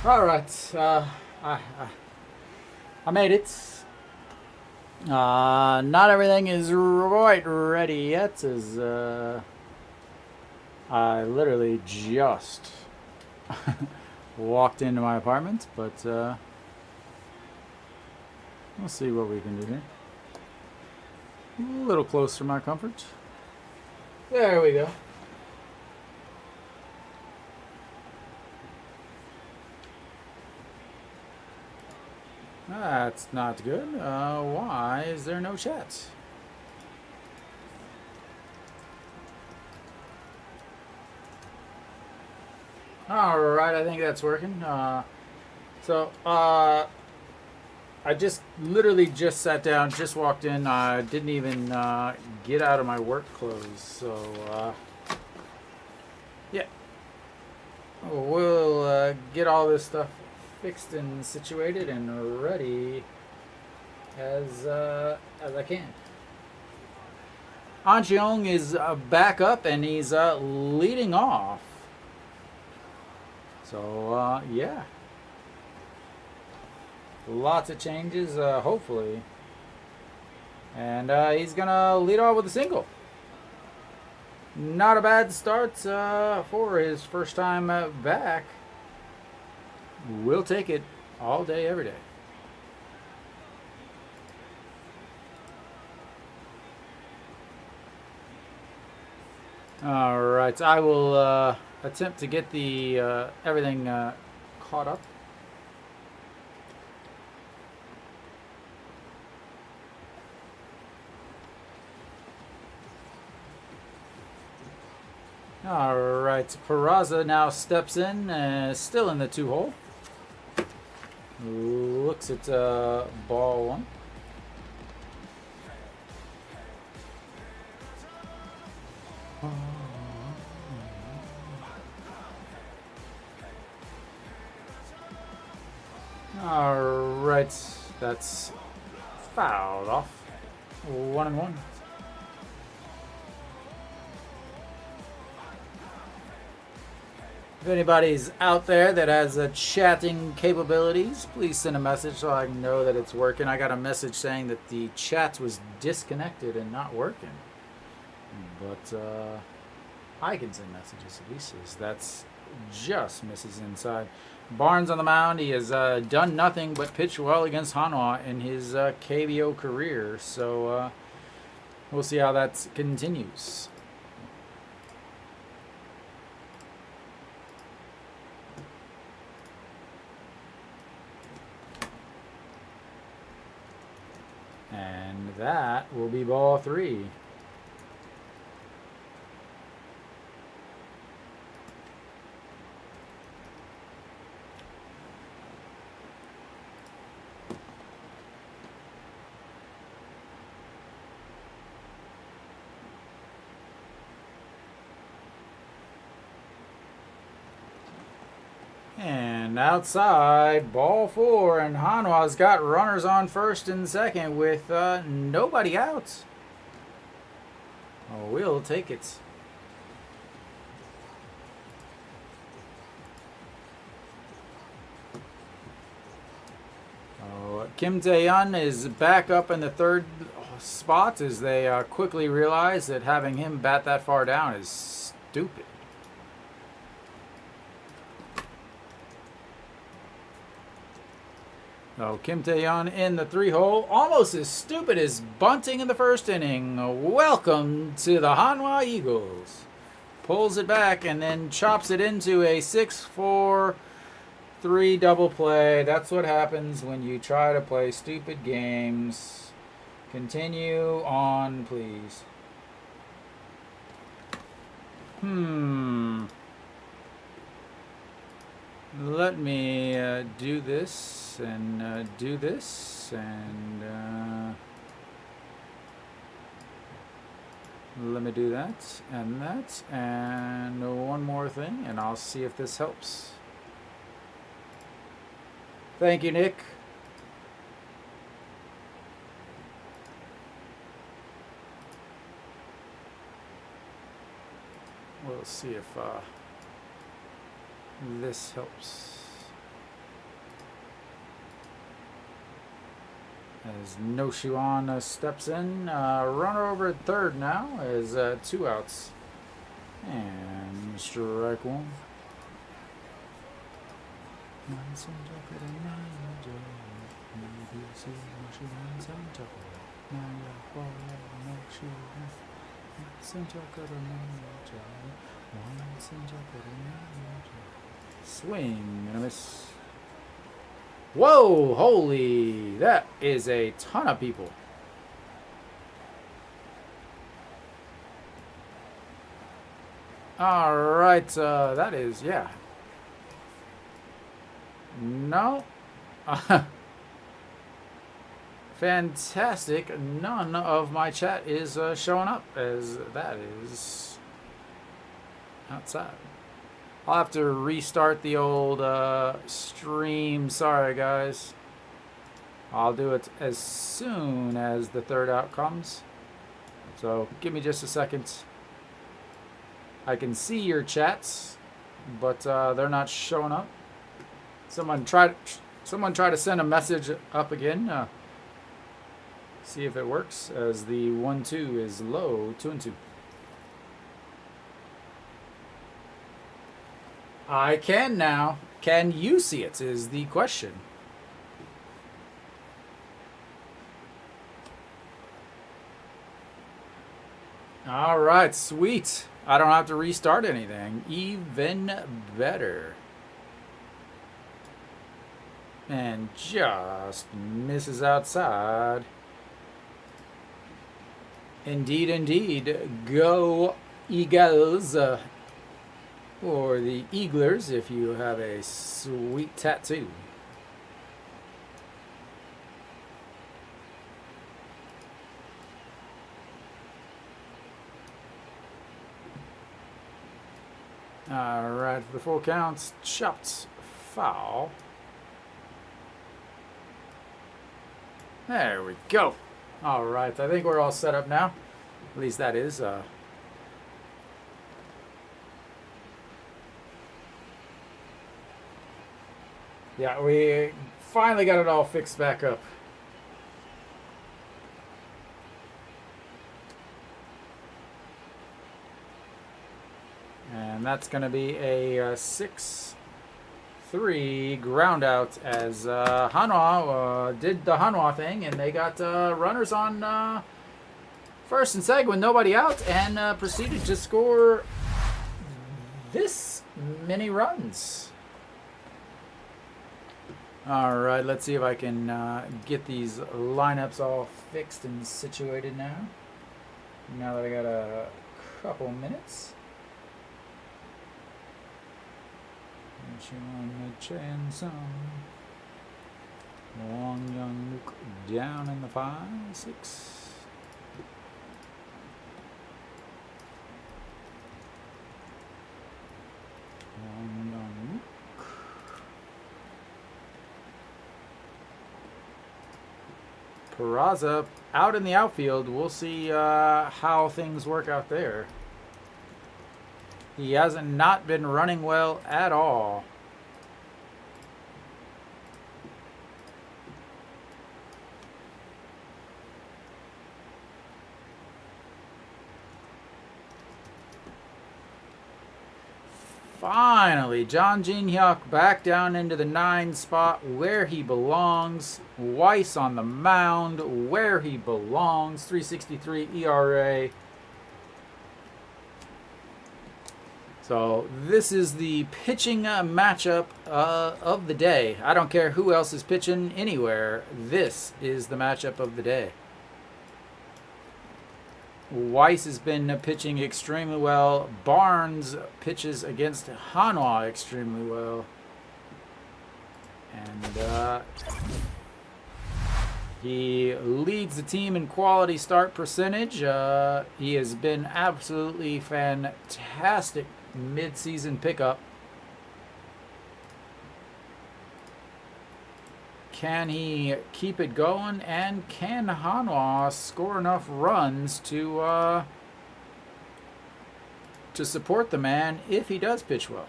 All right. I made it. Not everything is quite ready yet, as I literally just walked into my apartment, but we'll see what we can do here. A little closer to my comfort. There we go. That's not good. Why is there no chat? Alright, I think that's working. I just literally just sat down, just walked in. I didn't even get out of my work clothes. So, yeah. We'll get all this stuff fixed and situated and ready as I can. An Cheong is back up and he's leading off. So yeah, lots of changes hopefully, and he's gonna lead off with a single. Not a bad start for his first time back. We'll take it all day, every day. All right, I will attempt to get the everything caught up. All right, Peraza now steps in, still in the 2-hole. Looks at ball one. All right, that's fouled off. 1-1. If anybody's out there that has chatting capabilities, please send a message so I can know that it's working. I got a message saying that the chat was disconnected and not working. But I can send messages at least. That's just misses inside. Barnes on the mound. He has done nothing but pitch well against Hanwha in his KBO career. So we'll see how that continues. And that will be ball 3. And outside, ball 4, and Hanwha's got runners on first and second with nobody out. Oh, we'll take it. Oh, Kim Tae-yeon is back up in the 3rd spot as they quickly realize that having him bat that far down is stupid. Oh, Kim Tae-yeon in the 3-hole, almost as stupid as bunting in the 1st inning. Welcome to the Hanwha Eagles. Pulls it back and then chops it into a 6-4-3 double play. That's what happens when you try to play stupid games. Continue on, please. Let me do this and do this and let me do that and one more thing, and I'll see if this helps. Thank you, Nick. We'll see if this helps. As No Shuan steps in. Runner over at third now is 2 outs. And strike one. Swing and a miss. Whoa, holy, that is a ton of people. All right, that is, yeah. No. Fantastic. None of my chat is showing up, as that is outside. I'll have to restart the old stream. Sorry, guys. I'll do it as soon as the third out comes. So give me just a second. I can see your chats, but they're not showing up. Someone try to send a message up again. See if it works, as the 1-2 is low. 2-2. I can now. Can you see it is the question. All right, sweet. I don't have to restart anything. Even better. And just misses outside. Indeed, indeed. Go Eagles. Or the Eaglers, if you have a sweet tattoo. All right, the full counts. Chopped foul. There we go. All right, I think we're all set up now. At least that is. Yeah, we finally got it all fixed back up. And that's going to be a 6-3 ground out, as Hanwha did the Hanwha thing, and they got runners on first and second with nobody out, and proceeded to score this many runs. All right, let's see if I can get these lineups all fixed and situated now. Now that I got a couple minutes. Wong Young Mook down in the 5-6. Wong Young Mook. Peraza out in the outfield. We'll see how things work out there. He hasn't not been running well at all. Finally, John Jin-hyuk back down into the 9 spot where he belongs. Weiss on the mound where he belongs. 3.63 ERA. So this is the pitching matchup of the day. I don't care who else is pitching anywhere. This is the matchup of the day. Weiss has been pitching extremely well. Barnes pitches against Hanwha extremely well. And he leads the team in quality start percentage. He has been absolutely fantastic mid-season pickup. Can he keep it going, and can Hanwha score enough runs to support the man if he does pitch well?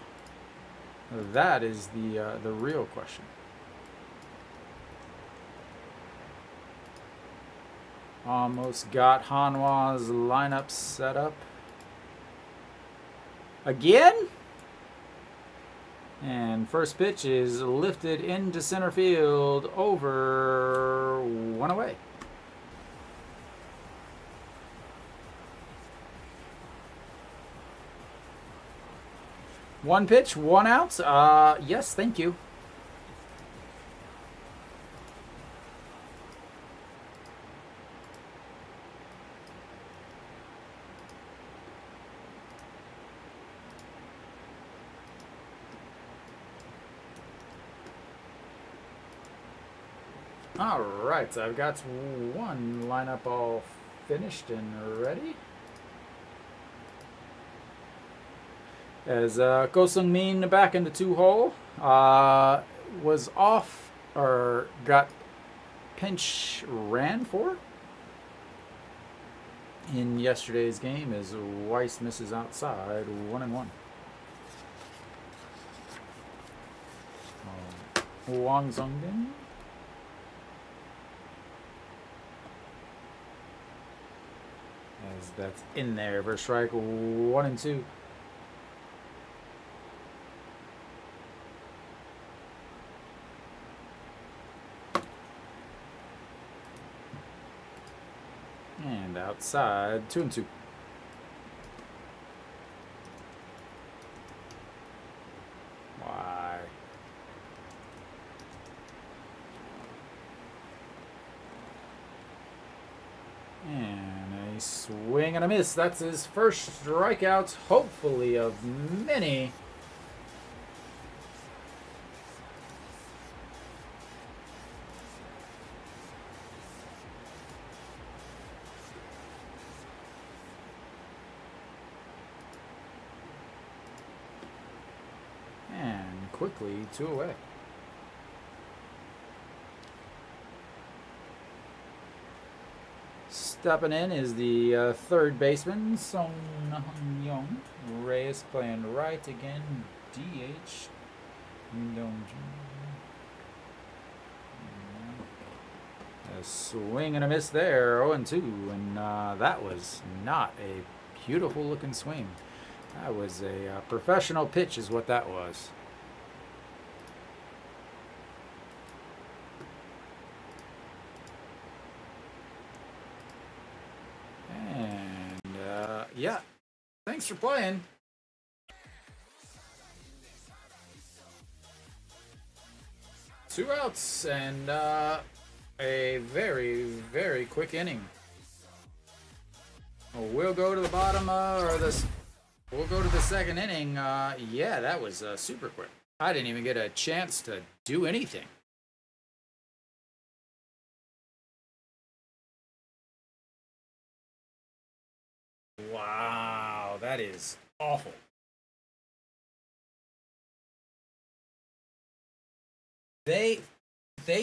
That is the real question. Almost got Hanwha's lineup set up. Again? And first pitch is lifted into center field, over, one away. One pitch, one out. Yes, thank you. All right, I've got one lineup all finished and ready. As Ko Sung Min back into 2-hole, was off or got pinch ran for in yesterday's game as Weiss misses outside, 1-1. Wang Zongdin. As that's in there for strike 1-2. And outside, 2-2. Why? And a swing and a miss. That's his first strikeout, hopefully of many. And quickly, 2 away. Stepping in is the third baseman, Song Hyun. Reyes playing right again, DH. A swing and a miss there, 0-2, and that was not a beautiful looking swing. That was a professional pitch is what that was. Yeah, thanks for playing. Two outs and a very, very quick inning. We'll go to the bottom or this. We'll go to the second inning. Yeah, that was super quick. I didn't even get a chance to do anything. Wow, that is awful. They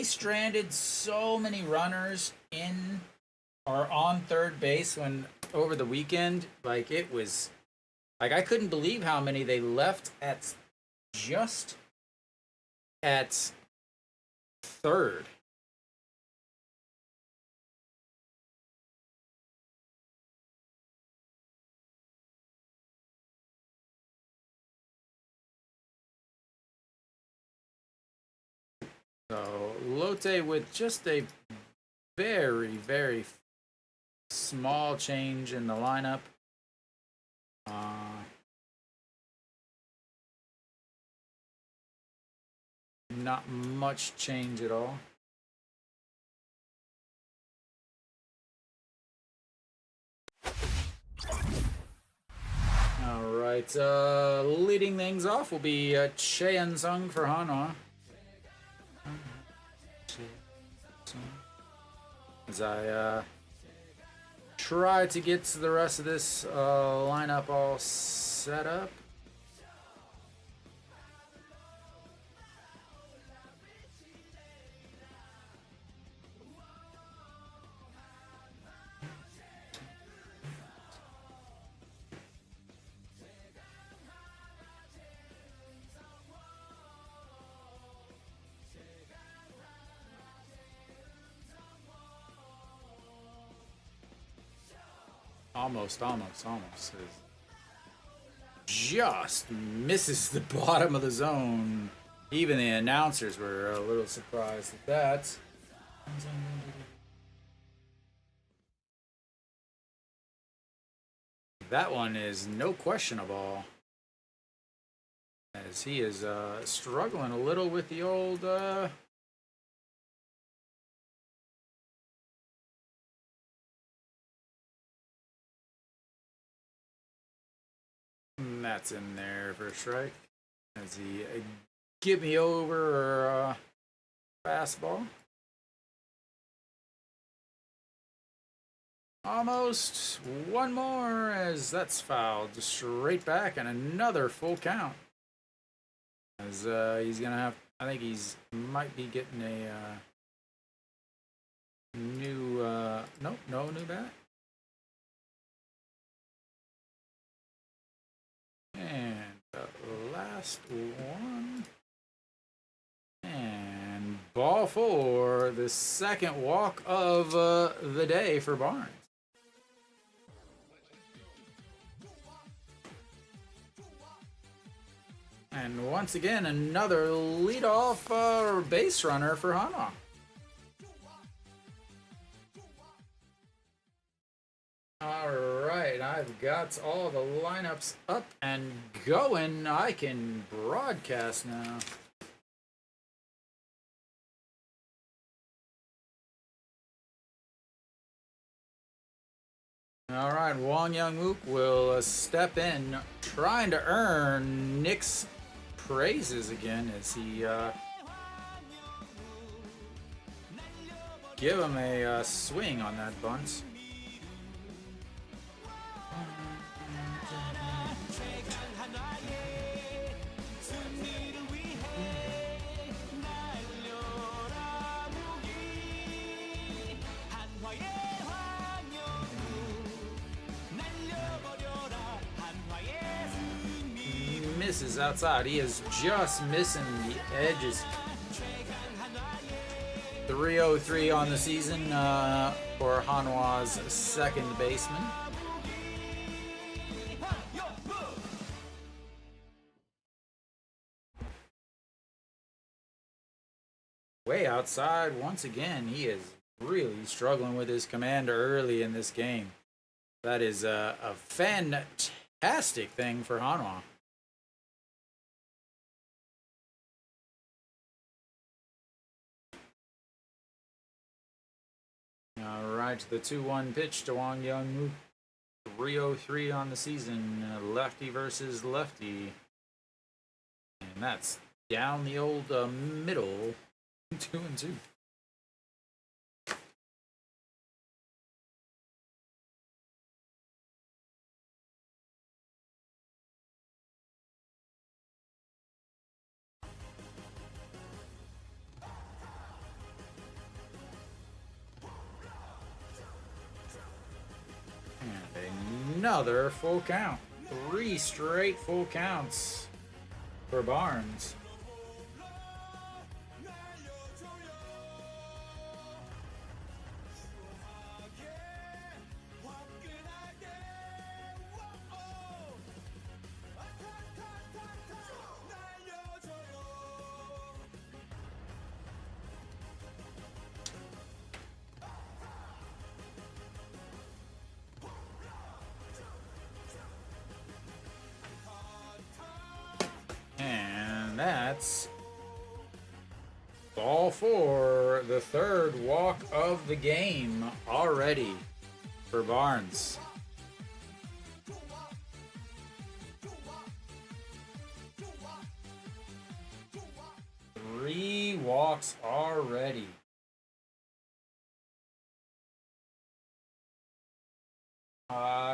stranded so many runners in or on third base when over the weekend. Like it was like I couldn't believe how many they left at just at third. So Lotte with just a very, very small change in the lineup. Not much change at all. All right, leading things off will be Choi Sung for Hanwha. As I try to get to the rest of this lineup all set up. Almost. Just misses the bottom of the zone. Even the announcers were a little surprised at that. That one is no questionable. As he is struggling a little with the old... that's in there for a strike. As he give me over or fastball. Almost one more as that's fouled straight back and another full count. As he's gonna have, I think he's might be getting a new nope, no new bat. And the last one. And ball four, the second walk of the day for Barnes. And once again, another leadoff base runner for Hanwha. All right, I've got all the lineups up and going. I can broadcast now. All right, Wong Young-wook will step in, trying to earn Nick's praises again as he give him a swing on that bunt. Misses outside. He is just missing the edges. 303 on the season for Hanwha's second baseman. Way outside once again. He is really struggling with his command early in this game. That is a fantastic thing for Hanwha. All right, the 2-1 pitch to Wong Young-wook. 303 on the season, lefty versus lefty. And that's down the old middle, 2-2. Another full count. 3 straight full counts for Barnes. That's ball four, the third walk of the game already for Barnes. Three walks already.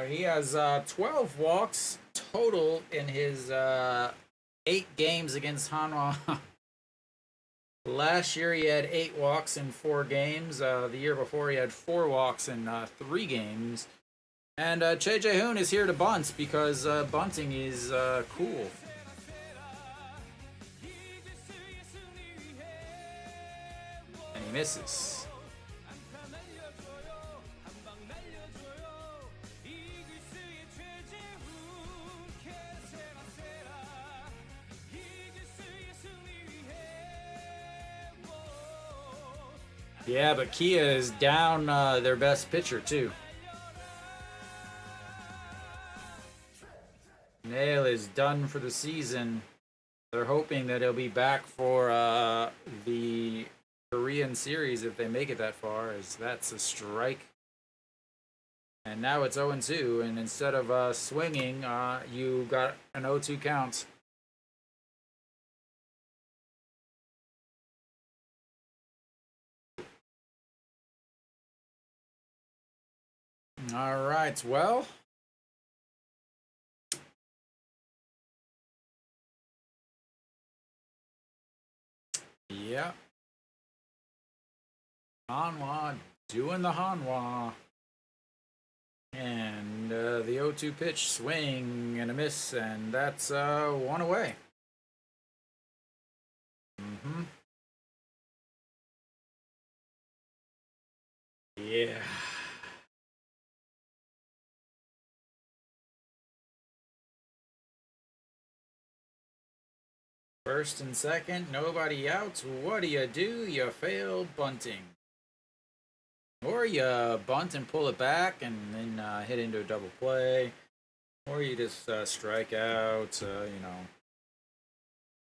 He has 12 walks total in his 8 games against Hanwha. Last year he had 8 walks in 4 games. The year before he had 4 walks in 3 games. And Che Jae-hoon is here to bunt because bunting is cool. And he misses. Yeah, but Kia is down their best pitcher, too. Nail is done for the season. They're hoping that he'll be back for the Korean series if they make it that far, as that's a strike. And now it's 0-2, and instead of swinging, you got an 0-2 count. All right, well. Yeah. Hanwha doing the Hanwha. And the 0-2 pitch, swing and a miss, and that's one away. Yeah. First and second, nobody out. What do? You fail bunting. Or you bunt and pull it back and then hit into a double play. Or you just strike out,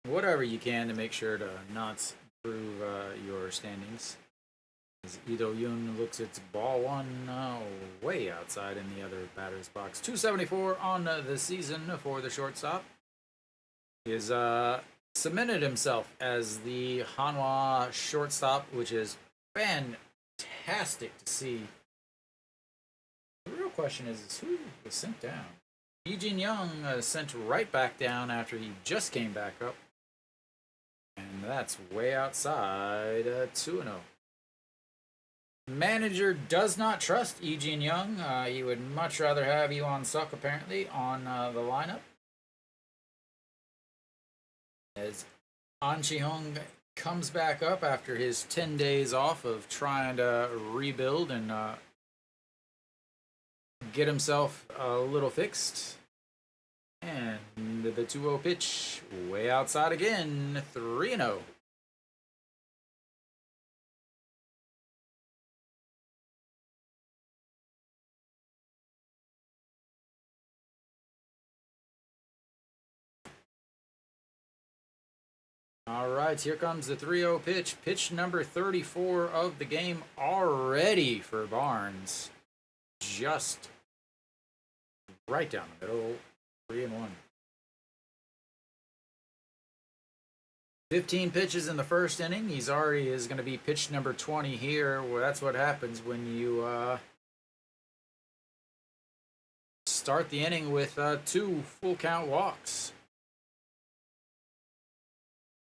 whatever you can to make sure to not improve your standings. As Ido Yoon looks at ball one way outside in the other batter's box. 274 on the season for the shortstop. He has cemented himself as the Hanwha shortstop, which is fantastic to see. The real question is who was sent down? Eugene Young sent right back down after he just came back up. And that's way outside 2-0. Manager does not trust Eugene Young. He would much rather have Yuan Suk apparently on the lineup. As An Chi-hung comes back up after his 10 days off of trying to rebuild and get himself a little fixed. And the 2-0 pitch, way outside again, 3-0. All right, here comes the 3-0 pitch. Pitch number 34 of the game already for Barnes. Just right down the middle, 3-1. 15 pitches in the first inning. He's already is going to be pitch number 20 here. Well, that's what happens when you start the inning with 2 full count walks.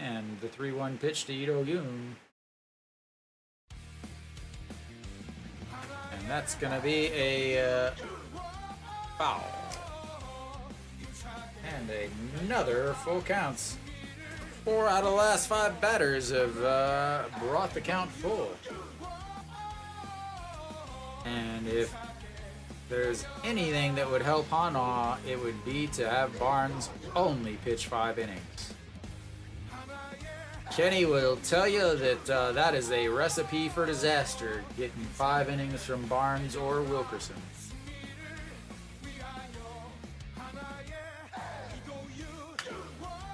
And the 3-1 pitch to Ido Yoon. And that's going to be a foul. And another full counts. 4 out of the last 5 batters have brought the count full. And if there's anything that would help Hanwha, it would be to have Barnes only pitch 5 innings. Kenny will tell you that that is a recipe for disaster, getting 5 innings from Barnes or Wilkerson.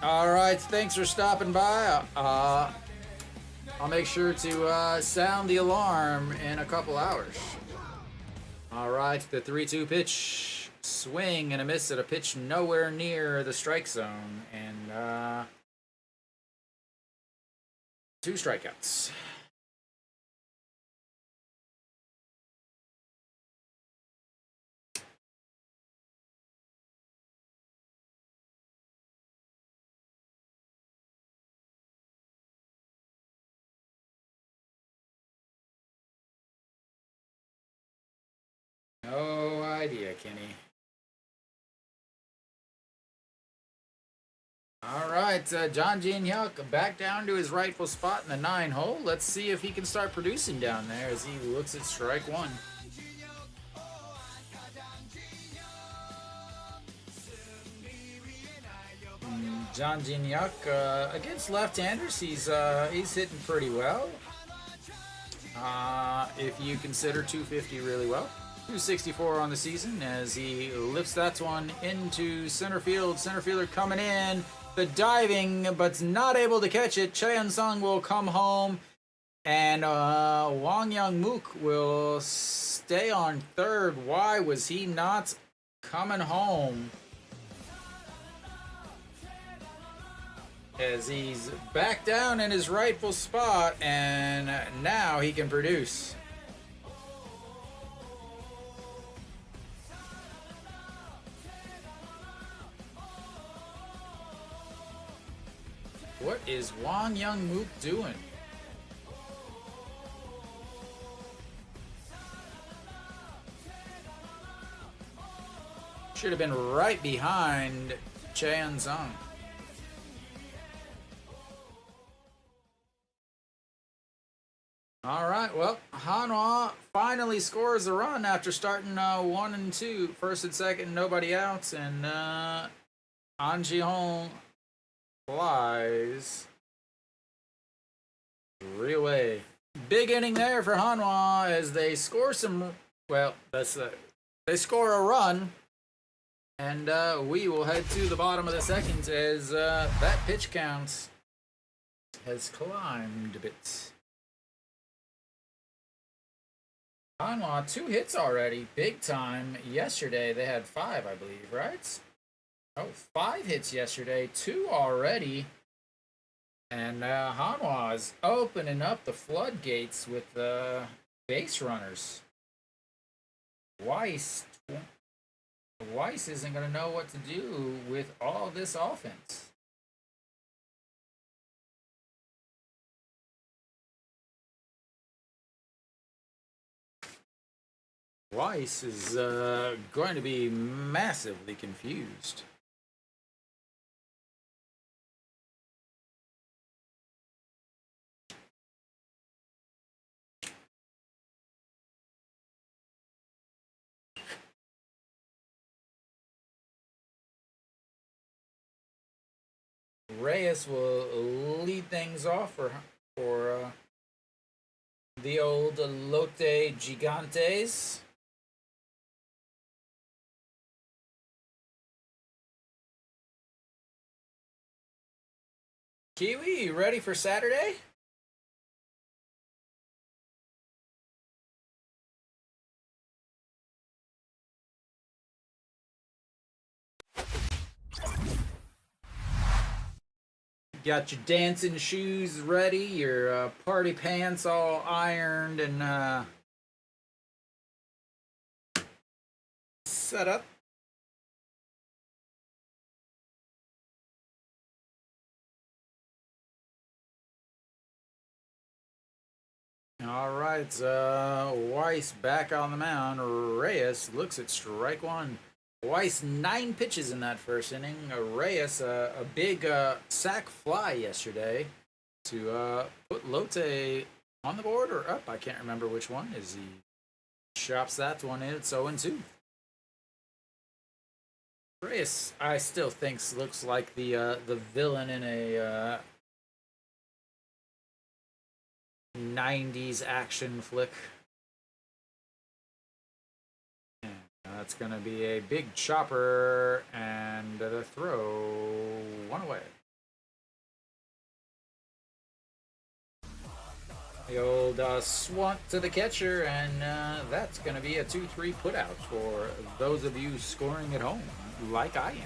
All right, thanks for stopping by. I'll make sure to sound the alarm in a couple hours. All right, the 3-2 pitch, swing and a miss at a pitch nowhere near the strike zone, and 2 strikeouts. No idea, Kenny. All right, John Jin-hyuk back down to his rightful spot in the 9 hole. Let's see if he can start producing down there as he looks at strike 1. John Jin-hyuk against left-handers, he's hitting pretty well. if you consider 250 really well. 264 on the season as he lifts that one into center field. Center fielder coming in. The diving, but not able to catch it. Cheon Sung will come home. And Wang Young Mook will stay on third. Why was he not coming home? As he's back down in his rightful spot, and now he can produce. What is Wang Young Mook doing? Should have been right behind Cheon Sung. All right, well, Hanwha finally scores a run after starting 1 and 2, first and second, nobody out, and An Ji-hong flies 3 away. Big inning there for Hanwha as they score some. Well, they score a run, and we will head to the bottom of the second as that pitch count has climbed a bit. Hanwha 2 hits already, big time. Yesterday they had 5, I believe, right? Oh, 5 hits yesterday, 2 already. And Hanwha is opening up the floodgates with base runners. Weiss isn't going to know what to do with all this offense. Weiss is going to be massively confused. Reyes will lead things off for the old Lotte Gigantes. Kiwi, you ready for Saturday? Got your dancing shoes ready, your party pants all ironed and set up. All right, Weiss back on the mound. Reyes looks at strike 1. Weiss 9 pitches in that first inning. Reyes a big sac fly yesterday to put Lotte on the board or up. I can't remember which one. As he chops that one in, it's 0-2. Reyes, I still think looks like the villain in a 90s action flick. That's going to be a big chopper and the throw 1 away. The old swant to the catcher, and that's going to be a 2-3 putout for those of you scoring at home, like I am.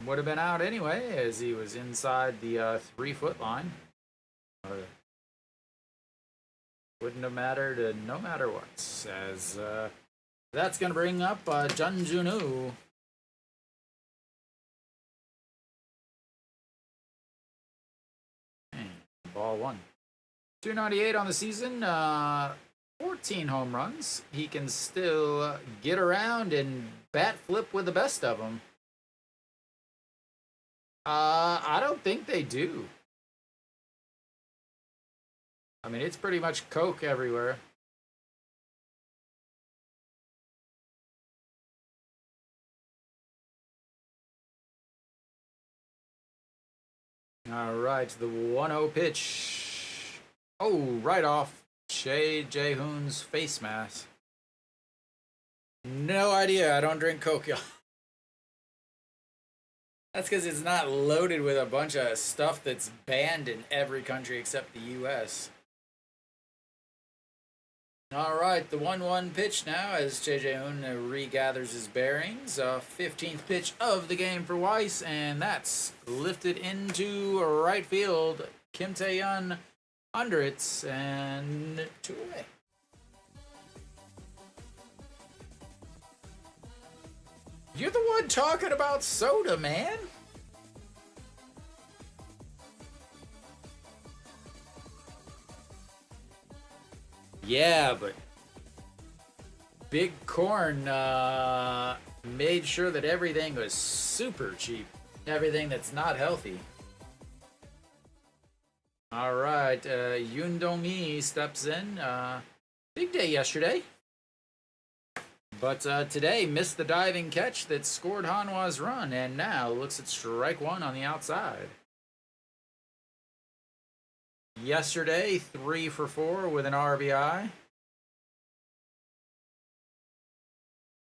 Would have been out anyway, as he was inside the 3-foot line. Wouldn't have mattered no matter what. As that's going to bring up Jun Junu. Ball 1. 298 on the season. 14 home runs. He can still get around and bat flip with the best of them. I don't think they do. I mean, it's pretty much Coke everywhere. All right, the 1-0 pitch. Oh, right off Jae-hoon's face mask. No idea. I don't drink Coke, y'all. That's because it's not loaded with a bunch of stuff that's banned in every country except the U.S. All right, the 1-1 pitch now as Jae-hoon regathers his bearings. 15th pitch of the game for Weiss, and that's lifted into right field. Kim Tae-yeon under it, and 2 away. You're the one talking about soda, man. Yeah, but Big Corn made sure that everything was super cheap. Everything that's not healthy. All right, Yoon Dong-mi steps in. Big day yesterday. But today missed the diving catch that scored Hanwha's run, and now looks at strike one on the outside. Yesterday, 3 for 4 with an RBI.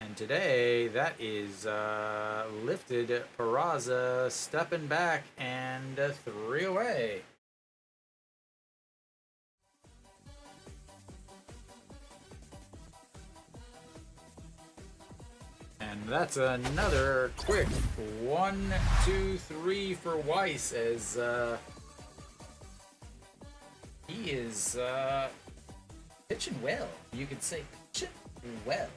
And today, that is lifted. Peraza stepping back and 3 away. And that's another quick 1, 2, 3 for Weiss as he is pitching well. You could say pitching well.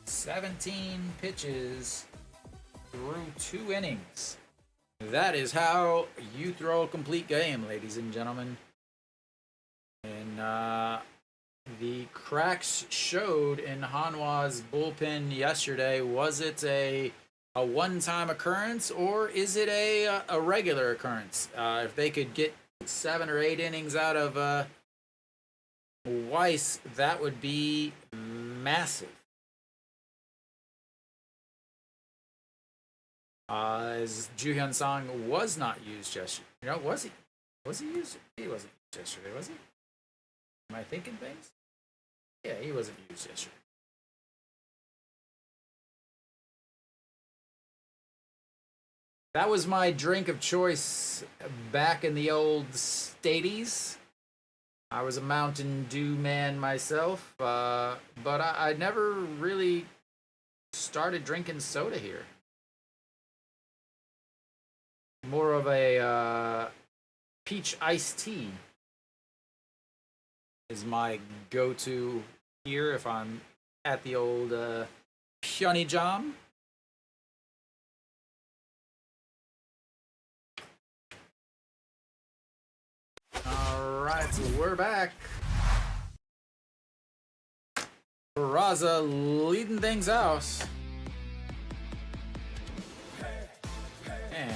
17 pitches through 2 innings. That is how you throw a complete game, ladies and gentlemen. And the cracks showed in Hanwha's bullpen yesterday. Was it a one-time occurrence, or is it a regular occurrence? If they could get 7 or 8 innings out of Weiss, that would be massive. As Ju-hyun Sang was not used yesterday. You know, was he? Was he used? He wasn't used yesterday, was he? Am I thinking things? Yeah, he wasn't used yesterday. That was my drink of choice back in the old Stadies. I was a Mountain Dew man myself, but I never really started drinking soda here. More of a peach iced tea is my go-to here if I'm at the old Pyeonijam. Alright, so we're back. Peraza leading things out. And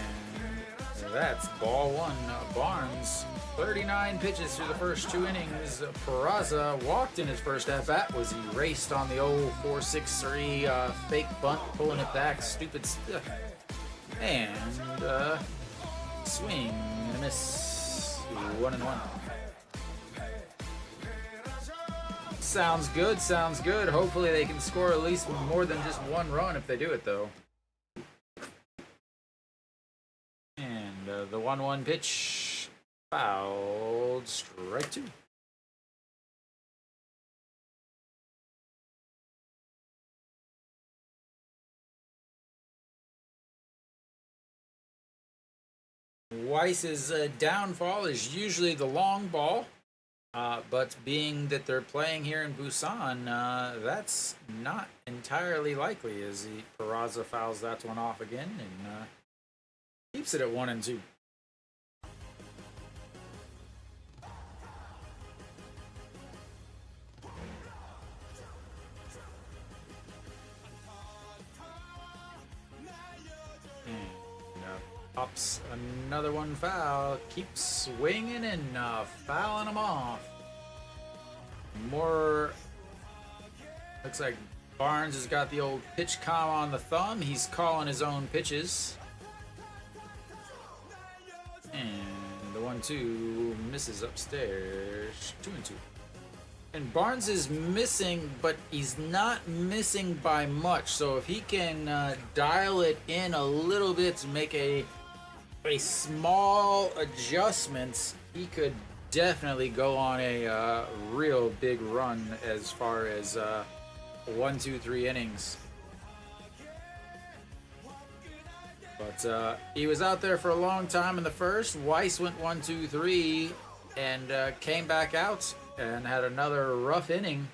that's ball 1. Barnes, 39 pitches through the first 2 innings. Peraza walked in his first at-bat, was erased on the old 4-6-3 fake bunt, pulling it back, stupid stuff. And swing and a miss. 1-1. Sounds good, sounds good. Hopefully they can score at least more than just 1 run if they do it, though. And the 1-1 pitch, fouled, strike 2. Weiss's downfall is usually the long ball, but being that they're playing here in Busan, that's not entirely likely as Peraza fouls that one off again and keeps it at 1-2. Pops another one foul. Keeps swinging and fouling them off. More. Looks like Barnes has got the old pitch comm on the thumb. He's calling his own pitches. 1-2 misses upstairs. 2-2. And Barnes is missing, but he's not missing by much. So if he can dial it in a little bit to make a small adjustment, he could definitely go on a real big run as far as 1, 2, 3 innings. But he was out there for a long time in the first. Weiss went 1, 2, 3 and came back out and had another rough inning.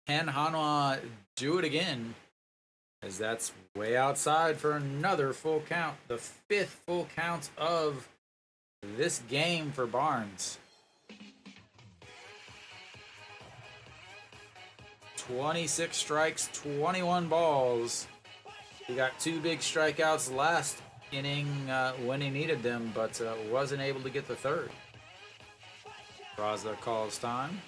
Can Hanwha do it again? As that's way outside for another full count. The 5th full count of this game for Barnes. 26 strikes, 21 balls. He got 2 big strikeouts last inning when he needed them, but wasn't able to get the 3rd. Raza calls time.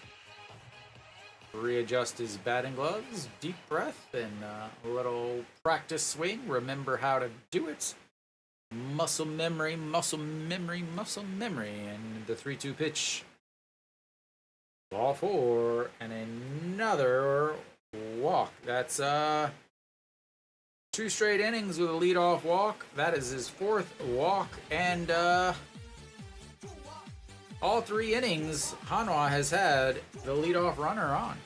Readjust his batting gloves, deep breath, and a little practice swing. Remember how to do it. Muscle memory, muscle memory, muscle memory. And the 3-2 pitch. Ball 4, and another walk. That's 2 straight innings with a leadoff walk. That is his 4th walk, and all 3 innings, Hanwha has had the leadoff runner on.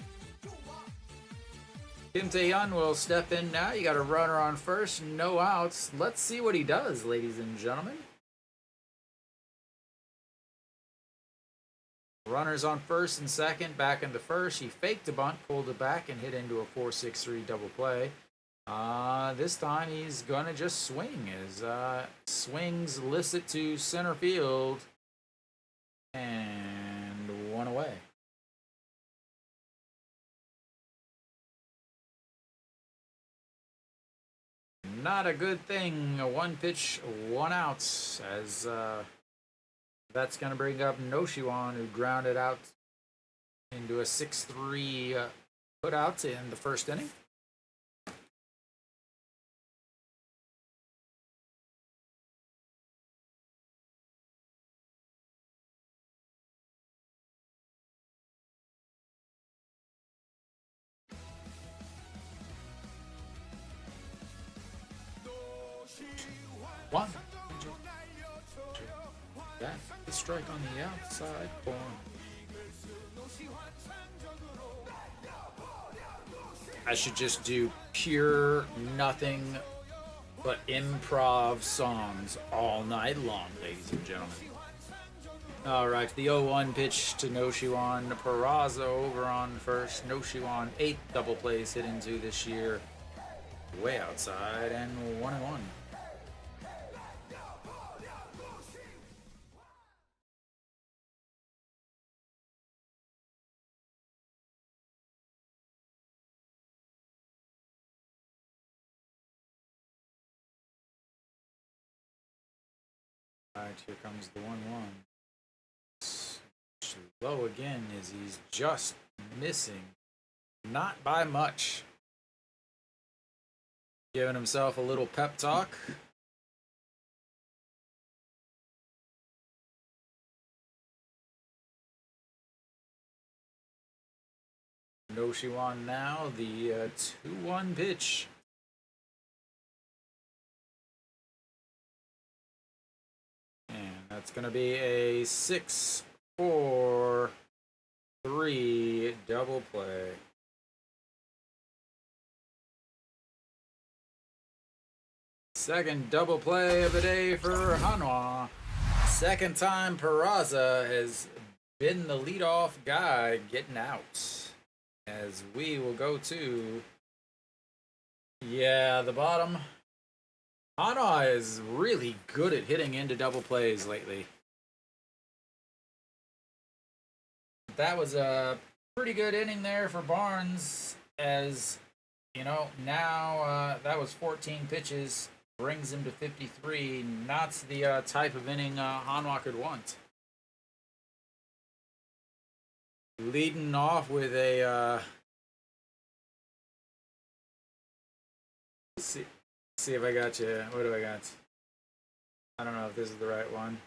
Kim Tae-hyun will step in now. You got a runner on first, no outs. Let's see what he does, ladies and gentlemen. Runners on first and second, back into first. He faked a bunt, pulled it back, and hit into a 4-6-3 double play. This time he's gonna just swing. His swings listed to center field. And 1 away. Not a good thing. 1 pitch, 1 out. As that's going to bring up Noshiwan, who grounded out into a 6-3 put out in the first inning. One. That the strike on the outside corner. I should just do pure nothing but improv songs all night long, ladies and gentlemen. All right, the 0-1 pitch to Noshiwan. Peraza over on first. Noshiwan, 8th double plays hit into this year. Way outside, and 1-1. All right, here comes the 1-1. Low again as he's just missing. Not by much. Giving himself a little pep talk. Noshiwan now, the 2-1 pitch. And that's going to be a 6-4-3 double play. Second double play of the day for Hanwha. Second time Peraza has been the leadoff guy getting out. As we will go to, the bottom. Hanwha is really good at hitting into double plays lately. That was a pretty good inning there for Barnes, as you know, now that was 14 pitches, brings him to 53. Not the type of inning Hanwha could want. Leading off with a see if I got you. What do I got? I don't know if this is the right one.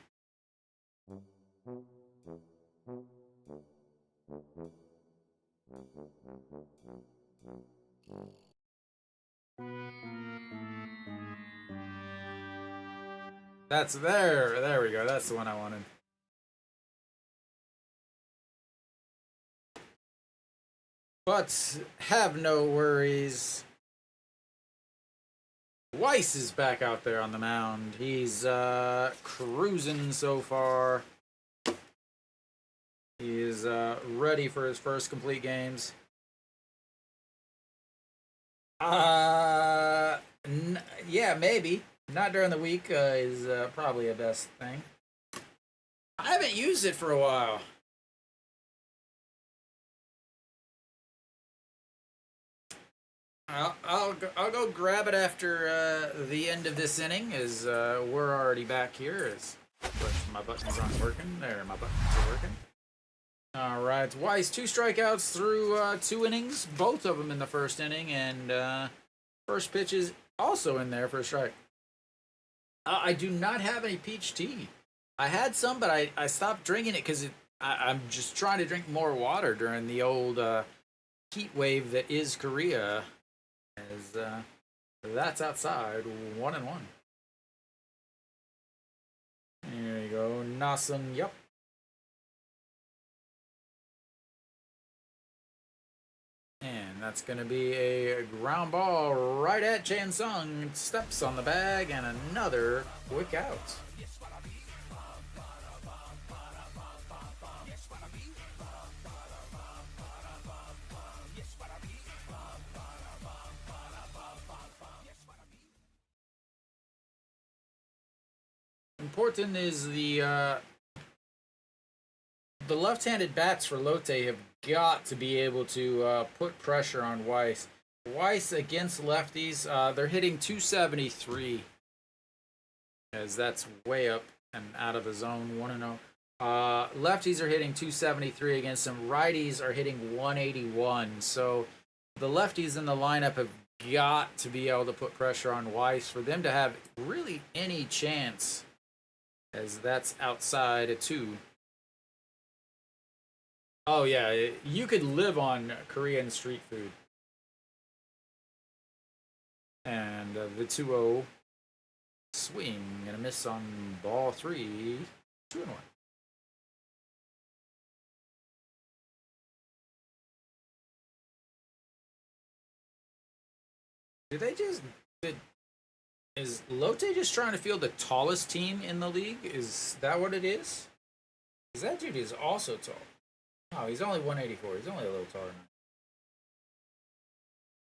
That's there. There we go. That's the one I wanted. But have no worries. Weiss is back out there on the mound. He's cruising so far. He is ready for his first complete games. Yeah, maybe. Not during the week is probably a best thing. I haven't used it for a while. I'll go grab it after the end of this inning, as we're already back here. But my buttons aren't working. There, my buttons are working. All right, Weiss, 2 strikeouts through 2 innings, both of them in the first inning, and first pitch is also in there for a strike. I do not have any peach tea. I had some, but I stopped drinking it because I'm just trying to drink more water during the old heat wave that is Korea. As that's outside, 1-1. There you go, Nasum. Yep. And that's going to be a ground ball right at Chan Sung. Steps on the bag and another quick out. Important is the left-handed bats for Lotte have got to be able to put pressure on Weiss. Weiss against lefties, they're hitting 273, as that's way up and out of the zone, 1-0. Lefties are hitting 273 against them. Righties are hitting 181. So the lefties in the lineup have got to be able to put pressure on Weiss for them to have really any chance, as that's outside at 2. Oh yeah, you could live on Korean street food. And the 2-0 swing and a miss on ball 3, 2-1. Is Lotte just trying to field the tallest team in the league? Is that what it is? Because that dude is also tall. Oh, he's only 184. He's only a little taller than me.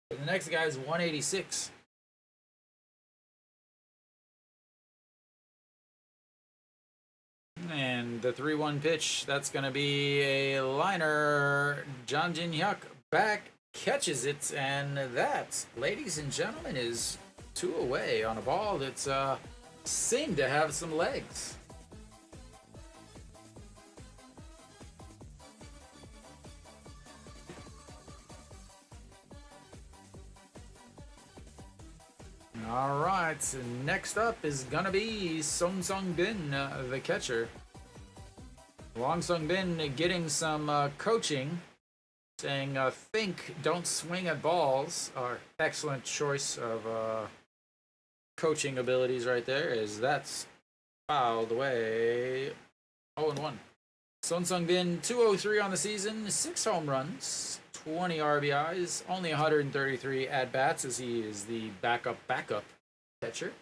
But the next guy is 186. And the 3-1 pitch, that's going to be a liner. Jang Jin-hyuk back, catches it, and that, ladies and gentlemen, is 2 away on a ball that's seemed to have some legs. All right, so next up is gonna be Song Sung-bin, the catcher. Long Sung-bin getting some coaching, saying think, don't swing at balls. Excellent choice of coaching abilities right there, as that's fouled away. 0-1. Son Sung-bin, 203 on the season, 6 home runs, 20 RBIs, only 133 at-bats, as he is the backup catcher.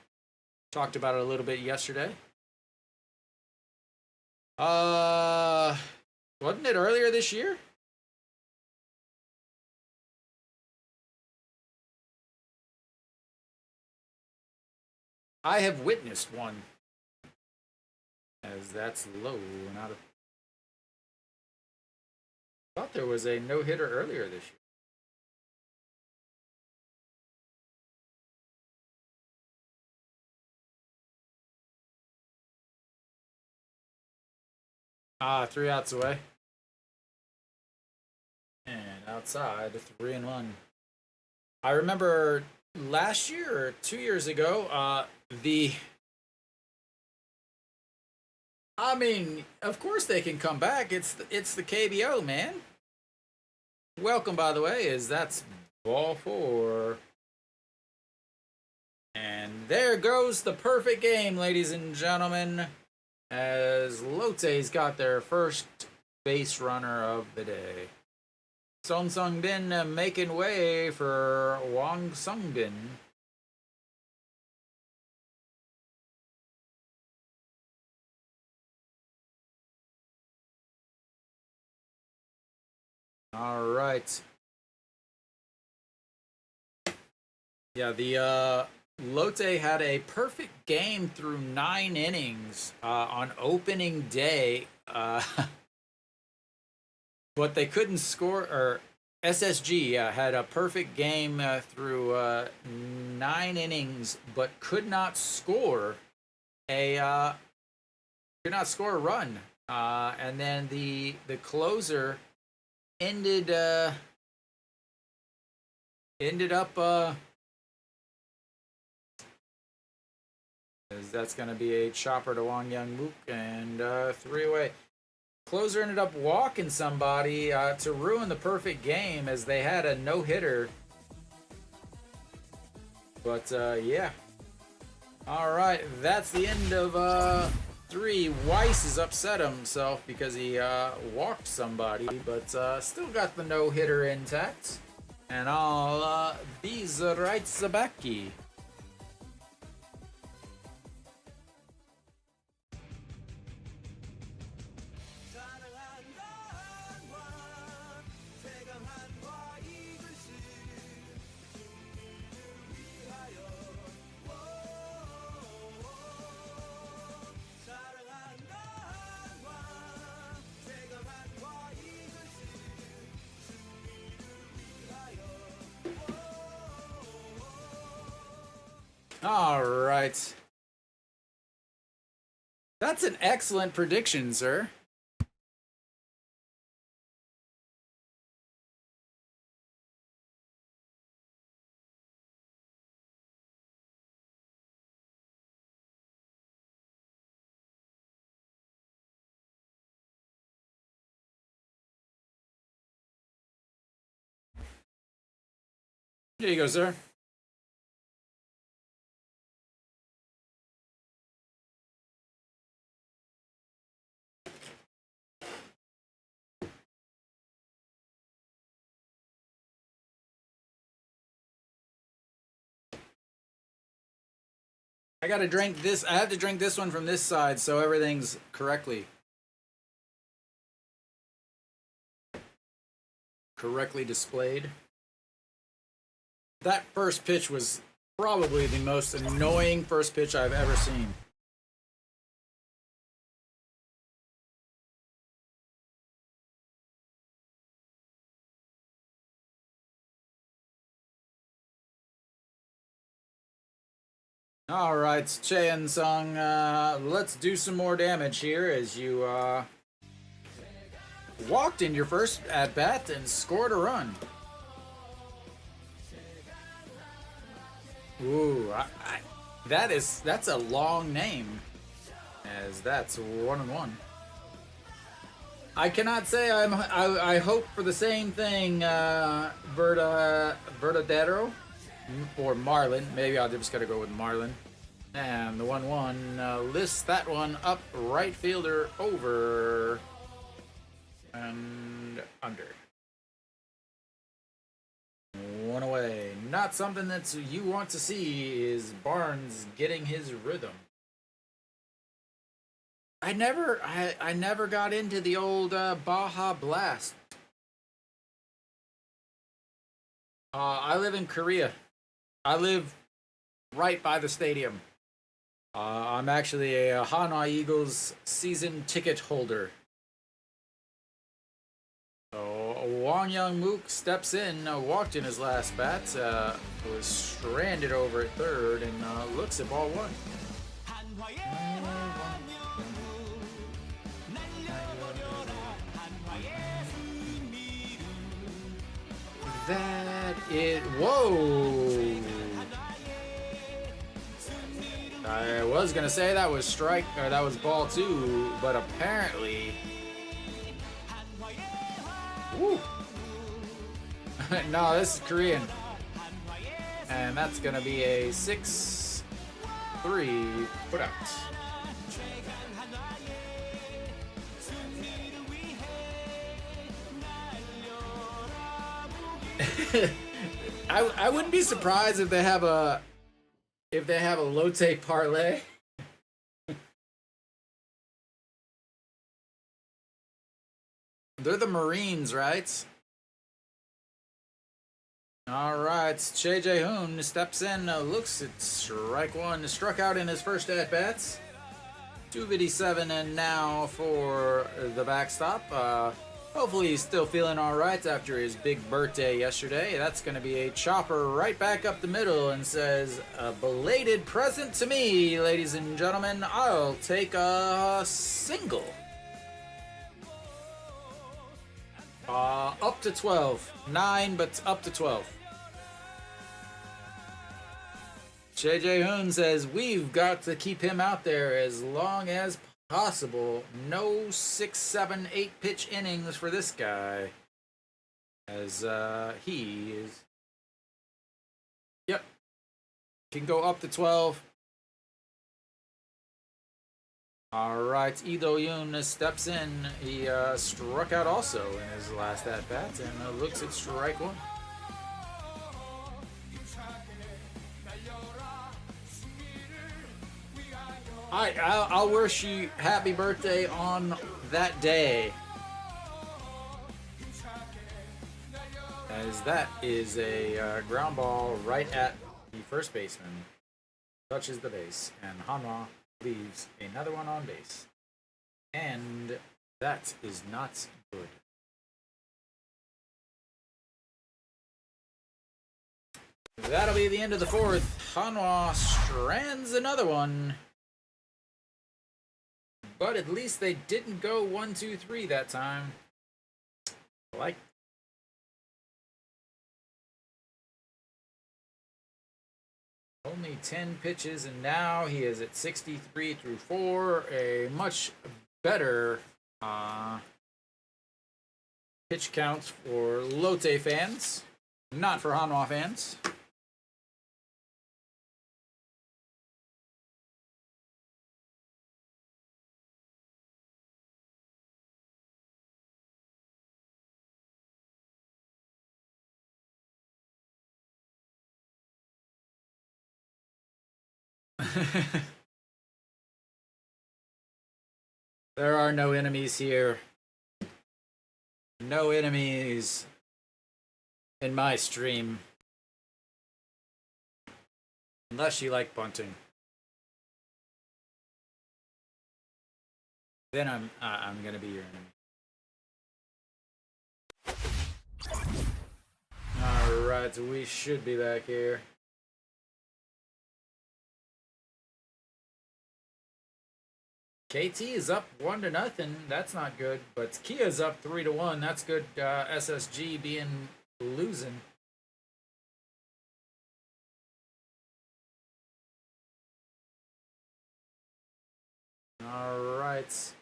Talked about it a little bit yesterday. Wasn't it earlier this year? I have witnessed one, as that's low and out of. Thought there was a no-hitter earlier this year. Ah, 3 outs away. And outside, 3-1. I remember last year or 2 years ago, I mean, of course they can come back. It's the KBO, man. Welcome, by the way, that's ball 4. And there goes the perfect game, ladies and gentlemen, as Lotte's got their first base runner of the day. Song Sung-bin making way for Wang Sung-bin. All right. Yeah, the Lotte had a perfect game through 9 innings on opening day, but they couldn't score. Or SSG had a perfect game through 9 innings, but could not score a run. And then the closer ended up. That's going to be a chopper to Wang Young Mook and 3 away. Closer ended up walking somebody to ruin the perfect game as they had a no-hitter. But yeah. All right, that's the end of 3. Weiss has upset himself because he walked somebody, but still got the no-hitter intact. And I'll be right back. All right. That's an excellent prediction, sir. Here you go, sir. I gotta drink this. I have to drink this one from this side so everything's correctly displayed. That first pitch was probably the most annoying first pitch I've ever seen. All right, Chaeyeon Sung, let's do some more damage here as you walked in your first at bat and scored a run. Ooh, that's a long name, as that's 1-1. I cannot say I hope for the same thing, Verdadero. Or Marlin. Maybe I'll just gotta go with Marlin. And the 1-1 lists that one up. Right fielder over and under. 1 away. Not something that you want to see is Barnes getting his rhythm. I never got into the old Baja Blast. I live in Korea. I live right by the stadium. I'm actually a Hanwha Eagles season ticket holder. So Wang Young Mook steps in, walked in his last bat, was stranded over at third, and looks at ball 1. Whoa! I was gonna say that was strike, or that was ball 2, but apparently, woo. No, this is Korean, and that's gonna be a 6-3 put out. I wouldn't be surprised if they have a Lotte parlay. They're the Marines, right? All right, Choi Jae-hoon steps in, looks at strike 1, struck out in his first at bats. 257, and now for the backstop. Hopefully he's still feeling all right after his big birthday yesterday. That's going to be a chopper right back up the middle and says, a belated present to me, ladies and gentlemen. I'll take a single. Up to 12. 9, but up to 12. Choi Jae-hoon says, we've got to keep him out there as long as possible. No 6, 7, 8 pitch innings for this guy. As he is... Yep. Can go up to 12. Alright, Lee Do-yoon steps in. He struck out also in his last at-bat and looks at strike 1. I'll wish you happy birthday on that day. As that is a ground ball right at the first baseman. Touches the base, and Hanwha leaves another one on base. And that is not good. That'll be the end of the 4th. Hanwha strands another one. But at least they didn't go 1, 2, 3 that time. Like. Only 10 pitches, and now he is at 63 through 4. A much better pitch count for Lotte fans, not for Hanwha fans. There are no enemies here. No enemies in my stream. Unless you like bunting. Then I'm gonna be your enemy. Alright, so we should be back here. KT is up 1-0. That's not good. But Kia's up 3-1. That's good. SSG being losing. All right.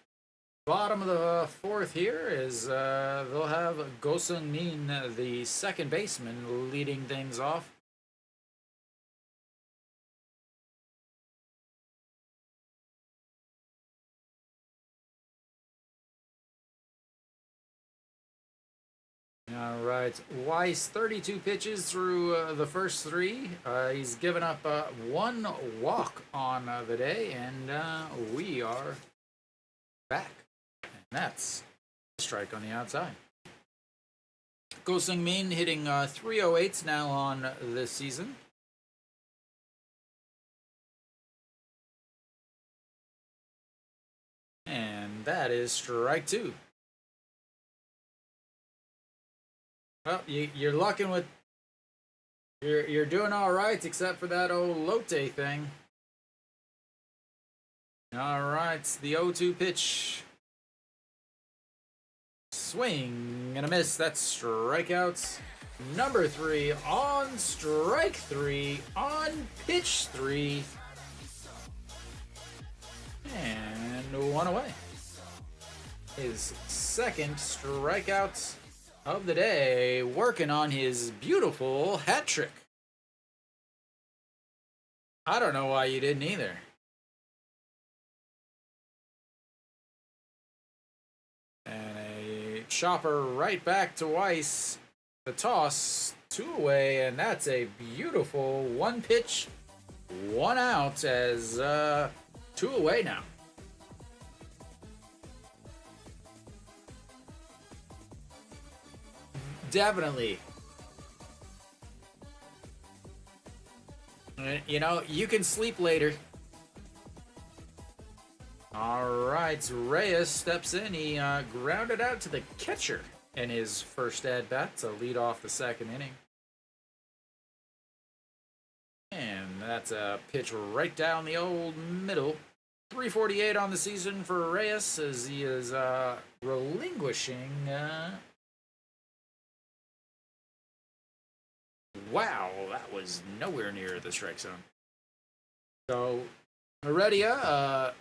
Bottom of the 4th here is they'll have Go Sung-min, the second baseman, leading things off. All right, Weiss, 32 pitches through the first 3. He's given up 1 walk on the day, and we are back. And that's a strike on the outside. Go Sung-min hitting 308s now on this season. And that is strike 2. Well, you're lucking with... You're doing all right, except for that old Lotte thing. All right, the 0-2 pitch. Swing and a miss. That's strikeouts. Number 3 on strike 3 on pitch 3. 1 away. His second strikeout of the day, working on his beautiful hat trick. I don't know why you didn't either. And a chopper right back to Weiss. The toss, 2 away, and that's a beautiful 1 pitch, 1 out as 2 away now. Definitely. You know, you can sleep later. All right, Reyes steps in. He grounded out to the catcher in his first at-bat to lead off the second inning. And that's a pitch right down the old middle. 348 on the season for Reyes as he is relinquishing. Wow, that was nowhere near the strike zone. So, Heredia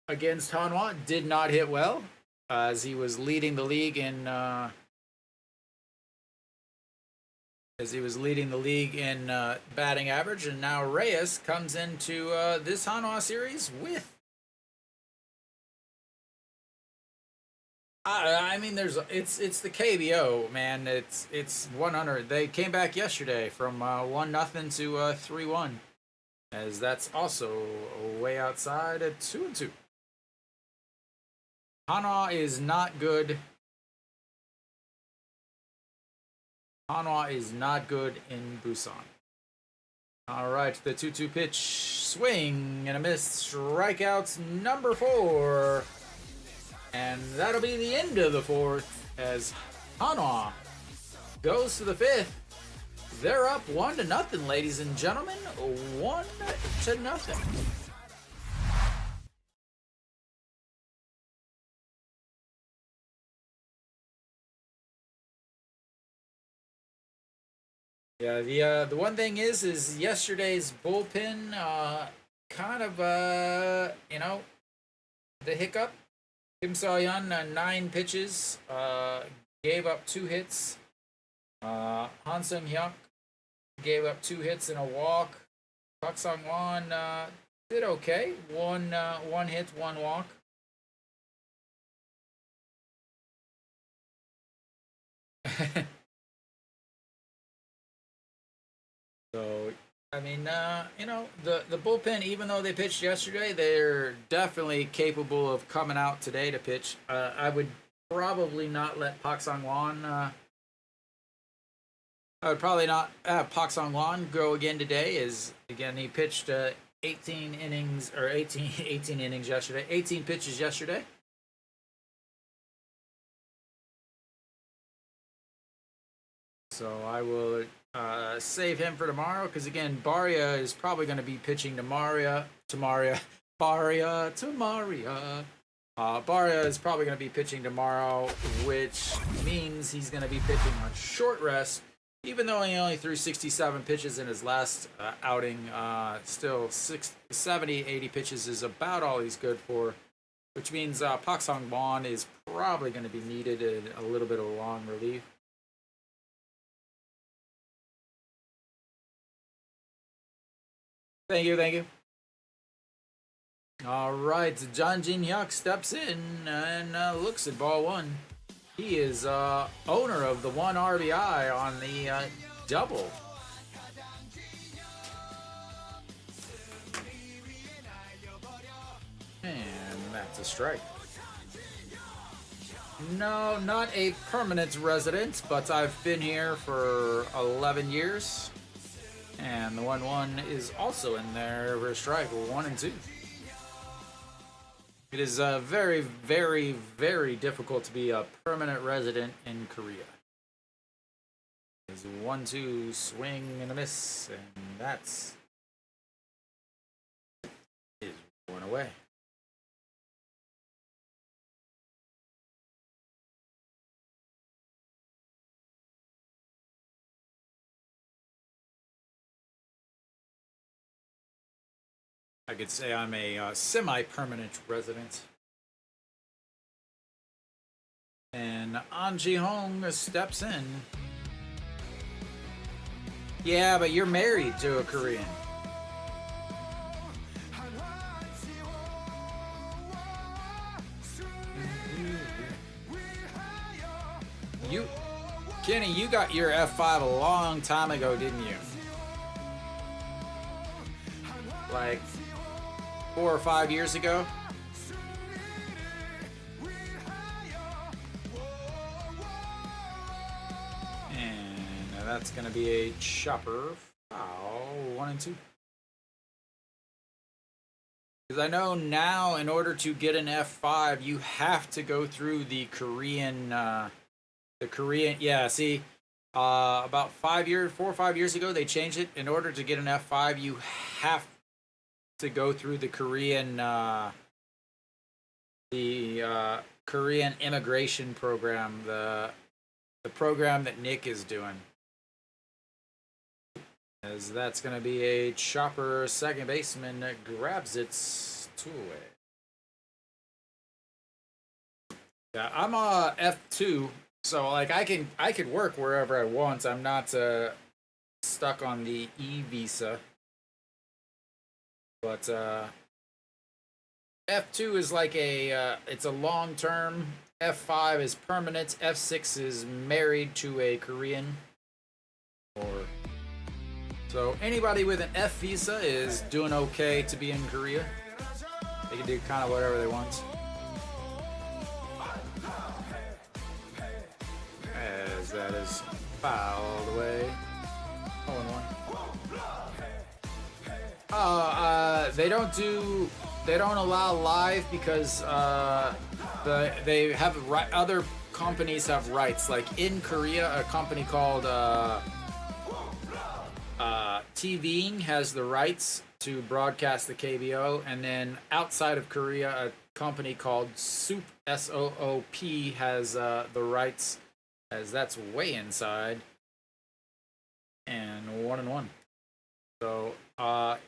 against Hanwha did not hit well as he was leading the league in batting average, and now Reyes comes into this Hanwha series with. I mean, it's the KBO, man. It's 100. They came back yesterday from 1-0 to 3-1, as that's also way outside at 2-2. Hanwha is not good. Hanwha is not good in Busan. All right, the 2-2 pitch, swing and a miss. Strikeouts number 4. And that'll be the end of the 4th as Hanwha goes to the 5th. They're up 1-0, ladies and gentlemen. 1-0. Yeah, the one thing is yesterday's bullpen kind of the hiccup. Kim So-yeon, 9 pitches, gave up 2 hits. Han Sung-hyuk gave up 2 hits and a walk. Park Sang-won did okay. One hit, 1 walk. So, I mean, the bullpen, even though they pitched yesterday, they're definitely capable of coming out today to pitch. I would probably not let Park Sang-won. I would probably not have Park Sang-won go again today. Again, he pitched 18 innings or 18 innings yesterday. 18 pitches yesterday. So I will save him for tomorrow because again, Baria is probably going to be pitching Baria is probably going to be pitching tomorrow, which means he's going to be pitching on short rest. Even though he only threw 67 pitches in his last outing, still 70, 80 pitches is about all he's good for, which means Park Sang-won is probably going to be needed in a little bit of a long relief. Thank you. All right, John Jin-hyuk steps in and looks at ball 1. He is owner of the 1 RBI on the double. And that's a strike. No, not a permanent resident, but I've been here for 11 years. And the 1-1 is also in there for a strike, 1 and 2. It is very, very, very difficult to be a permanent resident in Korea. There's 1-2 swing and a miss, and that's 1 away. I could say I'm a semi-permanent resident. And An Ji-hong steps in. Yeah, but you're married to a Korean. Kenny, you got your F5 a long time ago, didn't you? Like 4 or 5 years ago? And that's going to be a chopper foul, 1 and 2. Because I know now, in order to get an F5, you have to go through the Korean, yeah, see, about 4 or 5 years ago, they changed it. In order to get an F5, you have to go through the Korean, Korean immigration program, the program that Nick is doing. As that's going to be a chopper second baseman that grabs it two away. Yeah, I'm a F2, so like I could work wherever I want. I'm not stuck on the E visa. But F2 is like it's a long term. F5 is permanent. F6 is married to a Korean. So anybody with an F visa is doing okay to be in Korea. They can do kind of whatever they want. As that is fouled away. 0-1. They don't allow live because they have other companies have rights. Like in Korea, a company called TVing has the rights to broadcast the KBO, and then outside of Korea, a company called SOOP SOOP has the rights, as that's way inside. And 1-1. So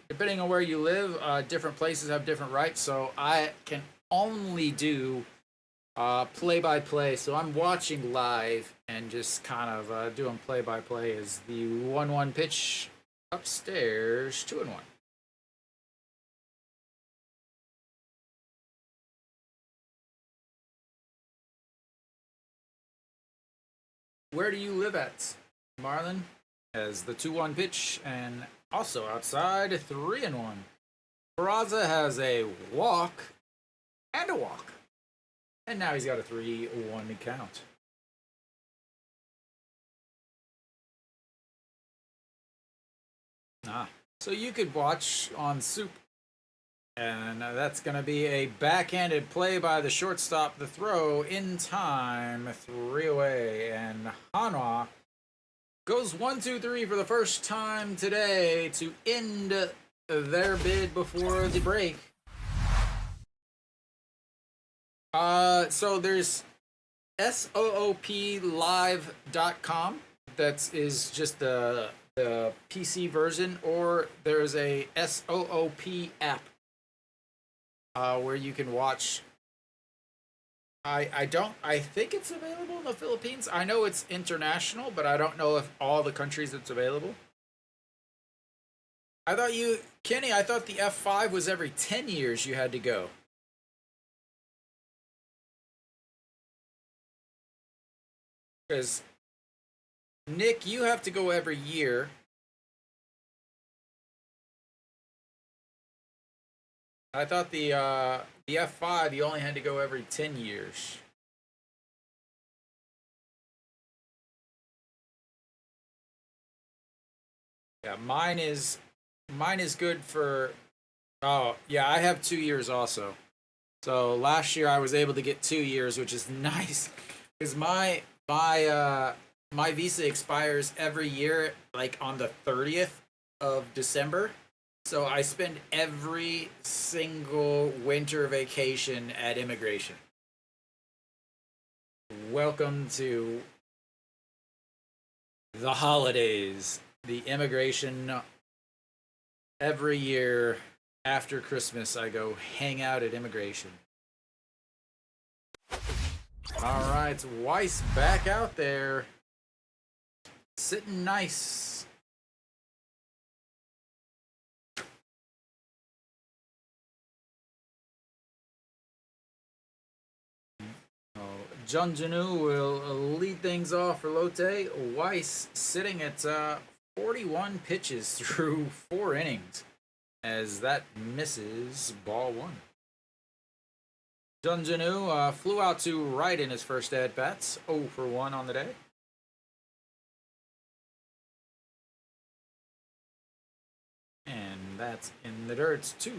depending on where you live, different places have different rights. So I can only do play-by-play. So I'm watching live and just kind of doing play-by-play as the 1-1 pitch upstairs, 2-1. Where do you live at, Marlon? As the 2-1 pitch, and also outside 3-1. Peraza has a walk and a walk. And now he's got a 3-1 count. So you could watch on SOOP. And that's going to be a backhanded play by the shortstop. The throw in time, 3 away. And Hanwha goes 1-2-3 for the first time today to end their bid before the break. So there's SOOPlive.com. That is just the PC version, or there's a SOOP app where you can watch. I think it's available in the Philippines. I know it's international, but I don't know if all the countries it's available. Kenny, I thought the F5 was every 10 years you had to go. Because, Nick, you have to go every year. I thought the F5 you only had to go every 10 years. Yeah, mine is good for. Oh yeah, I have 2 years also. So last year I was able to get 2 years, which is nice, because my visa expires every year, like on the 30th of December. So I spend every single winter vacation at immigration. Welcome to the holidays. The immigration every year After Christmas, I go hang out at immigration. All right, Weiss back out there. Sitting nice. Junjunu will lead things off for Lotte. Weiss sitting at 41 pitches through 4 innings as that misses ball 1. Junjunu flew out to right in his first at-bats. 0 for 1 on the day. And that's in the dirt. 2-0.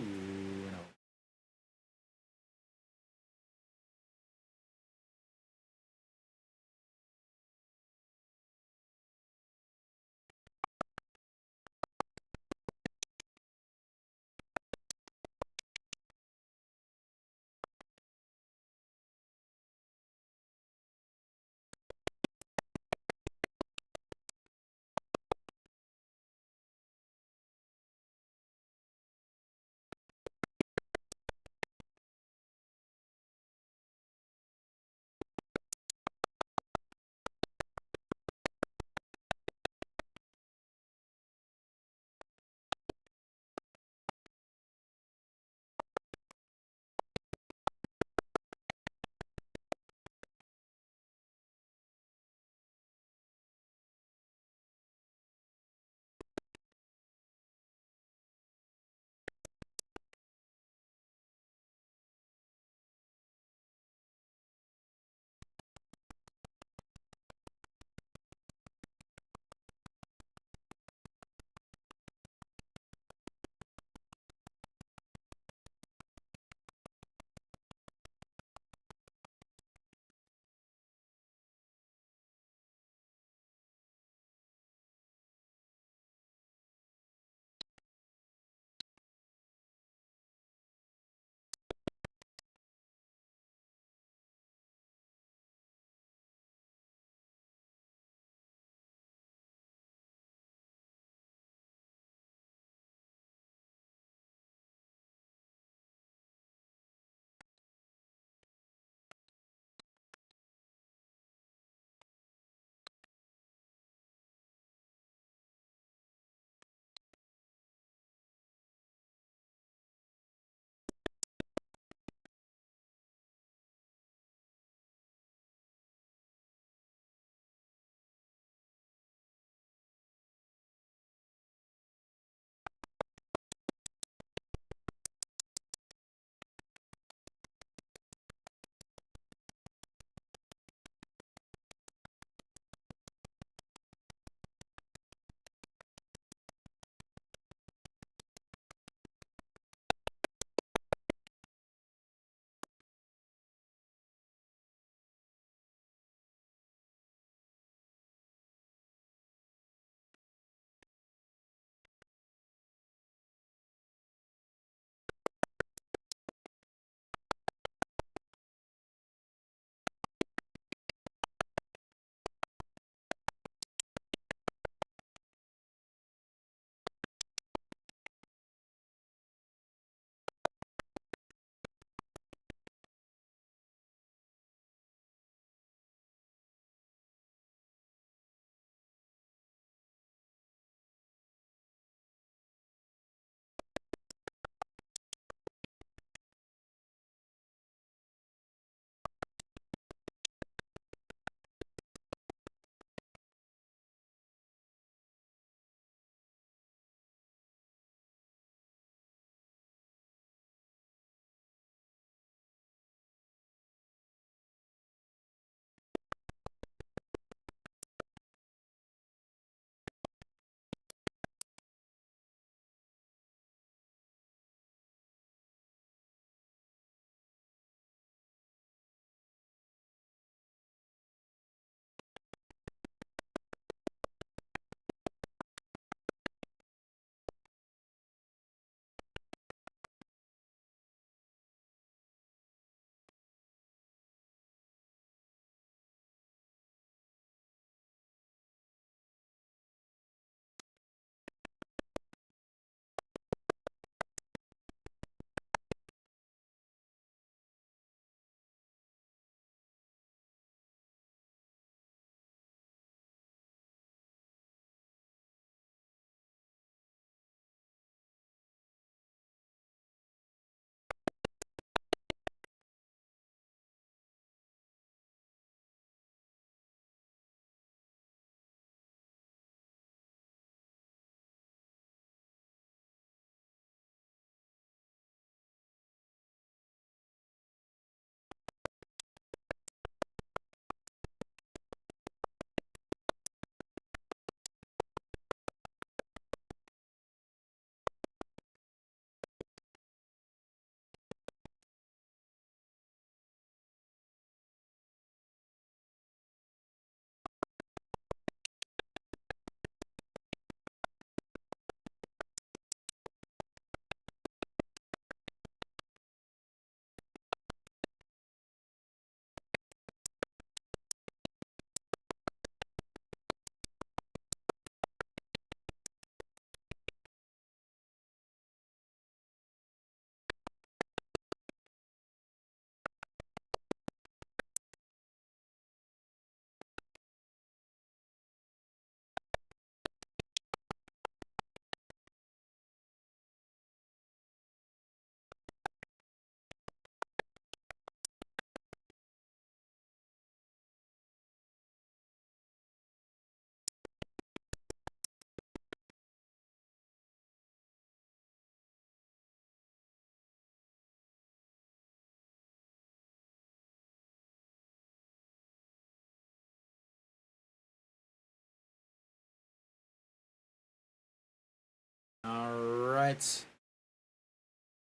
All right.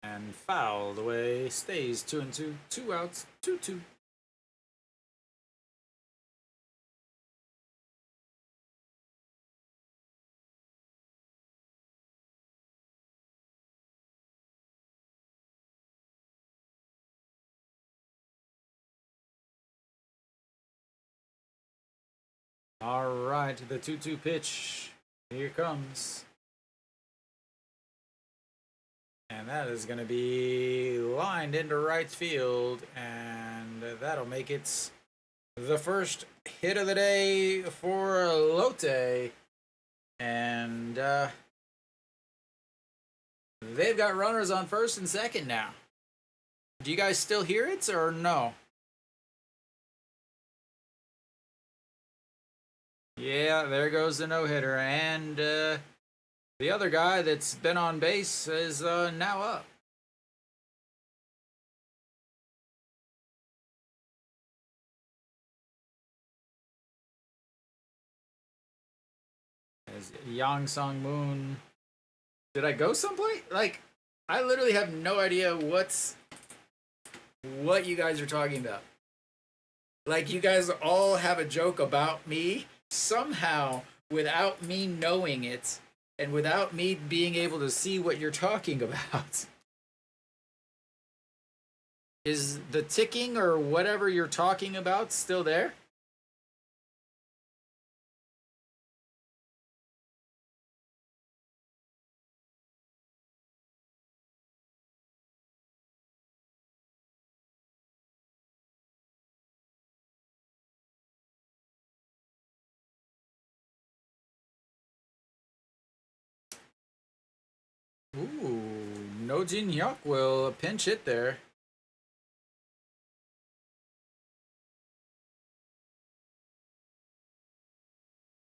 And fouled away. Stays 2-2. 2 outs. 2-2. All right, the 2-2 pitch. Here it comes. And that is going to be lined into right field. And that'll make it the first hit of the day for Lotte. And they've got runners on first and second now. Do you guys still hear it or no? Yeah, there goes the no-hitter. And the other guy that's been on base is now up. As Yang Sung Moon. Did I go someplace? Like, I literally have no idea what you guys are talking about. Like, you guys all have a joke about me somehow without me knowing it and without me being able to see what you're talking about. Is the ticking or whatever you're talking about still there? Ooh, no Jin Hyuk will pinch hit there.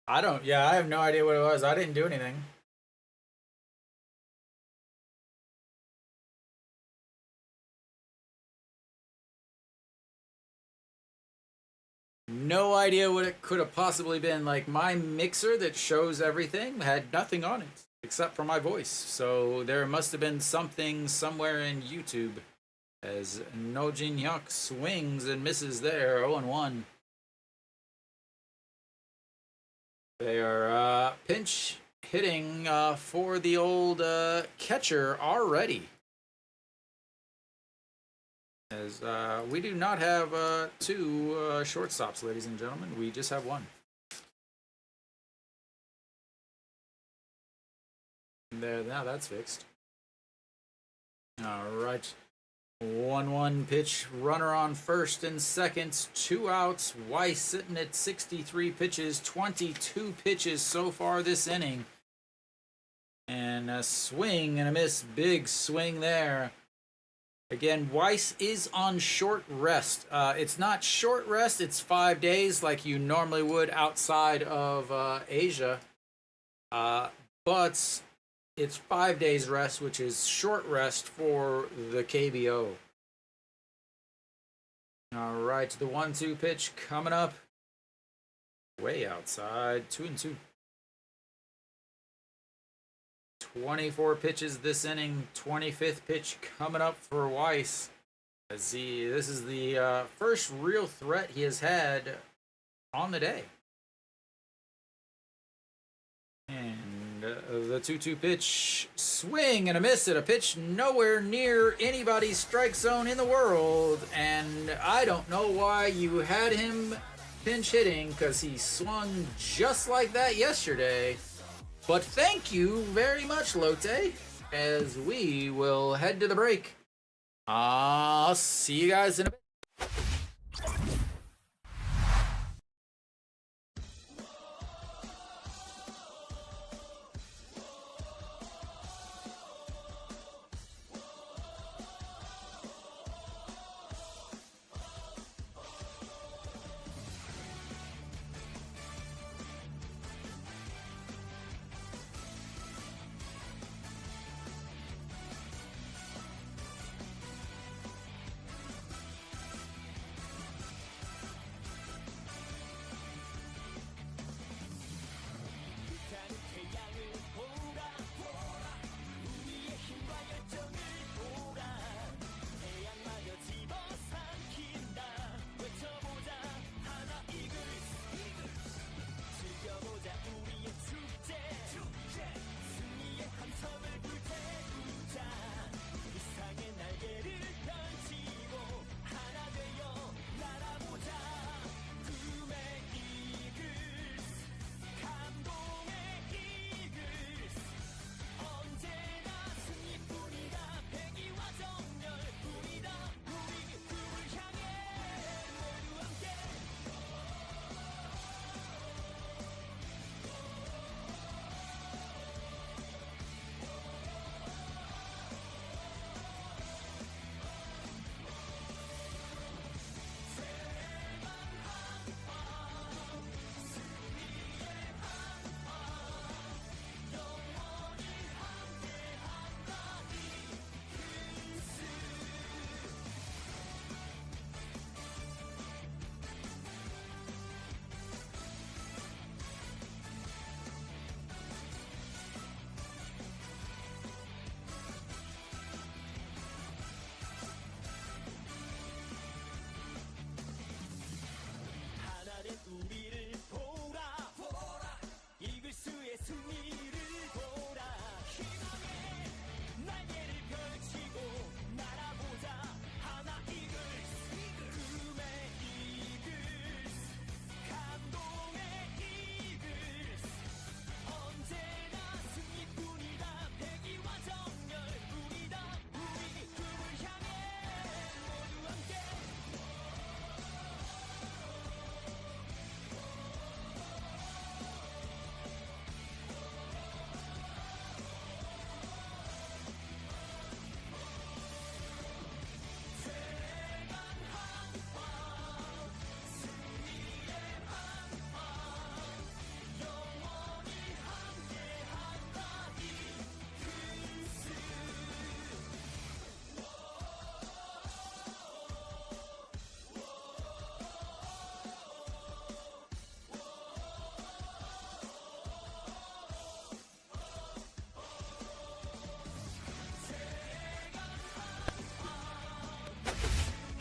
I have no idea what it was. I didn't do anything. No idea what it could have possibly been. Like, my mixer that shows everything had nothing on it except for my voice. So there must have been something somewhere in YouTube. As No Jin Hyuk swings and misses there, 0-1. They are pinch hitting for the old catcher already. As we do not have two shortstops, ladies and gentlemen. We just have one. There, now that's fixed. All right. 1-1 pitch, runner on first and second, 2 outs. Weiss sitting at 63 pitches, 22 pitches so far this inning. And a swing and a miss, big swing there. Again, Weiss is on short rest. It's not short rest, it's 5 days like you normally would outside of Asia. But it's 5 days rest, which is short rest for the KBO. All right, the 1-2 pitch coming up. Way outside, 2-2. 24 pitches this inning, 25th pitch coming up for Weiss. This is the first real threat he has had on the day. And the 2-2 pitch, swing and a miss at a pitch nowhere near anybody's strike zone in the world. And I don't know why you had him pinch hitting, because he swung just like that yesterday. But thank you very much, Lotte, as we will head to the break. I'll see you guys in a bit.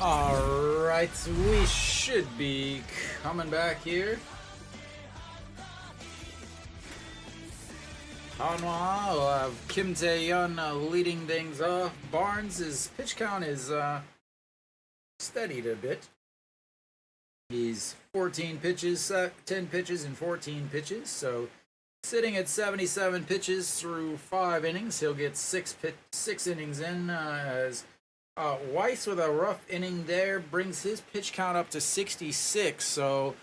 Alright, we should be coming back here. Hanwha will have Kim Tae-yeon leading things off. Barnes' pitch count is steadied a bit. He's 14 pitches, 10 pitches and 14 pitches, so sitting at 77 pitches through 5 innings. He'll get 6 innings in as Weiss with a rough inning there brings his pitch count up to 66, so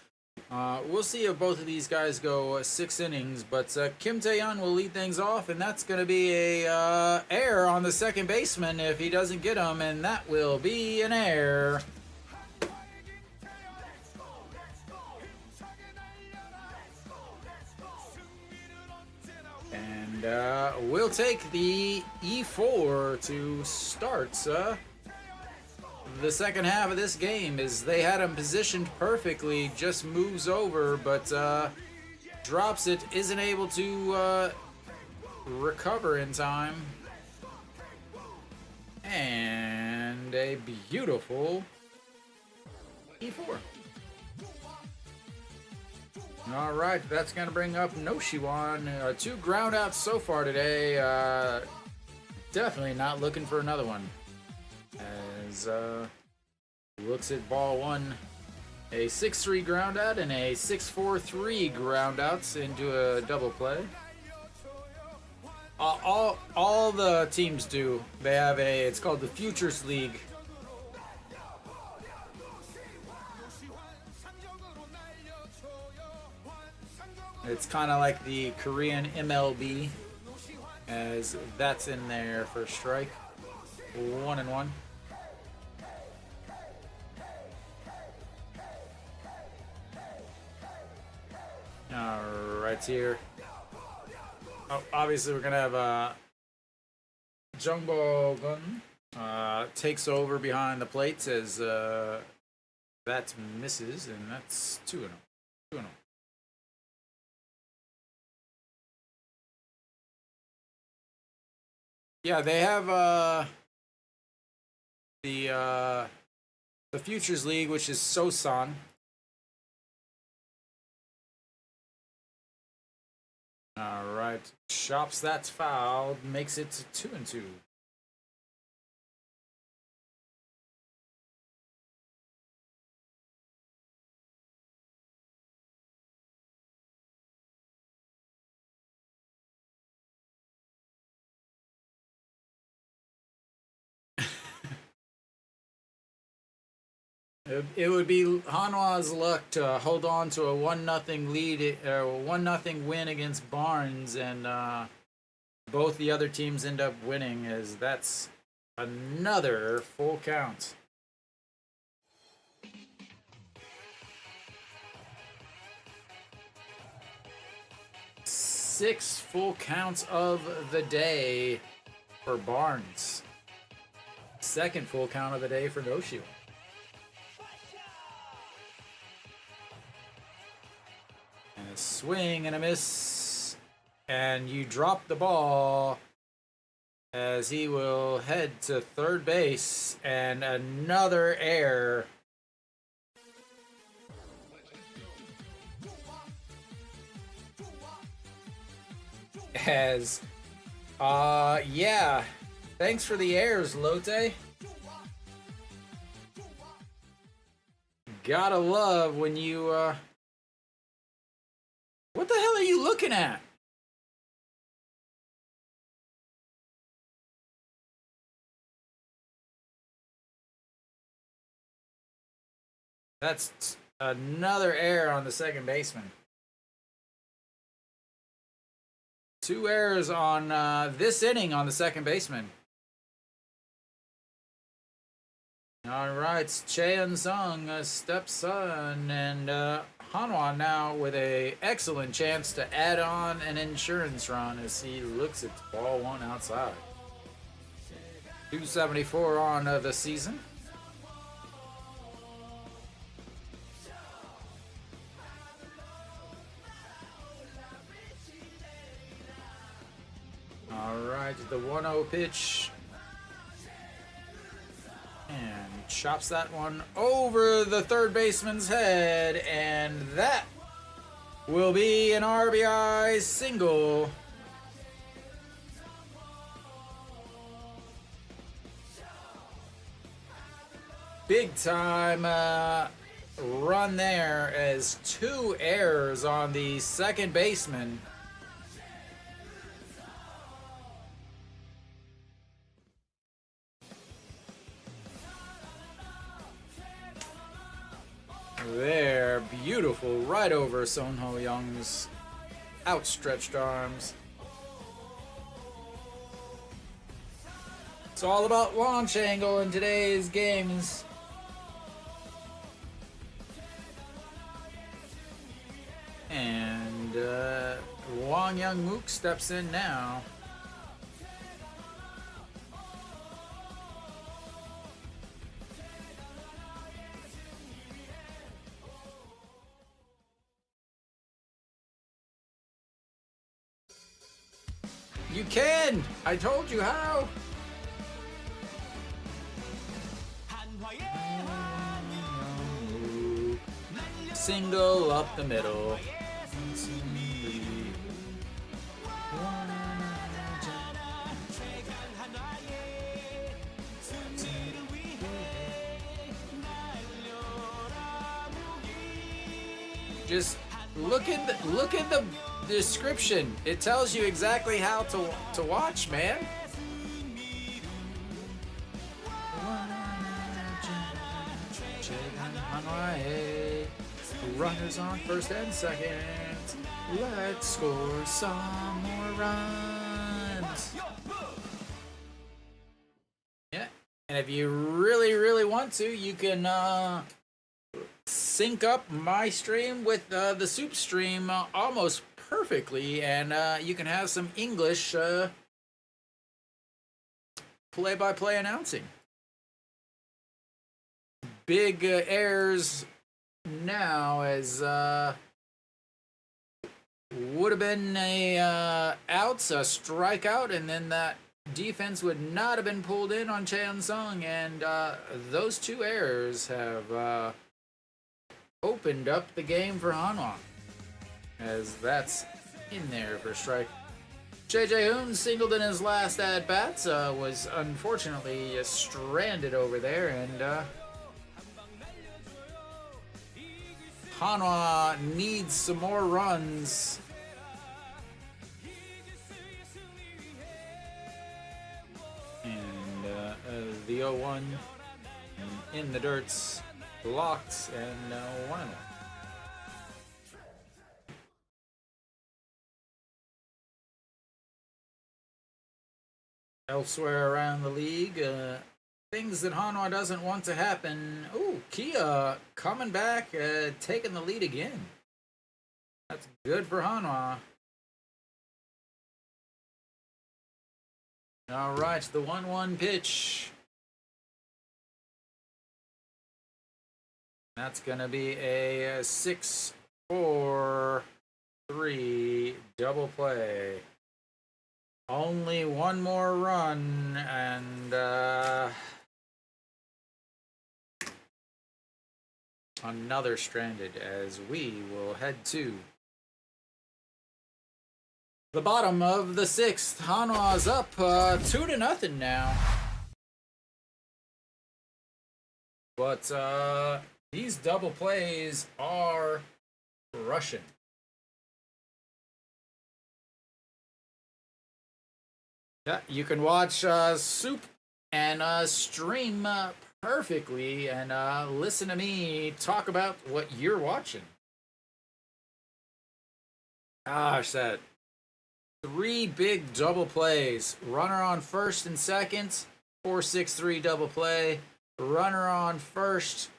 we'll see if both of these guys go 6 innings, but Kim Tae-yeon will lead things off, and that's going to be a error on the second baseman if he doesn't get him, and that will be an error. And we'll take the E4 to start the second half of this game. As they had him positioned perfectly, just moves over, but drops it, isn't able to recover in time. And a beautiful E4. All right, that's going to bring up Noshiwan. 2 groundouts so far today. Definitely not looking for another one. As looks at ball 1, a 6-3 groundout and a 6-4-3 groundouts into a double play. All the teams do. They have it's called the Futures League. It's kind of like the Korean MLB, as that's in there for strike. 1-1. Alright, here. Oh, obviously we're gonna have Jungbo Gun takes over behind the plates as that misses, and that's 2-0. 2-0. Yeah, they have the Futures League, which is Sosan. All right, chops that's fouled, makes it 2-2. It would be Hanwha's luck to hold on to a 1-0 lead, 1-0 win against Barnes, and both the other teams end up winning, as that's another full count. Six full counts of the day for Barnes. Second full count of the day for Noshiwan. And a swing and a miss. And you drop the ball as he will head to third base. And another error. As, yeah. Thanks for the errors, Lotte. Gotta love when you, what the hell are you looking at? That's another error on the second baseman. 2 errors on this inning on the second baseman. All right, Cheon Sung, stepson, and Hanwha now with a excellent chance to add on an insurance run as he looks at ball 1 outside. 274 on the season. All right, the 1-0 pitch. And chops that one over the third baseman's head, and that will be an RBI single. Big time run there as 2 errors on the second baseman. There, beautiful, right over Son Ho Young's outstretched arms. It's all about launch angle in today's games. And Wang Young Mook steps in now. You can! I told you how! Single up the middle. Just look at the description. It tells you exactly how to watch, man. Runners on first and second. Let's score some more runs. Yeah, and if you really want to, you can sync up my stream with the SOOP stream almost perfectly, and you can have some English play-by-play announcing. Big errors now, as would have been a strikeout, and then that defense would not have been pulled in on Chan Sung, and those 2 errors have opened up the game for Hanwha, as that's in there for strike. JJ Hoon singled in his last at-bats, was unfortunately stranded over there, and Hanwha needs some more runs. And the 0-1 in the dirt's locked, and 1-1. Elsewhere around the league, things that Hanwha doesn't want to happen. Ooh, Kia coming back, taking the lead again. That's good for Hanwha. All right, the 1-1 pitch. That's going to be a 6-4-3 double play. Only one more run, and another stranded, as we will head to the bottom of the 6th. Hanwha's up 2-0 now. But these double plays are Russian. Yeah, you can watch SOOP and stream perfectly, and listen to me talk about what you're watching. Gosh, that 3 big double plays. Runner on first and second, 4-6-3 double play. Runner on first,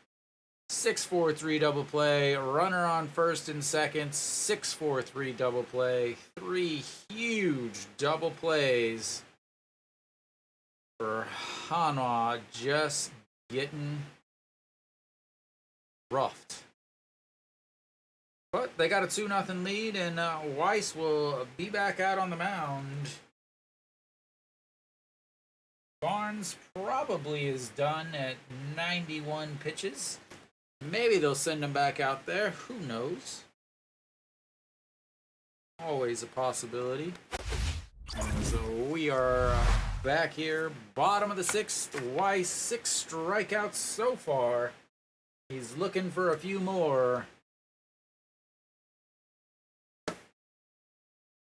6-4-3 double play. Runner on first and second, 6-4-3 double play. 3 huge double plays for Hanwha, just getting roughed. But they got a 2-0 lead, and Weiss will be back out on the mound. Barnes probably is done at 91 pitches. Maybe they'll send him back out there. Who knows? Always a possibility. And so we are back here, bottom of the sixth. Weiss, 6 strikeouts so far. He's looking for a few more.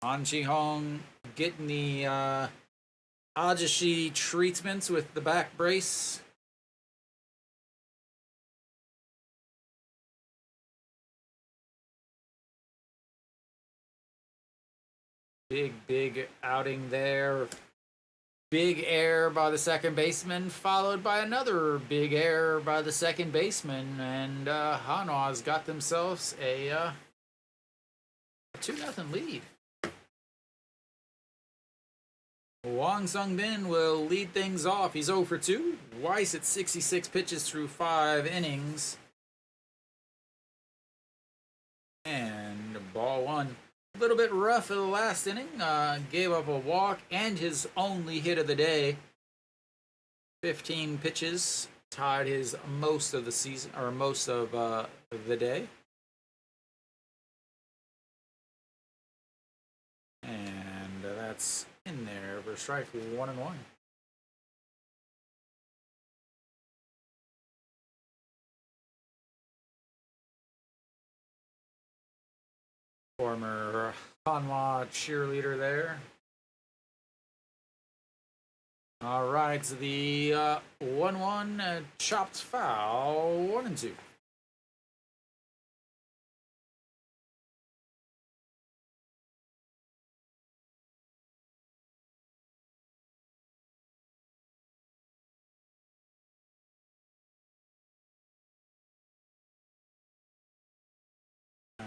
An Chi-hong getting the Ajashi treatments with the back brace. Big outing there. Big error by the second baseman, followed by another big error by the second baseman, and Hanwha's got themselves a 2-0 lead. Wang Sung-bin will lead things off. He's 0 for 2. Weiss at 66 pitches through 5 innings. And ball 1. A little bit rough in the last inning. Gave up a walk and his only hit of the day. 15 pitches. Tied his most of the season, or most of the day. And that's in there for strike 1-1. Former Hanwha cheerleader there. All right, the 1-1 chopped foul, 1-2.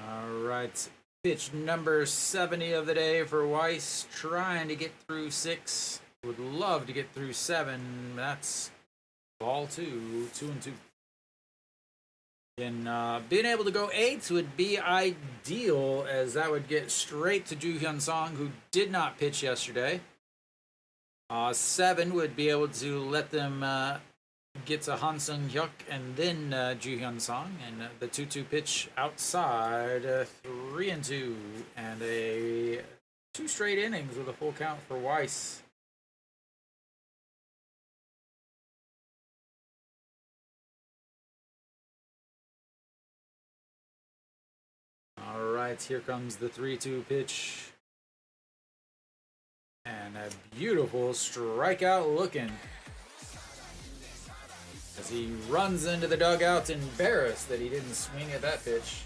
All right, pitch number 70 of the day for Weiss, trying to get through 6. Would love to get through 7. That's ball 2, 2-2. And being able to go 8 would be ideal, as that would get straight to Ju Hyun Song, who did not pitch yesterday. 7 would be able to let them get to Han Sung Hyuk and then Ju Hyun Song, and the 2-2 pitch outside, 3-2, and a 2 straight innings with a full count for Weiss. All right, here comes the 3-2 pitch. And a beautiful strikeout looking. As he runs into the dugout, embarrassed that he didn't swing at that pitch.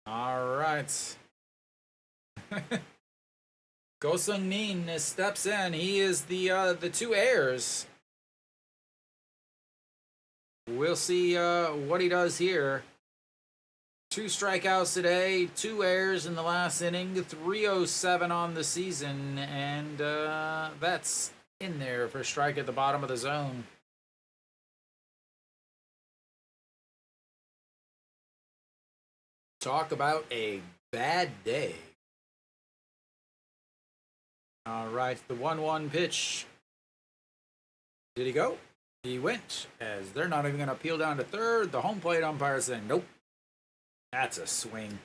All right. Go Sung-min steps in. He is the 2 heirs. We'll see what he does here. 2 strikeouts today, 2 errors in the last inning, 307 on the season, and that's in there for strike at the bottom of the zone. Talk about a bad day. All right, the 1-1 pitch. Did he go? He went, as they're not even going to peel down to third. The home plate umpire saying, nope. That's a swing.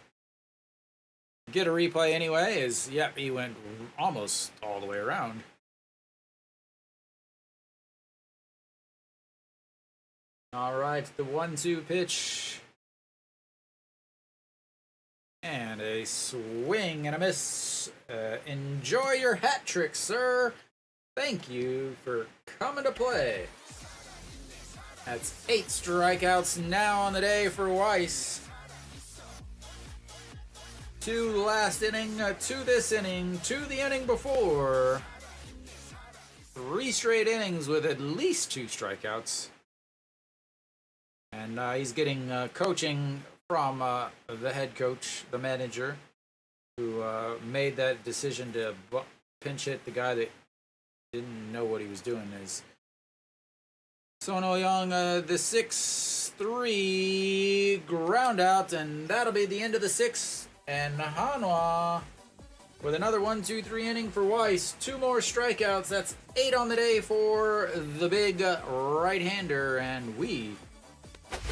Get a replay anyway, as, yep, he went almost all the way around. All right, the 1-2 pitch. And a swing and a miss. Enjoy your hat trick, sir. Thank you for coming to play. That's 8 strikeouts now on the day for Weiss. 2 last inning, 2 this inning, 2 the inning before. 3 straight innings with at least 2 strikeouts. And he's getting coaching from the head coach, the manager, who made that decision to pinch hit the guy that didn't know what he was doing. Is Sono Young, the 6th 3, ground out, and that'll be the end of the 6th. And Hanwha with another 1, 2, 3 inning for Weiss. 2 more strikeouts. That's 8 on the day for the big right-hander, and we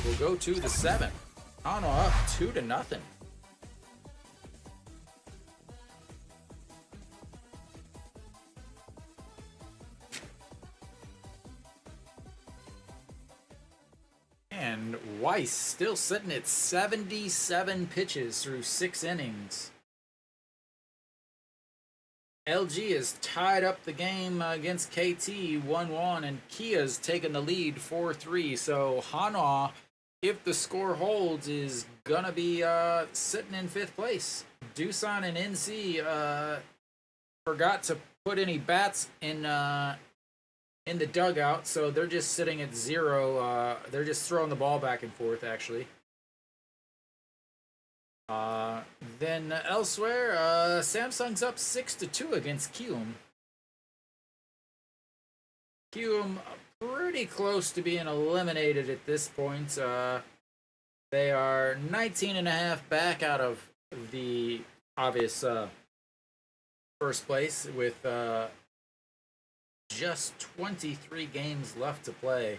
will go to the 7th. Hanwha up 2-0. And Weiss still sitting at 77 pitches through 6 innings. LG has tied up the game against KT 1-1, and Kia's taken the lead 4-3. So Hanwha, if the score holds, is gonna be sitting in 5th place. Busan and NC forgot to put any bats in the dugout, so they're just sitting at 0. They're just throwing the ball back and forth, actually. Then elsewhere, Samsung's up 6-2 against Kium. Kium pretty close to being eliminated at this point. They are 19.5 back out of the obvious first place with just 23 games left to play.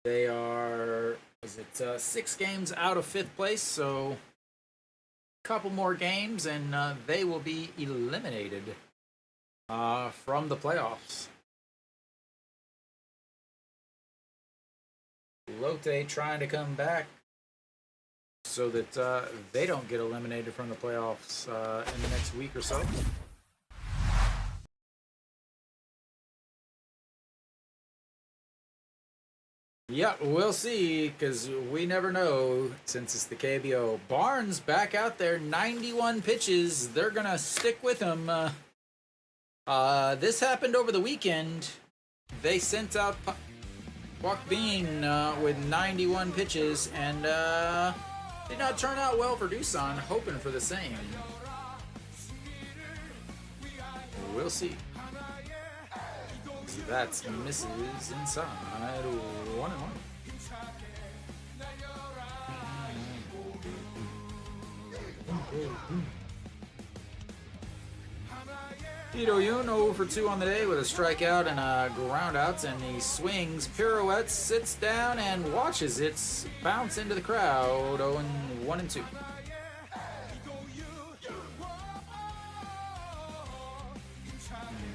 They are, 6 games out of 5th place, so a couple more games and they will be eliminated from the playoffs. Lotte trying to come back so that they don't get eliminated from the playoffs in the next week or so. Yeah, we'll see, because we never know since it's the KBO. Barnes back out there, 91 pitches. They're going to stick with him. This happened over the weekend. They sent out Kwok Bean with 91 pitches, and did not turn out well for Busan, hoping for the same. We'll see. That's misses inside 1-1. Hiroyun 0 for 2 on the day with a strikeout and a ground out, and he swings, pirouettes, sits down, and watches it bounce into the crowd. 0-1-2.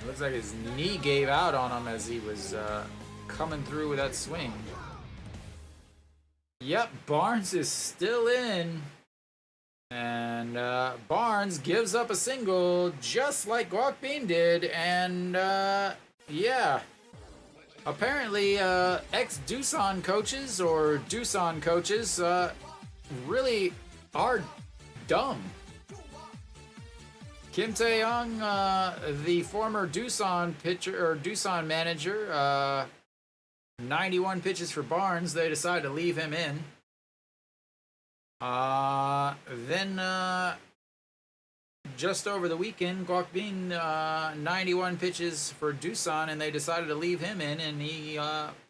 Looks like his knee gave out on him as he was coming through with that swing. Yep, Barnes is still in. And Barnes gives up a single just like Kwok Bean did. And yeah, apparently ex-Busan coaches or Busan coaches really are dumb. Kim Tae-young, the former Busan pitcher or Busan manager, 91 pitches for Barnes. They decided to leave him in. Then just over the weekend, Kwok Bean, 91 pitches for Busan, and they decided to leave him in, and he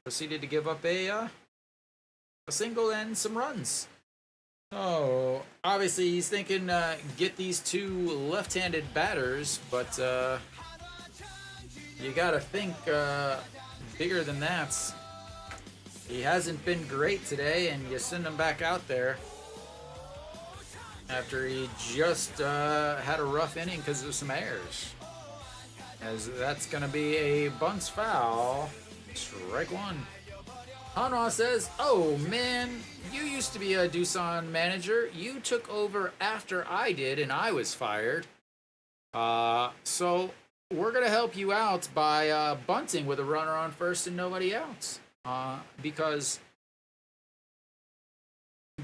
proceeded to give up a single and some runs. Oh, obviously he's thinking get these 2 left-handed batters, but you gotta think bigger than that. He hasn't been great today, and you send him back out there after he just had a rough inning because of some errors. As that's gonna be a bunts foul. Strike 1. Hanwha says, "Oh man, you used to be a Busan manager. You took over after I did, and I was fired. So we're gonna help you out by bunting with a runner on first and nobody else, because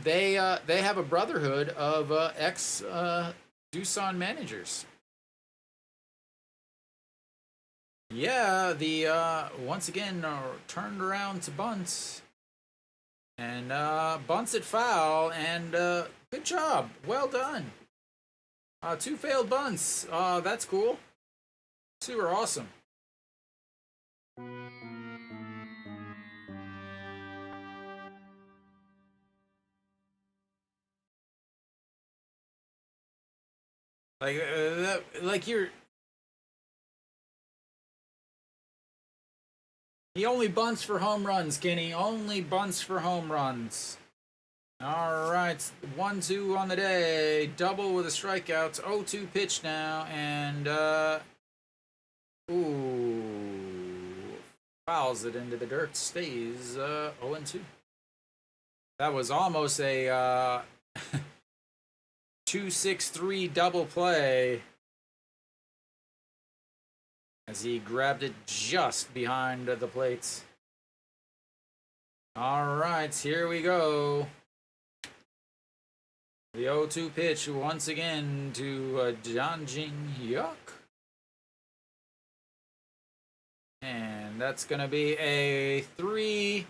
they have a brotherhood of ex Busan managers." Yeah, the once again turned around to bunts, and bunts it foul, and good job, well done. 2 failed bunts, that's cool. 2 are awesome. Like you're. He only bunts for home runs, Kenny. Only bunts for home runs. All right, 1-2 on the day. Double with a strikeout. 0-2 pitch now, and fouls it into the dirt. Stays 0-2. That was almost a 2-6-3 double play, as he grabbed it just behind the plates. All right, here we go. The 0-2 pitch once again to Hyuk. And that's going to be a 3.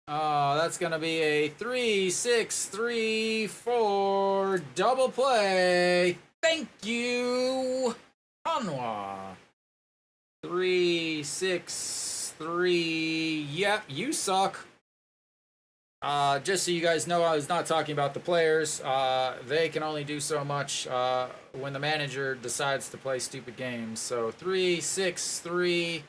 That's going to be a 3-6-3-4 double play. Thank you, Hanwha. 3-6-3. Yep, you suck. Just so you guys know, I was not talking about the players. They can only do so much when the manager decides to play stupid games. So 3-6-3-6.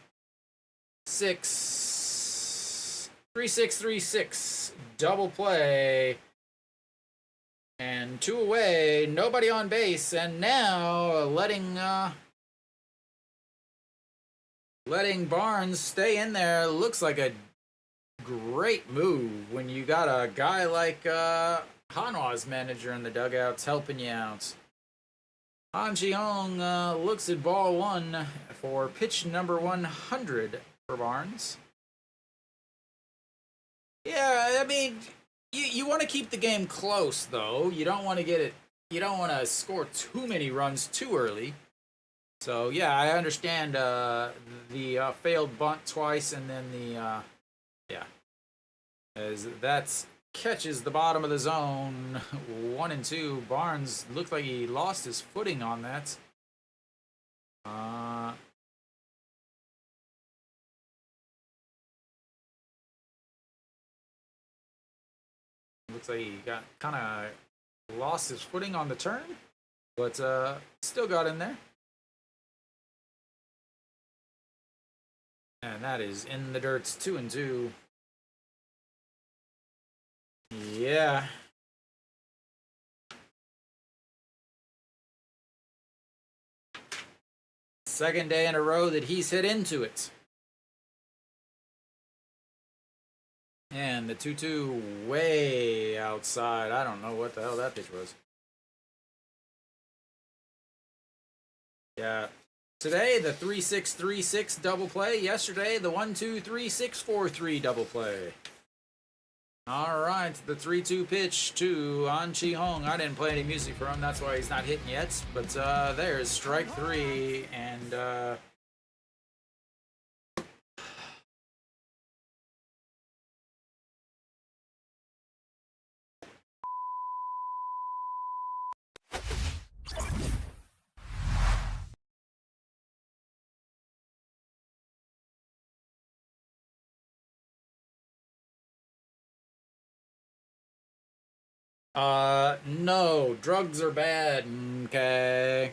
3-6-3-6 double play, and 2 away, nobody on base, and now letting Barnes stay in there looks like a great move when you got a guy like Hanwha's manager in the dugouts helping you out. Han Ji-hong looks at ball 1 for pitch number 100 for Barnes. Yeah, I mean, you want to keep the game close, though. You don't want to get it. You don't want to score too many runs too early. So yeah, I understand the failed bunt twice, and then the as that catches the bottom of the zone. 1 and 2. Barnes looked like he lost his footing on that. Looks like he got kind of lost his footing on the turn, but still got in there. And that is in the dirt. 2 and 2. Yeah. Second day in a row that he's hit into it. And the 2-2 way outside. I don't know what the hell that pitch was. Yeah. Today, the 3-6-3-6 double play. Yesterday, the 1-2-3-6-4-3 double play. All right, the 3-2 pitch to Han Ji-hong. I didn't play any music for him. That's why he's not hitting yet. But there's strike 3. And no, drugs are bad. Okay.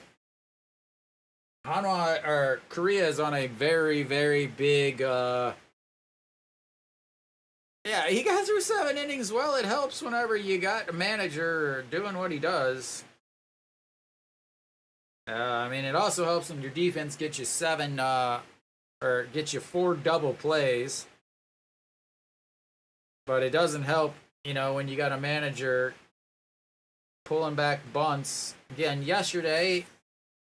Hanwha, or Korea, is on a very, very big, yeah, he got through 7 innings. Well, it helps whenever you got a manager doing what he does. I mean, it also helps when your defense gets you 7, or gets you 4 double plays. But it doesn't help, when you got a manager pulling back bunts. Again, yesterday,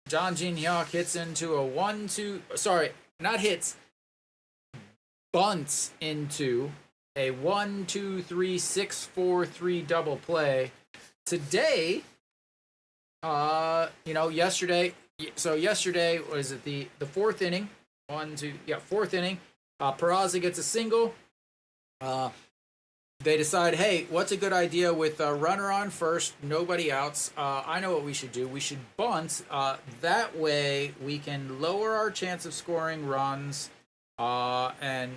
John Jin-hyuk hits into a 1-2. Sorry, not hits. Bunts into a 1-2-3-6-4-3 double play. Today, yesterday. So yesterday was it the 4th inning? 4th inning. Peraza gets a single. They decide, hey, what's a good idea with a runner on first, nobody outs? I know what we should do. We should bunt. That way we can lower our chance of scoring runs, and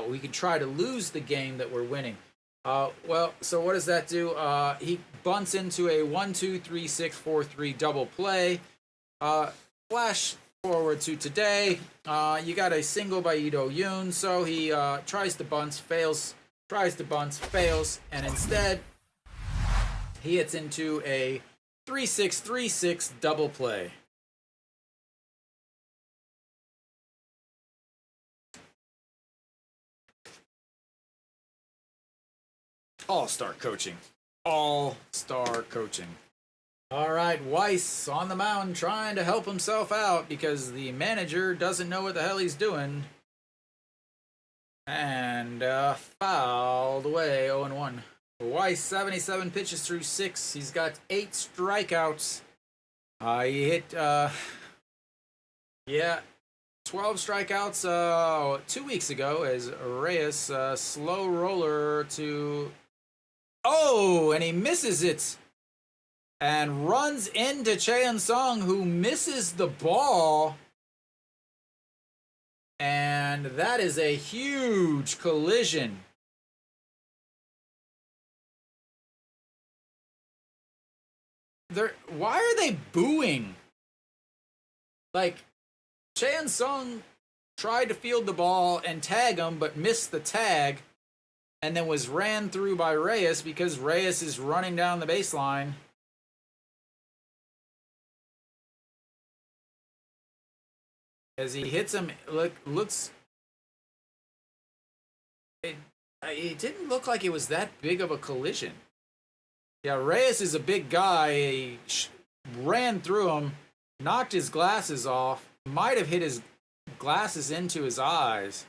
we can try to lose the game that we're winning. Well, so what does that do? He bunts into a 1-2-3-6-4-3 double play. Uh, Flash forward to today. You got a single by Ito Yoon, so he tries to bunt, fails, tries to bunt, fails, and instead he hits into a 3-6-3-6 double play. All-star coaching. All-star coaching. All right, Weiss on the mound trying to help himself out because the manager doesn't know what the hell he's doing. And fouled away, 0-1. Weiss, 77 pitches through 6. He's got 8 strikeouts. He hit, 12 strikeouts 2 weeks ago as Reyes, slow roller to... Oh, and he misses it. And runs into Cheon Sung, who misses the ball. And that is a huge collision. Why are they booing? Like, Cheon Sung tried to field the ball and tag him, but missed the tag. And then was ran through by Reyes because Reyes is running down the baseline. As he hits him, looks. It didn't look like it was that big of a collision. Yeah, Reyes is a big guy. He ran through him, knocked his glasses off, might have hit his glasses into his eyes.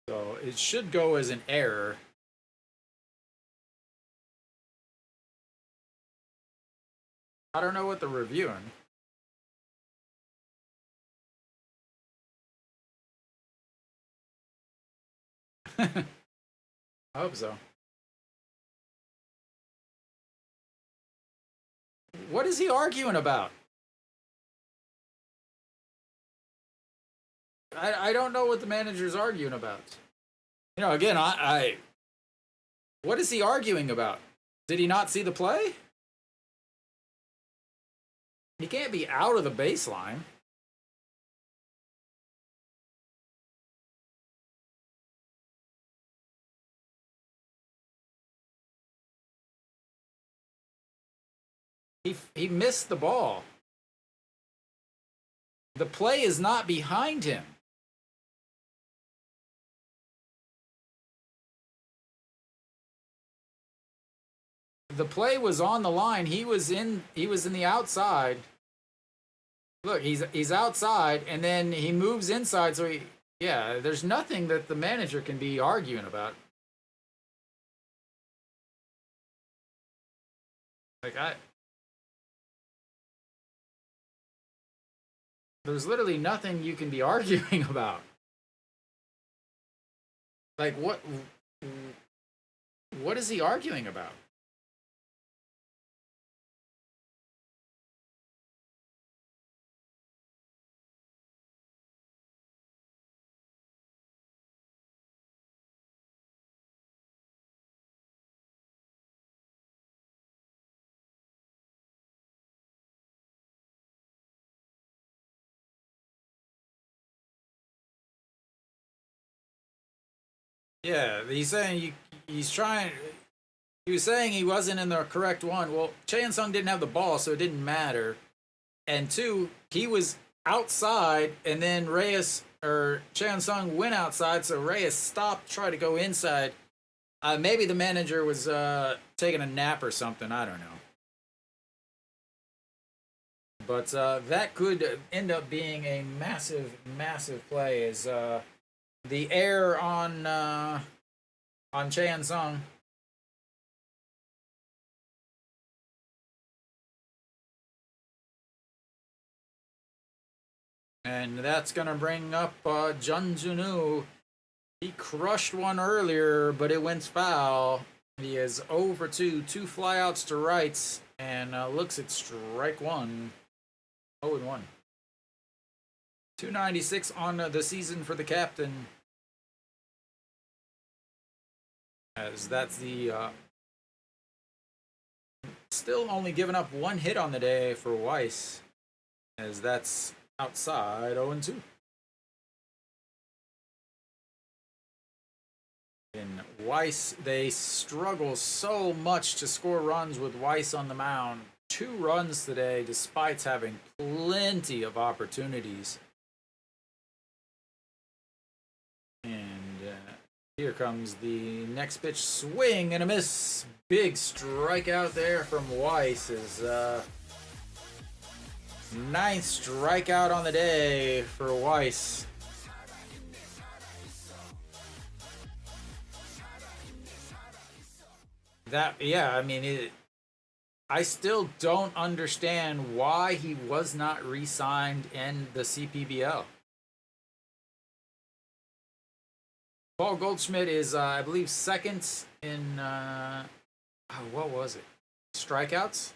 So it should go as an error. I don't know what they're reviewing. I hope so. What is he arguing about? I don't know what the manager's arguing about. You know, again, what is he arguing about? Did he not see the play? He can't be out of the baseline. He missed the ball. The play is not behind him. The play was on the line. He was in the outside. Look, he's outside, and then he moves inside. So there's nothing that the manager can be arguing about. There's literally nothing you can be arguing about. Like what is he arguing about? Yeah, he's saying he's trying. He was saying he wasn't in the correct one. Well, Cheon Sung didn't have the ball, so it didn't matter. And two, he was outside, and then Cheon Sung went outside, so Reyes stopped, tried to go inside. Maybe the manager was taking a nap or something. I don't know. But that could end up being a massive, massive play. Is the air on Cheon Sung. And that's going to bring up Jun Junu He crushed one earlier, but it went foul. He is 0 for 2, 2 flyouts to rights, and looks at strike one. 0 and 1. 296 on the season for the captain. As that's the still only giving up one hit on the day for Weiss, as that's outside 0 and 2. In Weiss, they struggle so much to score runs with Weiss on the mound. 2 runs today, despite having plenty of opportunities. And here comes the next pitch, swing and a miss. Big strikeout there from Weiss. His 9th strikeout on the day for Weiss. I mean, I still don't understand why he was not re-signed in the CPBL. Paul Goldschmidt is, I believe, second in, what was it? Strikeouts?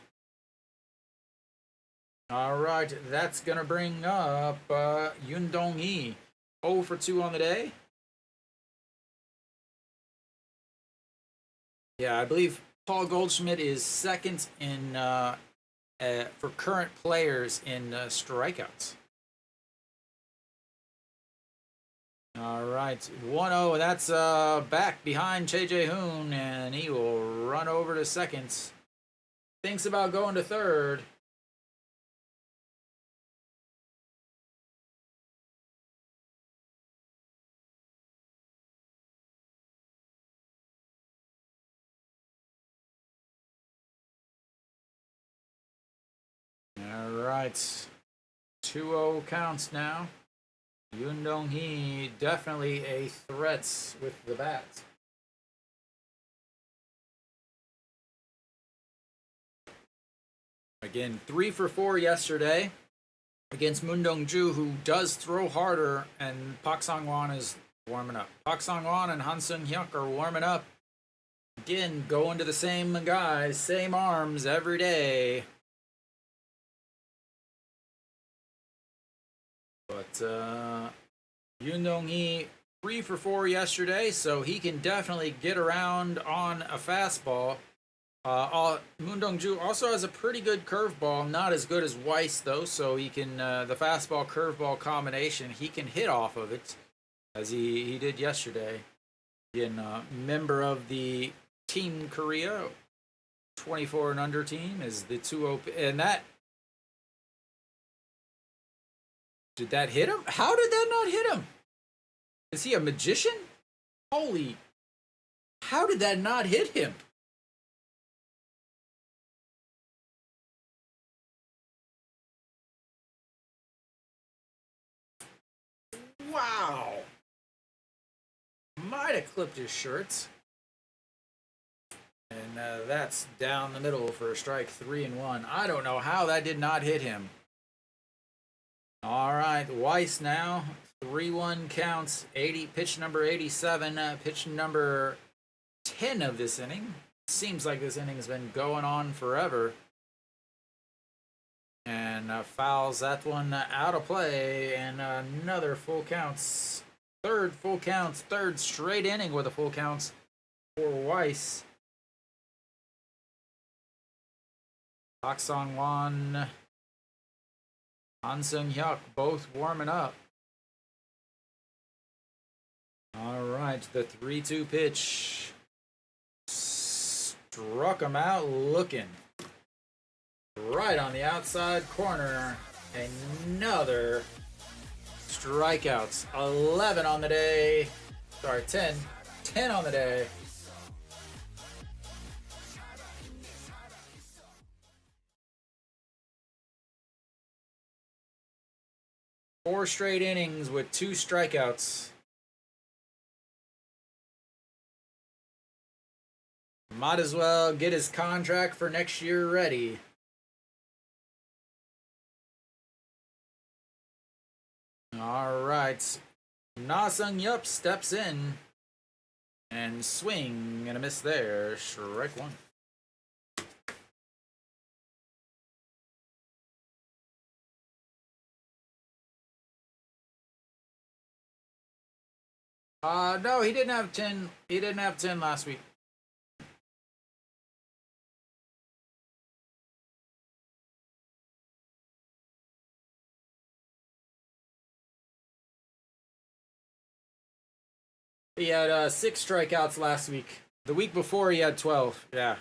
All right, that's going to bring up Yoon Dong-hee. 0 for 2 on the day. Yeah, I believe Paul Goldschmidt is second in for current players in strikeouts. All right, 1-0. That's back behind Choi Jae-hoon, and he will run over to second. Thinks about going to third. All right, 2-0 counts now. Yoon Dong-hee definitely a threat with the bat. Again, 3 for 4 yesterday against Moon Dong-ju, who does throw harder, and Park Sang-won is warming up. Park Sang-won and Han Sung-hyuk are warming up. Again, going to the same guys, same arms every day. But Yoon Dong-hee 3 for 4 yesterday, so he can definitely get around on a fastball. Moon Dong-ju also has a pretty good curveball, not as good as Weiss though, so he can the fastball curveball combination, he can hit off of it as he did yesterday. Again, member of the Team Korea 24 and under team is the 2-0, and that did that hit him? How did that not hit him? Is he a magician? Holy, how did that not hit him? Wow. Might have clipped his shirts. And that's down the middle for a strike, 3-1. I don't know how that did not hit him. All right, Weiss now, 3-1 counts, pitch number 87, pitch number 10 of this inning. Seems like this inning has been going on forever. And fouls that one out of play, and another full counts. Third full counts, third straight inning with a full counts for Weiss. Park Sang-won, Han Sung-hyuk both warming up. All right, the 3-2 pitch struck him out looking. Right on the outside corner. Another strikeouts. 11 on the day. Sorry, 10. 10 on the day. Four straight innings with 2 strikeouts. Might as well get his contract for next year ready. All right. Na Sung-yup steps in and swing and a miss there. Strike one. No, he didn't have 10. He didn't have 10 last week. He had 6 strikeouts last week. The week before, he had 12. Yeah.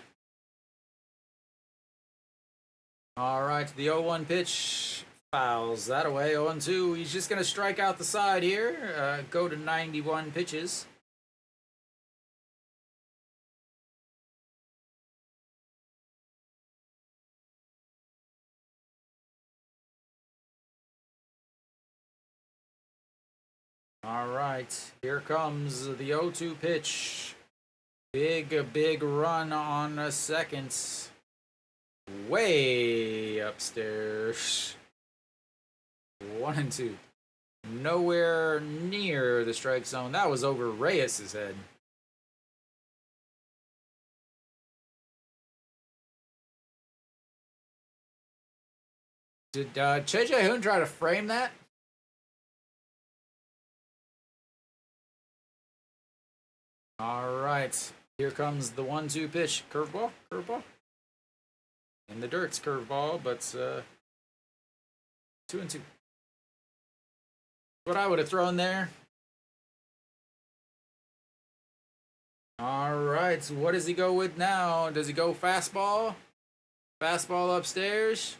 All right, the 0-1 pitch fouls that away. 0-2. He's just going to strike out the side here. Go to 91 pitches. All right, here comes the 0-2 pitch. Big run on seconds. Way upstairs. 1-2. Nowhere near the strike zone. That was over Reyes' head. Did Che Jae-hoon try to frame that? All right. Here comes the 1-2 pitch. Curveball. In the dirt's curveball, but 2-2. What I would have thrown there. All right. So what does he go with now? Does he go fastball? Fastball upstairs.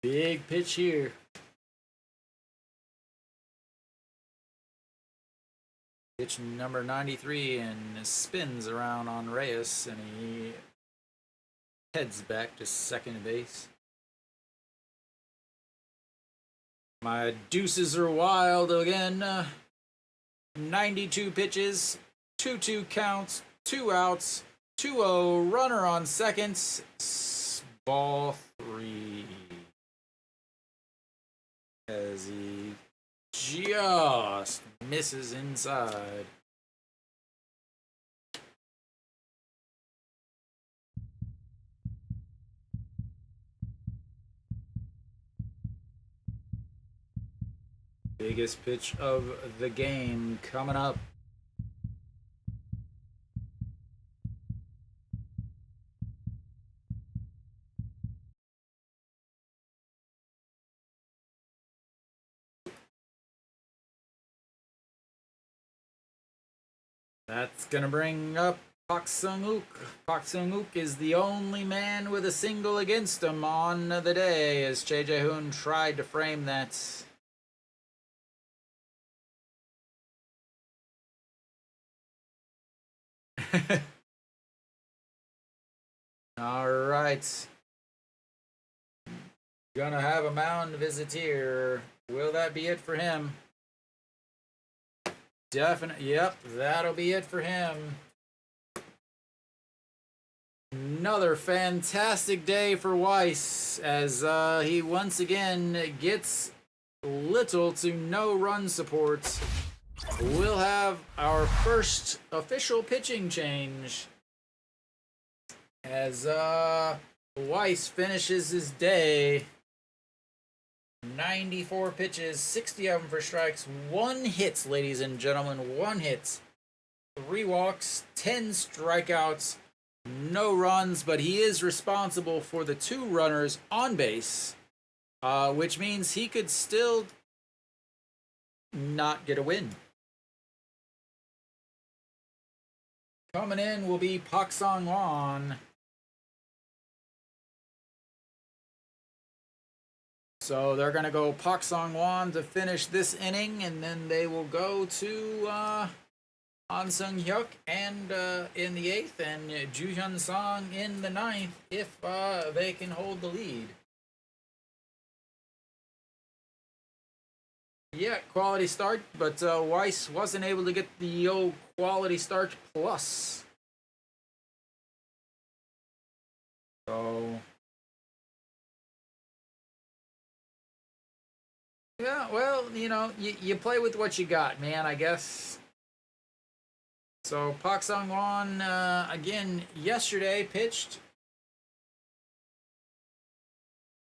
Big pitch here. Pitch number 93 and spins around on Reyes, and he heads back to second base. My deuces are wild again. 92 pitches, 2-2 counts, 2 outs, 2-0, runner on second, ball 3. As he just misses inside. Biggest pitch of the game coming up. That's going to bring up Park Sung-wook. Park Sung-wook is the only man with a single against him on the day, as Che Jae-hoon tried to frame that. All right. Gonna have a mound visit here. Will that be it for him? Definitely. Yep, that'll be it for him. Another fantastic day for Weiss, as he once again gets little to no run support. We'll have our first official pitching change as Weiss finishes his day. 94 pitches, 60 of them for strikes, 1 hit, ladies and gentlemen, 1 hit, 3 walks, 10 strikeouts, no runs, but he is responsible for the 2 runners on base, which means he could still not get a win. Coming in will be Park Sang-won. So they're going to go Park Sang-won to finish this inning, and then they will go to Han Sung-hyuk and in the 8th, and Ju Hyun-song in the 9th if they can hold the lead. Yeah, quality start, but Weiss wasn't able to get the old quality start plus. So yeah, well, you play with what you got, man, I guess. So Pak Sung-won again yesterday pitched.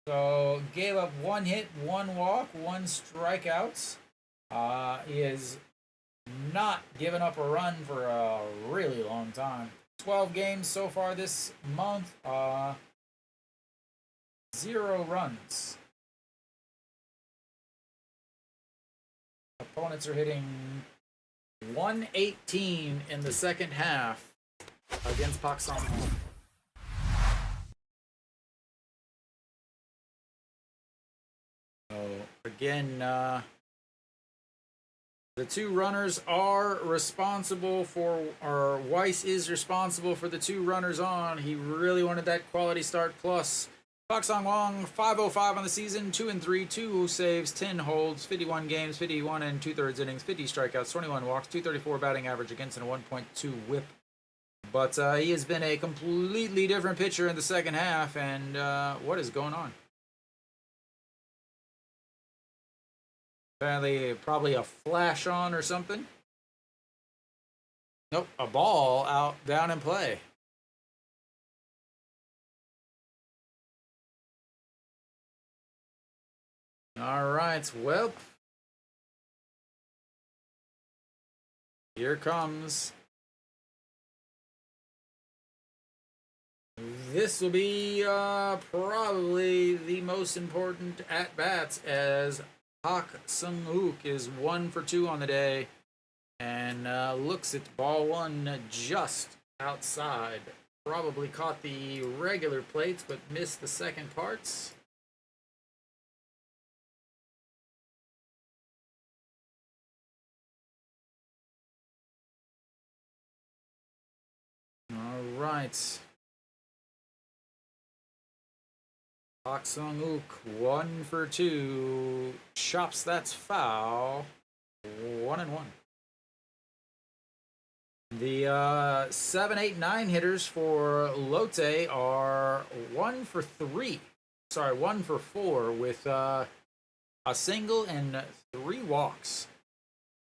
So gave up 1 hit, 1 walk, 1 strikeout. He has not given up a run for a really long time. 12 games so far this month. 0 runs. Opponents are hitting 118 in the second half against Pak Sung-won. So again, the 2 runners are responsible for, or Weiss is responsible for the 2 runners on. He really wanted that quality start plus. Pak Sung-won, 505 on the season, 2-3, 2 saves, 10 holds, 51 games, 51 and 2/3 innings, 50 strikeouts, 21 walks, 234 batting average against, and a 1.2 whip. But he has been a completely different pitcher in the second half, and what is going on? Apparently, probably a flash on or something. Nope, a ball out, down in play. All right, well, here comes. This will be probably the most important at-bats, as Pak Sung-wook is 1 for 2 on the day and looks at ball 1 just outside. Probably caught the regular plates but missed the second parts. All right. Pak Sung-wook, 1 for 2. Chops, that's foul. 1-1. The 7, 8, 9 hitters for Lotte are 1 for 3. Sorry, 1 for 4 with a single and 3 walks.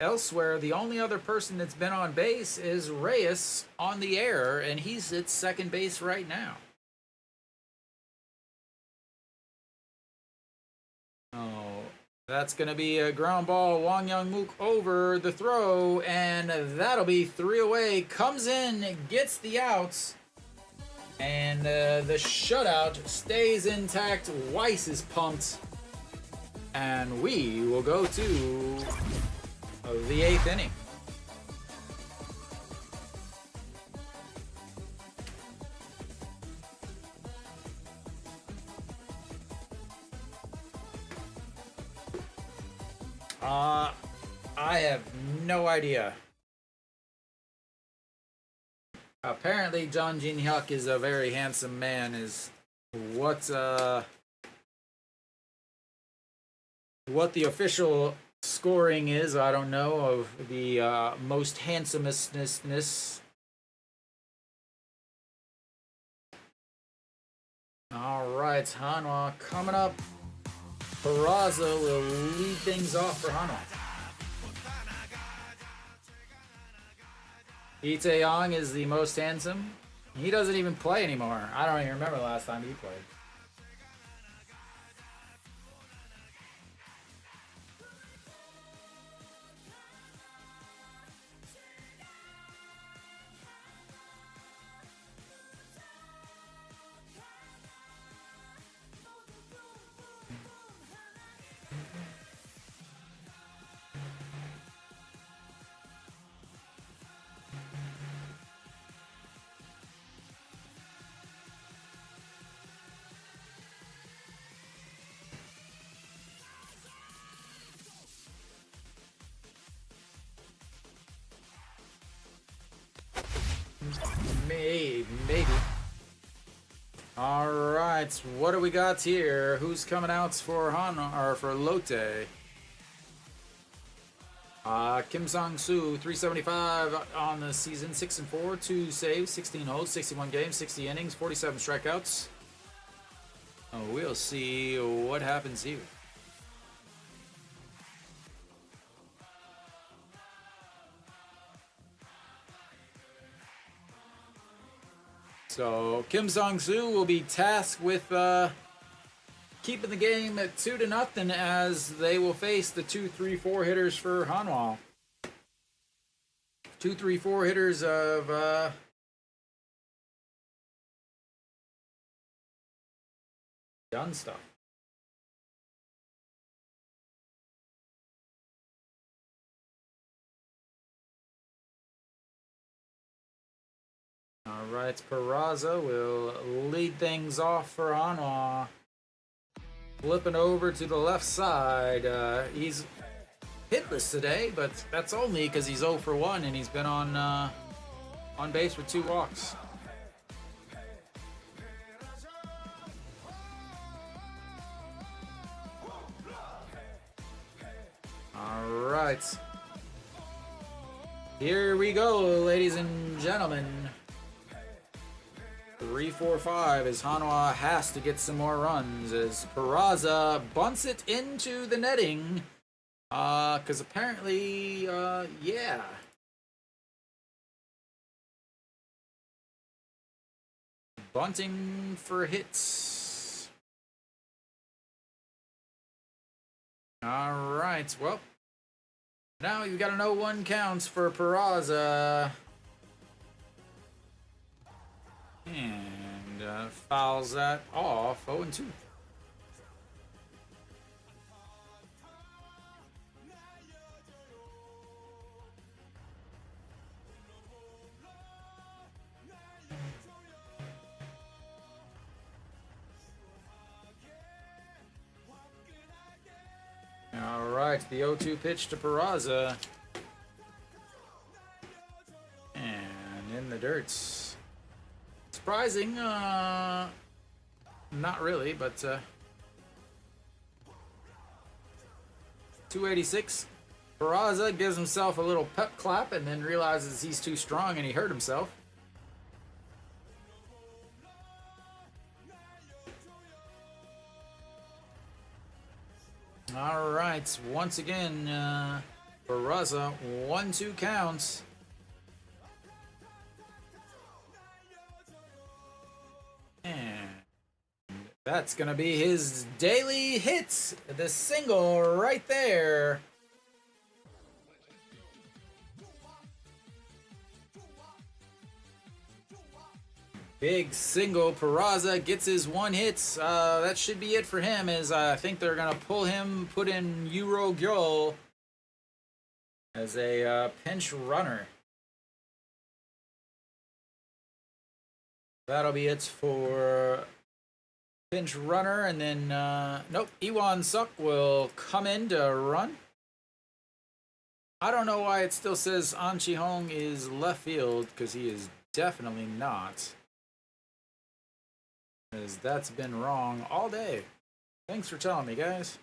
Elsewhere, the only other person that's been on base is Reyes on the air, and he's at second base right now. Oh, that's going to be a ground ball. Wang Young-mook over the throw, and that'll be 3 away. Comes in, gets the outs, and the shutout stays intact. Weiss is pumped, and we will go to the 8th inning. I have no idea. Apparently, John Jin-hyuk is a very handsome man. Is what the official scoring is. I don't know of the most handsomestness. All right, Hanwha coming up. Peraza will lead things off for Hanwha. Lee Tae-yong is the most handsome. He doesn't even play anymore. I don't even remember the last time he played. Maybe. All right, what do we got here? Who's coming out for for Lotte? Kim Sang-soo, 375 on the season, 6-4, 2 saves, 16 holds, 61 games, 60 innings, 47 strikeouts. we'll see what happens here. So Kim Sung-soo will be tasked with keeping the game at 2-0 as they will face the 2-3-4 hitters for Hanwha. 2-3-4 hitters of done stuff. All right, Peraza will lead things off for Hanwha. Flipping over to the left side. He's hitless today, but that's only because he's 0 for 1 and he's been on base with 2 walks. All right. Here we go, ladies and gentlemen. 3-4-5 as Hanwha has to get some more runs as Peraza bunts it into the netting. Because apparently, yeah. Bunting for hits. All right, well. Now you've got to know 1 counts for Peraza. And fouls that off. 0-2. All right, the 0-2 pitch to Peraza. And in the dirt. Surprising, not really, but 286. Peraza gives himself a little pep clap and then realizes he's too strong and he hurt himself. All right, once again, Peraza 1-2 counts. And that's going to be his daily hits. The single right there. Big single. Peraza gets his 1 hit. That should be it for him as I think they're going to pull him, put in Euro Gyol as a pinch runner. That'll be it for pinch runner, and then, nope, Iwan Suk will come in to run. I don't know why it still says An Chi-hong is left field, because he is definitely not. Because that's been wrong all day. Thanks for telling me, guys.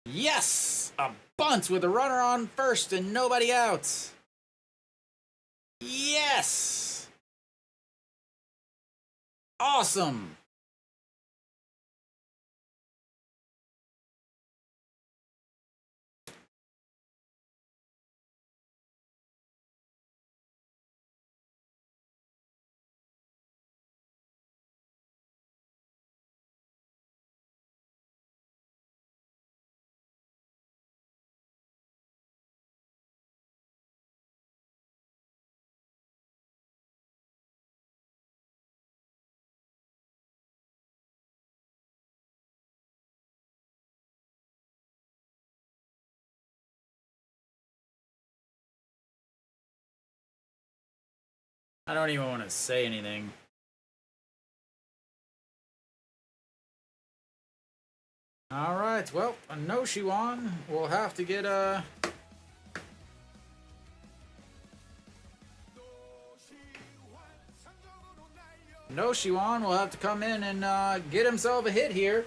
Yes! A bunt with a runner on first and nobody out. Yes! Awesome! I don't even want to say anything. All right, well, no Shiwan. We'll have to get a... No Shiwan will have to come in and get himself a hit here.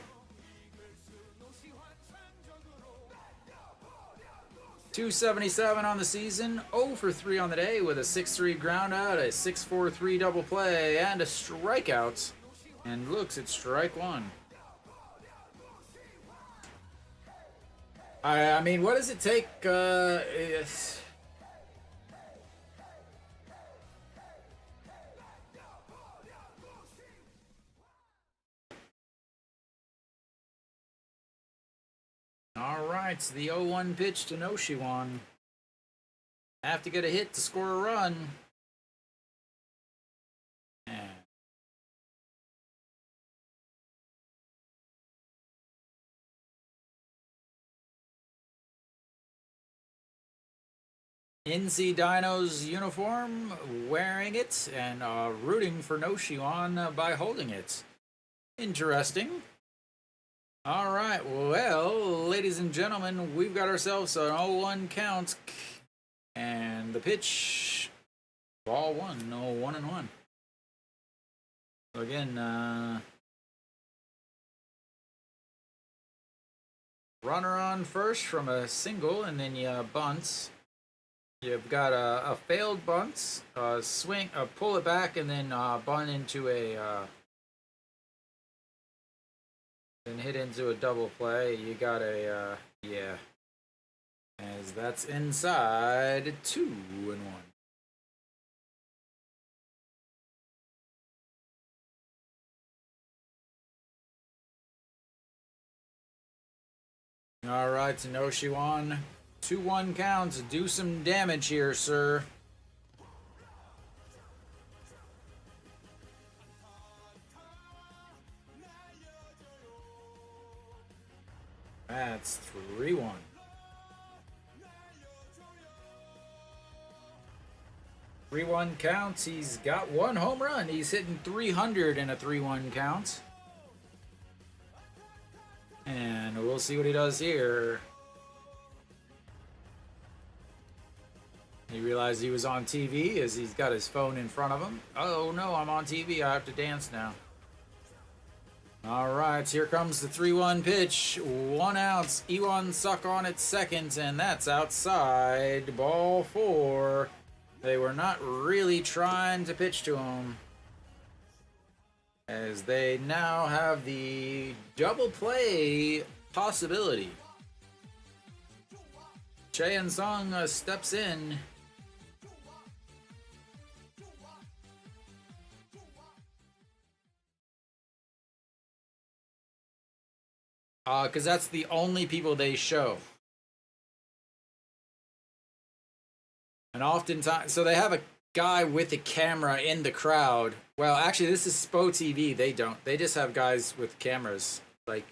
277 on the season, 0 for 3 on the day with a 6-3 ground out, a 6-4-3 double play, and a strikeout. And looks at strike one. I mean, what does it take? All right, the 0-1 pitch to Noshiwan. Have to get a hit to score a run. And NC Dino's uniform, wearing it, and rooting for Noshiwan by holding it. Interesting. All right, well, ladies and gentlemen, we've got ourselves an 0-1 count. And the pitch, ball one, no 1-1. So again, runner on first from a single, and then you bunt. You've got a failed bunt, swing, pull it back, and then bunt into a, then hit into a double play. You got a, yeah. As that's inside 2-1. All right, Noshiwan. 2-1 counts. Do some damage here, sir. That's 3-1. 3-1 counts. He's got one home run. He's hitting 300 in a 3-1 count. And we'll see what he does here. He realized he was on TV as he's got his phone in front of him. Oh no, I'm on TV. I have to dance now. All right, here comes the 3-1 pitch. 1 out. Iwan Suk on at second, and that's outside. Ball 4. They were not really trying to pitch to him, as they now have the double play possibility. Chaeyeon Sung steps in. Because that's the only people they show. And oftentimes, so they have a guy with a camera in the crowd. Well, actually, this is SPO TV. They don't. They just have guys with cameras, like,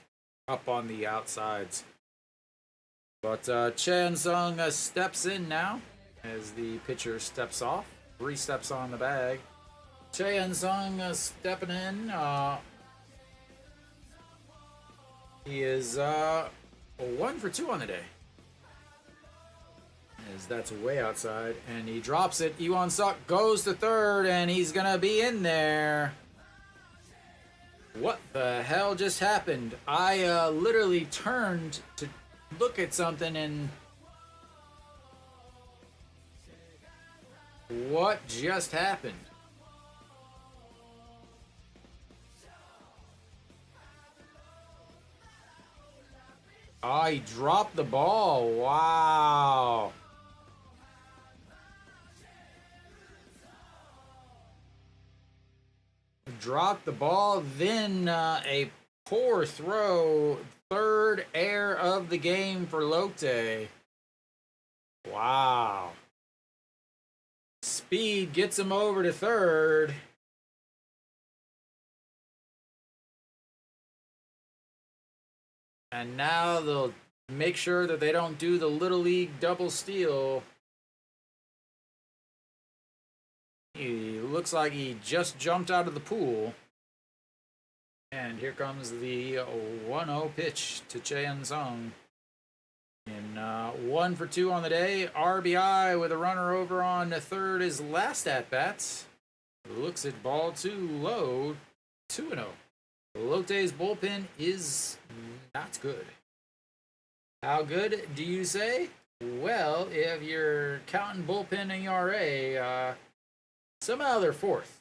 up on the outsides. But Chaeyeon Sung steps in now as the pitcher steps off. 3 steps on the bag. Chaeyeon Sung stepping in. He is 1 for 2 on the day. As that's way outside, and he drops it. Iwan Suk goes to third, and he's gonna be in there. What the hell just happened? I literally turned to look at something, and what just happened? Oh, he dropped the ball. Wow. Dropped the ball, then a poor throw. 3rd error of the game for Lotte. Wow. Speed gets him over to 3rd. And now they'll make sure that they don't do the Little League double steal. He looks like he just jumped out of the pool. And here comes the 1-0 pitch to Chaeyeon Sung. And 1 for 2 on the day. RBI with a runner over on the 3rd is last at bats. Looks at ball 2 low. 2-0. Lotte's bullpen is not good. How good do you say? Well, if you're counting bullpen and ERA, somehow they're 4th.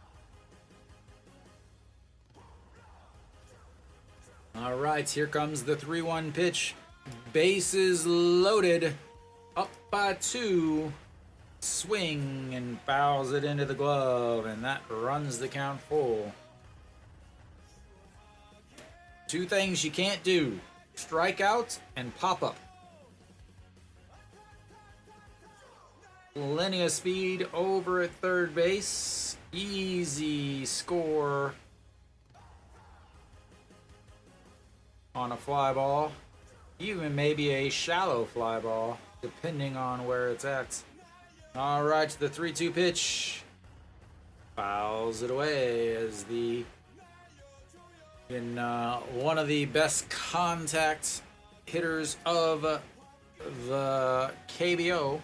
All right, here comes the 3-1 pitch. Bases loaded. Up by 2. Swing and fouls it into the glove, and that runs the count full. 2 things you can't do: strike out and pop up. Plenty of speed over at third base. Easy score on a fly ball. Even maybe a shallow fly ball, depending on where it's at. All right, the 3-2 pitch. Fouls it away as one of the best contact hitters of the KBO,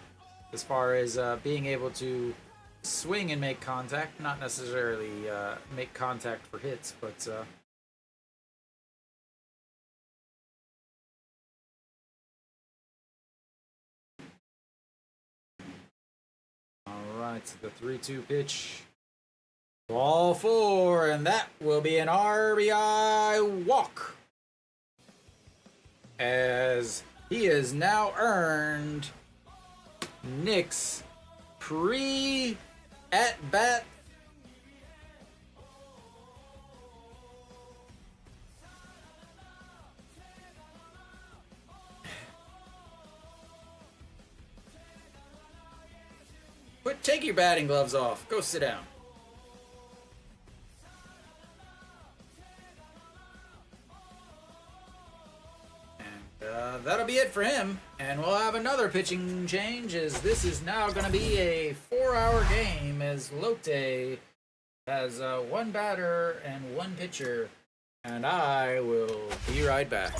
as far as being able to swing and make contact, not necessarily make contact for hits, but all right, the 3-2 pitch. Ball 4, and that will be an RBI walk, as he has now earned Nick's pre-at-bat take your batting gloves off. Go sit down. That'll be it for him, and we'll have another pitching change, as this is now going to be a 4-hour game, as Lotte has 1 batter and 1 pitcher, and I will be right back.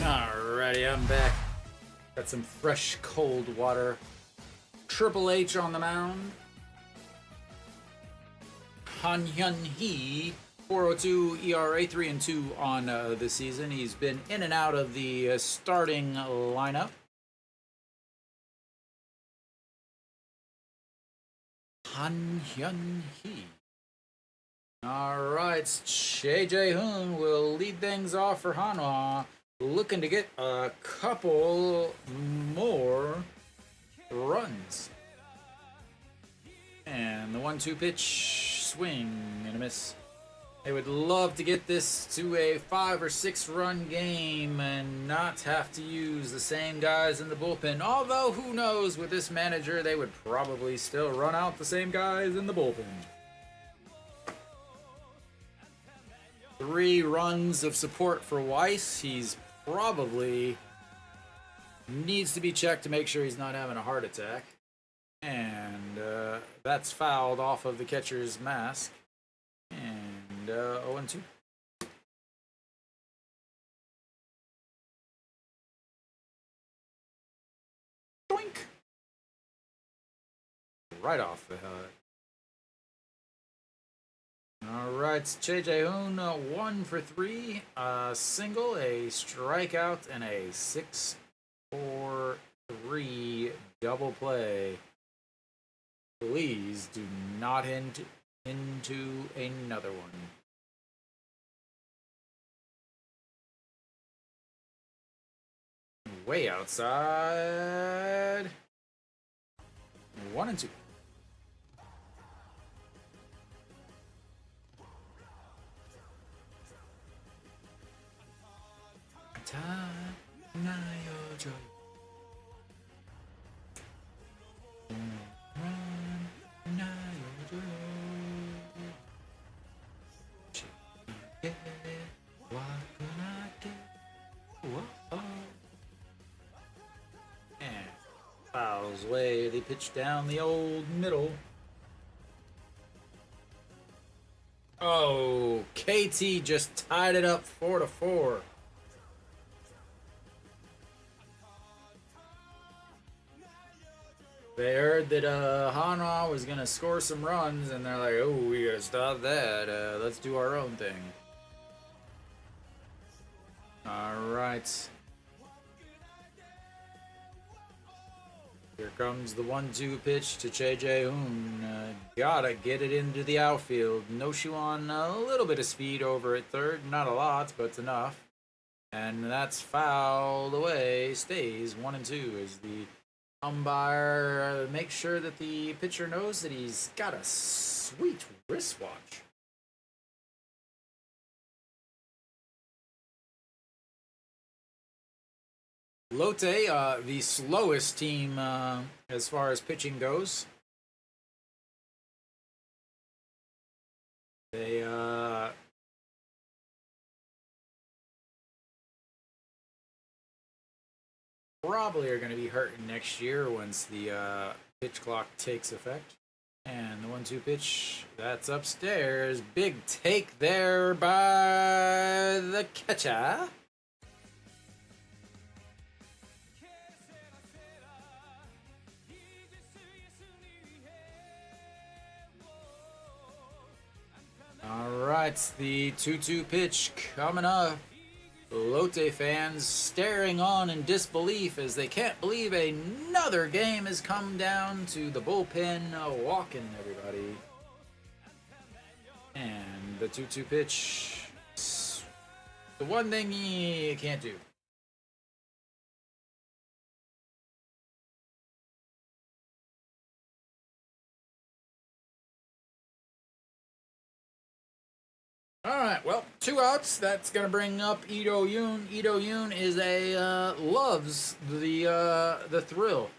Alrighty, I'm back. Got some fresh, cold water. Triple H on the mound. Han-hyun Hee, 4.02 ERA, 3-2 on the season. He's been in and out of the starting lineup. Han-hyun Hee. Alright, Che Jae-hoon will lead things off for Hanwha, looking to get a couple more runs. And the 1-2 pitch, swing and a miss. They would love to get this to a 5 or 6 run game and not have to use the same guys in the bullpen. Although, who knows, with this manager, they would probably still run out the same guys in the bullpen. 3 runs of support for Weiss. He's probably needs to be checked to make sure he's not having a heart attack. And that's fouled off of the catcher's mask. And 0-2. Doink! Right off the head. Alright, Che Jae-hoon, 1 for 3, a single, a strikeout, and a 6 for 3 double play. Please do not hint into another one. Way outside. 1 and 2. And fouls way. They pitch down the old middle. Oh, KT just tied it up 4-4. They heard that Hanwha was gonna score some runs, and they're like, "Oh, we gotta stop that. Let's do our own thing." All right. Here comes the 1-2 pitch to JJ Hoon. Gotta get it into the outfield. Noshu on a little bit of speed over at third. Not a lot, but it's enough. And that's fouled away. Stays 1 and 2 as the umpire makes sure that the pitcher knows that he's got a sweet wristwatch. Lotte, the slowest team as far as pitching goes. They probably are going to be hurting next year once the pitch clock takes effect. And the 1-2 pitch, that's upstairs. Big take there by the catcher. Alright, the 2-2 pitch coming up. Lotte fans staring on in disbelief as they can't believe another game has come down to the bullpen walking everybody. And the 2-2 pitch, the one thing you can't do. Alright, well, 2 outs. That's going to bring up Ito Yoon. Ito Yoon is loves the thrill.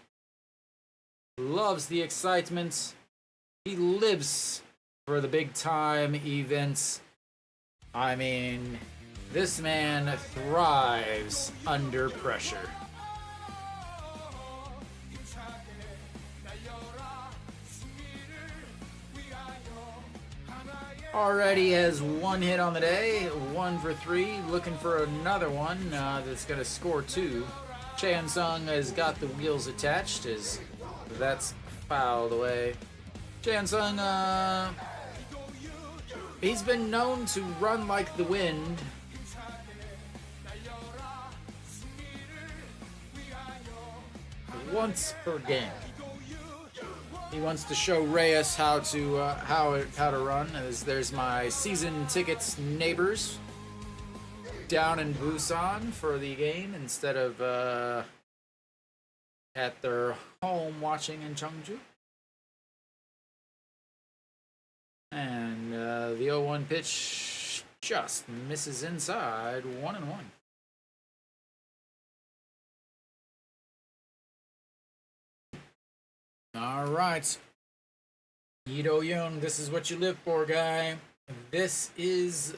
Loves the excitement. He lives for the big time events. I mean, this man thrives under pressure. Already has 1 hit on the day, 1 for 3, looking for another one that's going to score 2. Chan Sung has got the wheels attached as that's fouled away. Chan Sung, he's been known to run like the wind. Once per game. He wants to show Reyes how to run. There's my season tickets neighbors down in Busan for the game instead of at their home watching in Cheongju. And the 0-1 pitch just misses inside. 1-1. All right, Ito Yoon, this is what you live for, guy. This is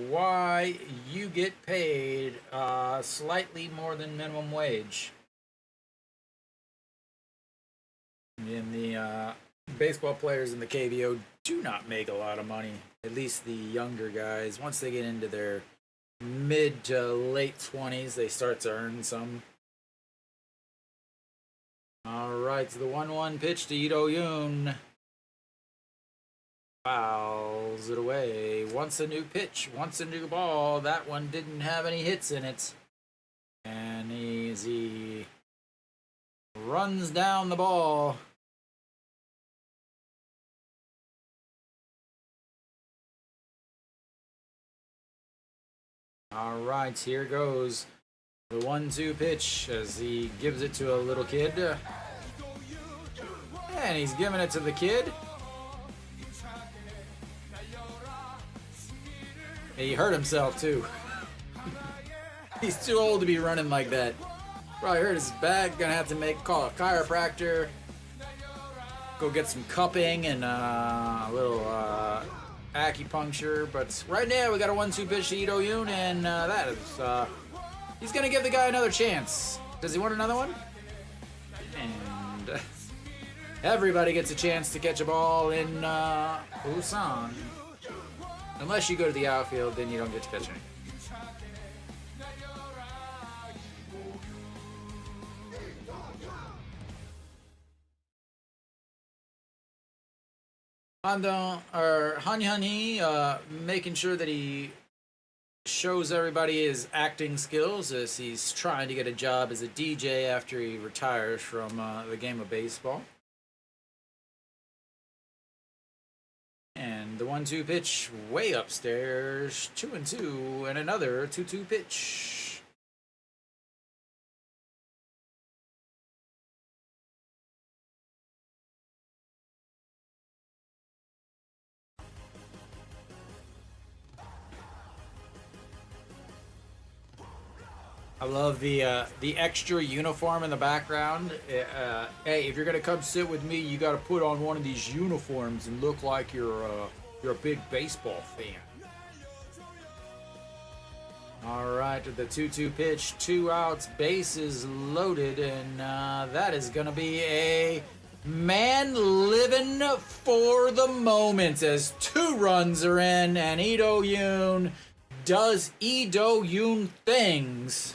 why you get paid slightly more than minimum wage. In the baseball players in the KBO do not make a lot of money. At least the younger guys. Once they get into their mid to late 20s, they start to earn some. Alright, so the 1-1 pitch to Ito Yoon. Fouls it away. Wants a new pitch, wants a new ball. That one didn't have any hits in it. And he runs down the ball. All right, here goes the 1-2 pitch as he gives it to a little kid. And he's giving it to the kid. He hurt himself too. He's too old to be running like that. Probably hurt his back. Gonna have to call a chiropractor. Go get some cupping and a little acupuncture. But right now we got a 1-2 pitch to Ito Yoon, and that is he's gonna give the guy another chance. Does he want another one? And everybody gets a chance to catch a ball in Busan. Unless you go to the outfield, then you don't get to catch any. Han making sure that he shows everybody his acting skills as he's trying to get a job as a DJ after he retires from the game of baseball. And the 1-2 pitch way upstairs, 2-2, and another 2-2 pitch. I love the extra uniform in the background. Hey, if you're gonna come sit with me, you gotta put on one of these uniforms and look like you're a big baseball fan. All right, the 2-2 pitch, 2 outs, bases loaded, and that is gonna be a man living for the moment as 2 runs are in, and Ito Yoon does Ito Yoon things.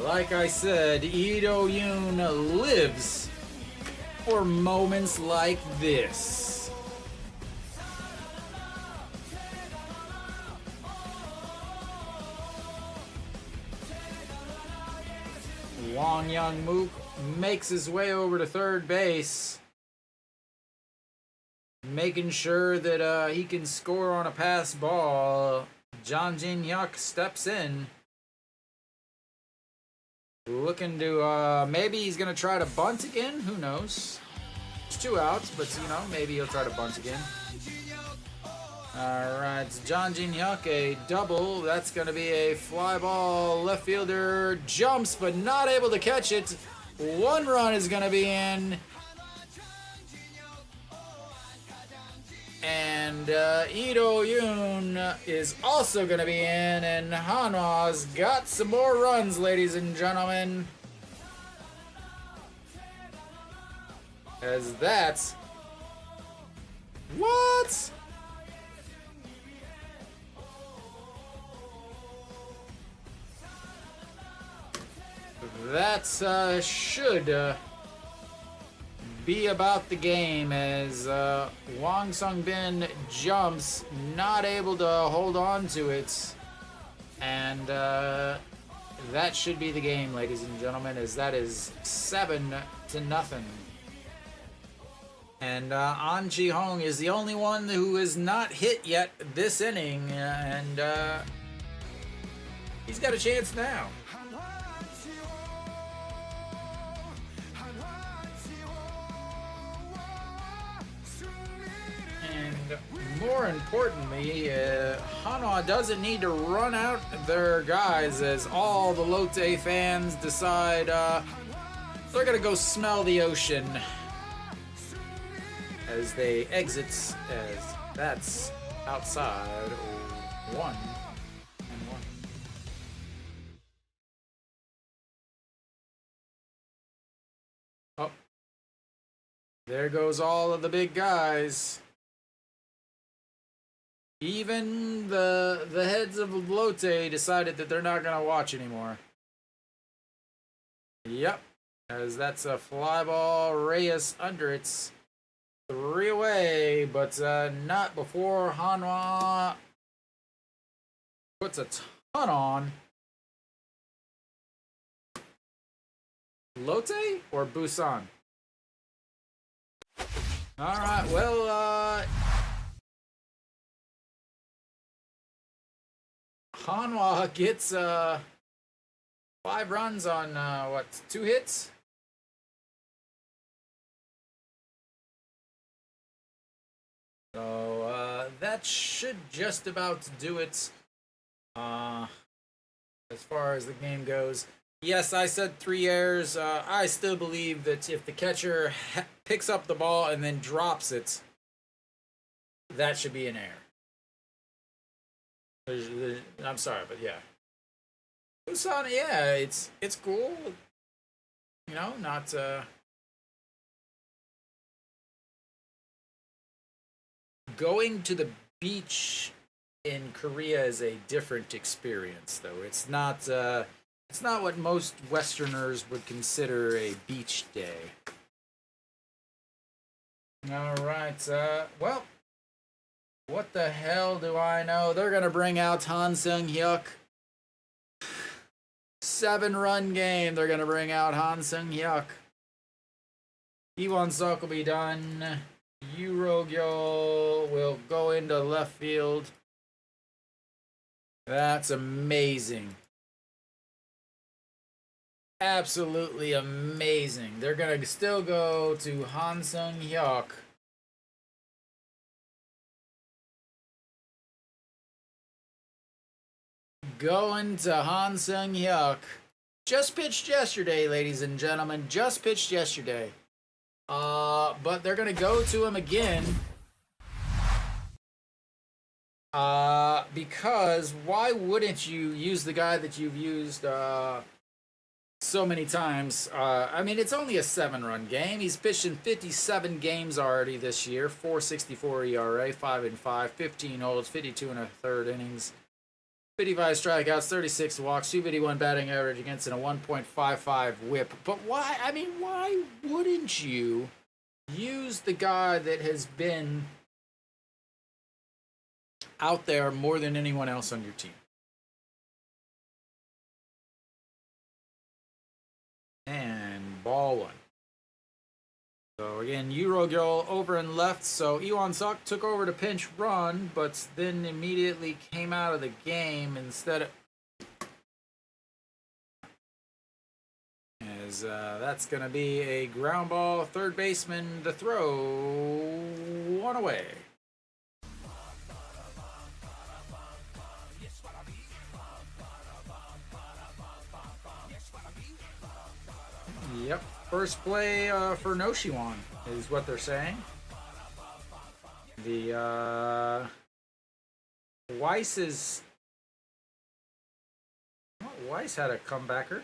Like I said, Ito Yoon lives for moments like this. Wong Young Mook makes his way over to third base, making sure that he can score on a pass ball. John Jin Hyuk steps in. Looking to, maybe he's going to try to bunt again. Who knows? It's 2 outs, but, you know, maybe he'll try to bunt again. All right, John Jin Hyuk, a double. That's going to be a fly ball. Left fielder jumps, but not able to catch it. 1 run is going to be in. And Ito Yoon is also going to be in, and Hanwha's got some more runs, ladies and gentlemen. As that's... What? That should... be about the game as Wong Sung Bin jumps, not able to hold on to it, and that should be the game, ladies and gentlemen, as that is 7-0. And An Ji Hong is the only one who is not hit yet this inning, and he's got a chance now. More importantly, Hanwha doesn't need to run out their guys as all the Lotte fans decide they're going to go smell the ocean as they exit, as that's outside 1-1. Oh, there goes all of the big guys. Even the heads of Lotte decided that they're not going to watch anymore. Yep, as that's a fly ball. Reyes under it's 3 away, but not before Hanwha puts a ton on. Lotte or Busan? All right, well, Hanwha gets 5 runs on what, 2 hits? So that should just about do it as far as the game goes. Yes, I said 3 errors. I still believe that if the catcher picks up the ball and then drops it, that should be an error. I'm sorry, but yeah. Busan, yeah, it's cool. You know, not going to the beach in Korea is a different experience, though. It's not what most Westerners would consider a beach day. All right. Well, what the hell do I know? They're gonna bring out Han Sung-hyuk. 7-run game. They're gonna bring out Han Sung-hyuk. Lee-Won-Suk will be done. Yu-Ro-Gyo will go into left field. That's amazing. Absolutely amazing. They're gonna still go to Han Sung-hyuk. Going to Han Sung-hyuk. Just pitched yesterday, ladies and gentlemen. Just pitched yesterday. But they're gonna go to him again. Because why wouldn't you use the guy that you've used so many times? I mean, it's only a 7-run game. He's pitched in 57 games already this year. 4.64 ERA, 5-5, 15 holds, 52 and a third innings, 55 strikeouts, 36 walks, 251 batting average against a 1.55 WHIP. But why? I mean, why wouldn't you use the guy that has been out there more than anyone else on your team? And ball 1. So again, Yu-Ro-Gyo over and left. So Lee-Won-Suk took over to pinch run, but then immediately came out of the game instead of. As that's going to be a ground ball. Third baseman, the throw, 1 away. Yep, first play for Noshiwan is what they're saying. The Weiss is. Well, Weiss had a comebacker.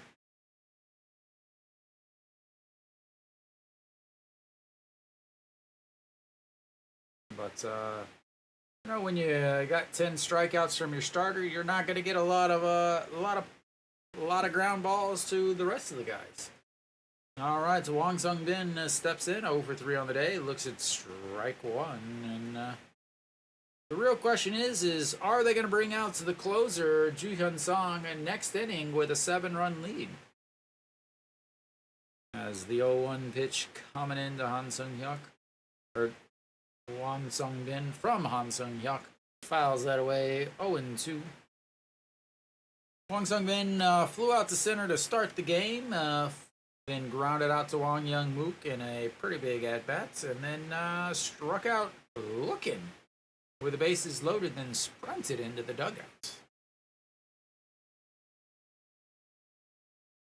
But you know, when you got 10 strikeouts from your starter, you're not going to get a lot of ground balls to the rest of the guys. All right, so Wang Sung-bin steps in, 0 for 3 on the day, looks at strike 1, and the real question is are they going to bring out to the closer, Ju Hyun-sung, next inning with a 7-run lead? As the 0-1 pitch coming into Han Sung-hyuk, or Wang Sung-bin from Han Sung-hyuk, fouls that away, 0-2. Wang Sung-bin flew out to center to start the game, then grounded out to Wang Young-mook in a pretty big at-bat, and then struck out looking with the bases loaded, then sprinted into the dugout.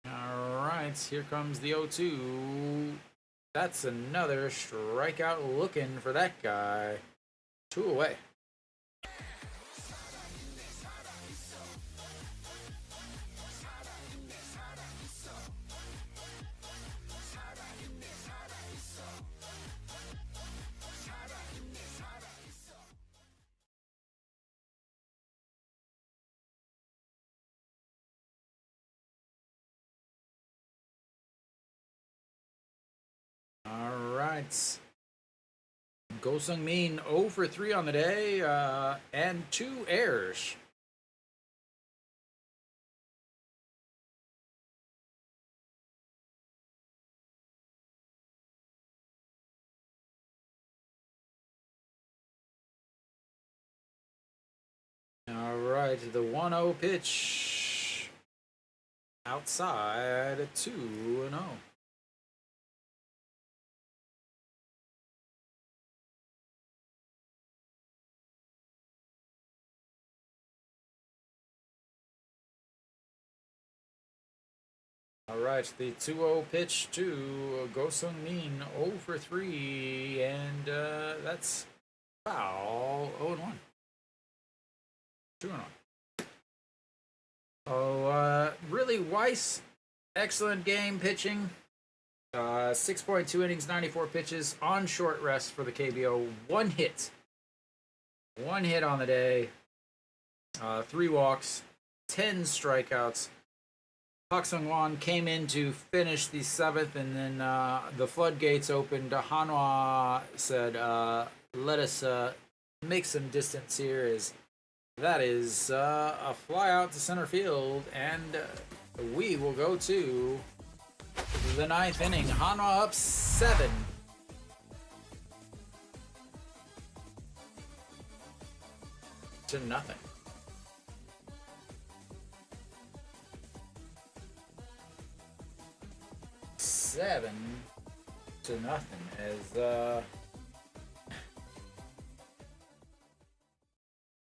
All right, here comes the 0-2. That's another strikeout looking for that guy. 2 away. right. Go Sung Min 0 for 3 on the day, and 2 errors. All right, the 1-0 pitch outside 2-0. All right, the 2-0 pitch to Go Sung Min 0 for 3, and that's foul. 0-1. 2-1. Oh, really, Weiss, excellent game pitching. 6.2 innings, 94 pitches on short rest for the KBO. 1 hit. 1 hit on the day. 3 walks, 10 strikeouts. Park Sung-won came in to finish the 7th, and then the floodgates opened. Hanwha said, let us make some distance here, as that is a fly out to center field, and we will go to the 9th inning. Hanwha up 7. To nothing. 7 to nothing, as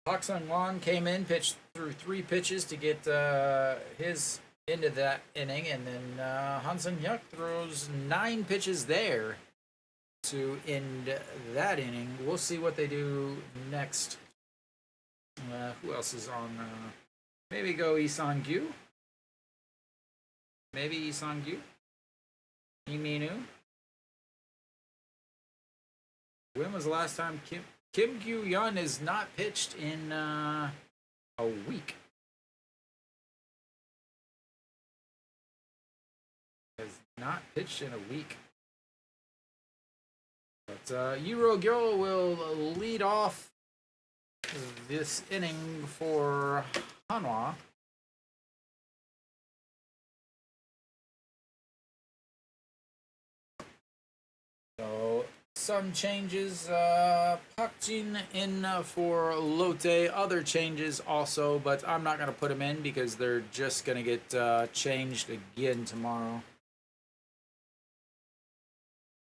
Park Sung-won came in, pitched through 3 pitches to get his into that inning, and then Han Sung-hyuk throws 9 pitches there to end that inning. We'll see what they do next. Who else is on? Maybe go Lee Sang-gyu. Maybe Lee Sang-gyu. Iminu. When was the last time Kim Gyu-yeon is not pitched in a week? Has not pitched in a week. But Euro Gyo will lead off this inning for Hanwha. So some changes. Park Jin in for Lotte. Other changes also, but I'm not going to put them in because they're just going to get changed again tomorrow.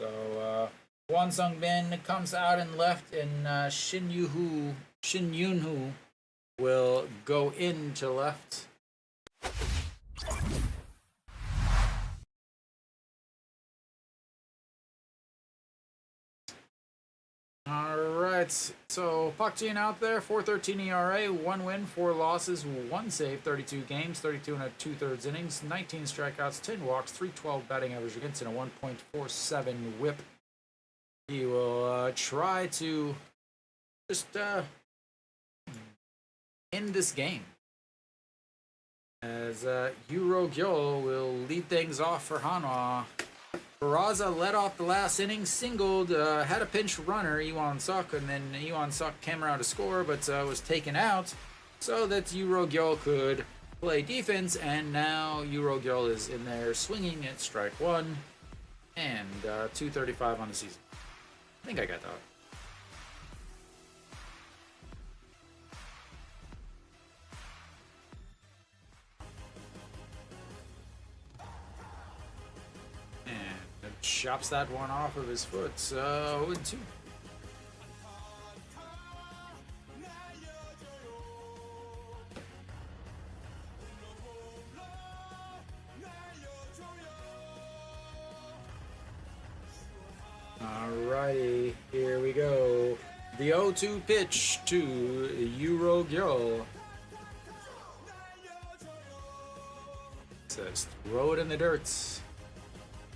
So Won Sung Bin comes out and left, and Shin Yoon Hoo will go into left. Alright, so Park Jin out there, 4.13 ERA, 1 win, 4 losses, 1 save, 32 games, 32 and a 2/3 innings, 19 strikeouts, 10 walks, 312 batting average against, and a 1.47 whip. He will try to just end this game, as Euro Gyo will lead things off for Hanwha. Peraza led off the last inning, singled, had a pinch runner, Iwan Suk, and then Iwan Suk came around to score, but was taken out so that Euro Gyo could play defense, and now Euro Gyo is in there swinging at strike 1, and 235 on the season. I think I got that. Chops that one off of his foot. 0-2. Alrighty, here we go. The 0-2 pitch to Euro Gyo. Says throw it in the dirt.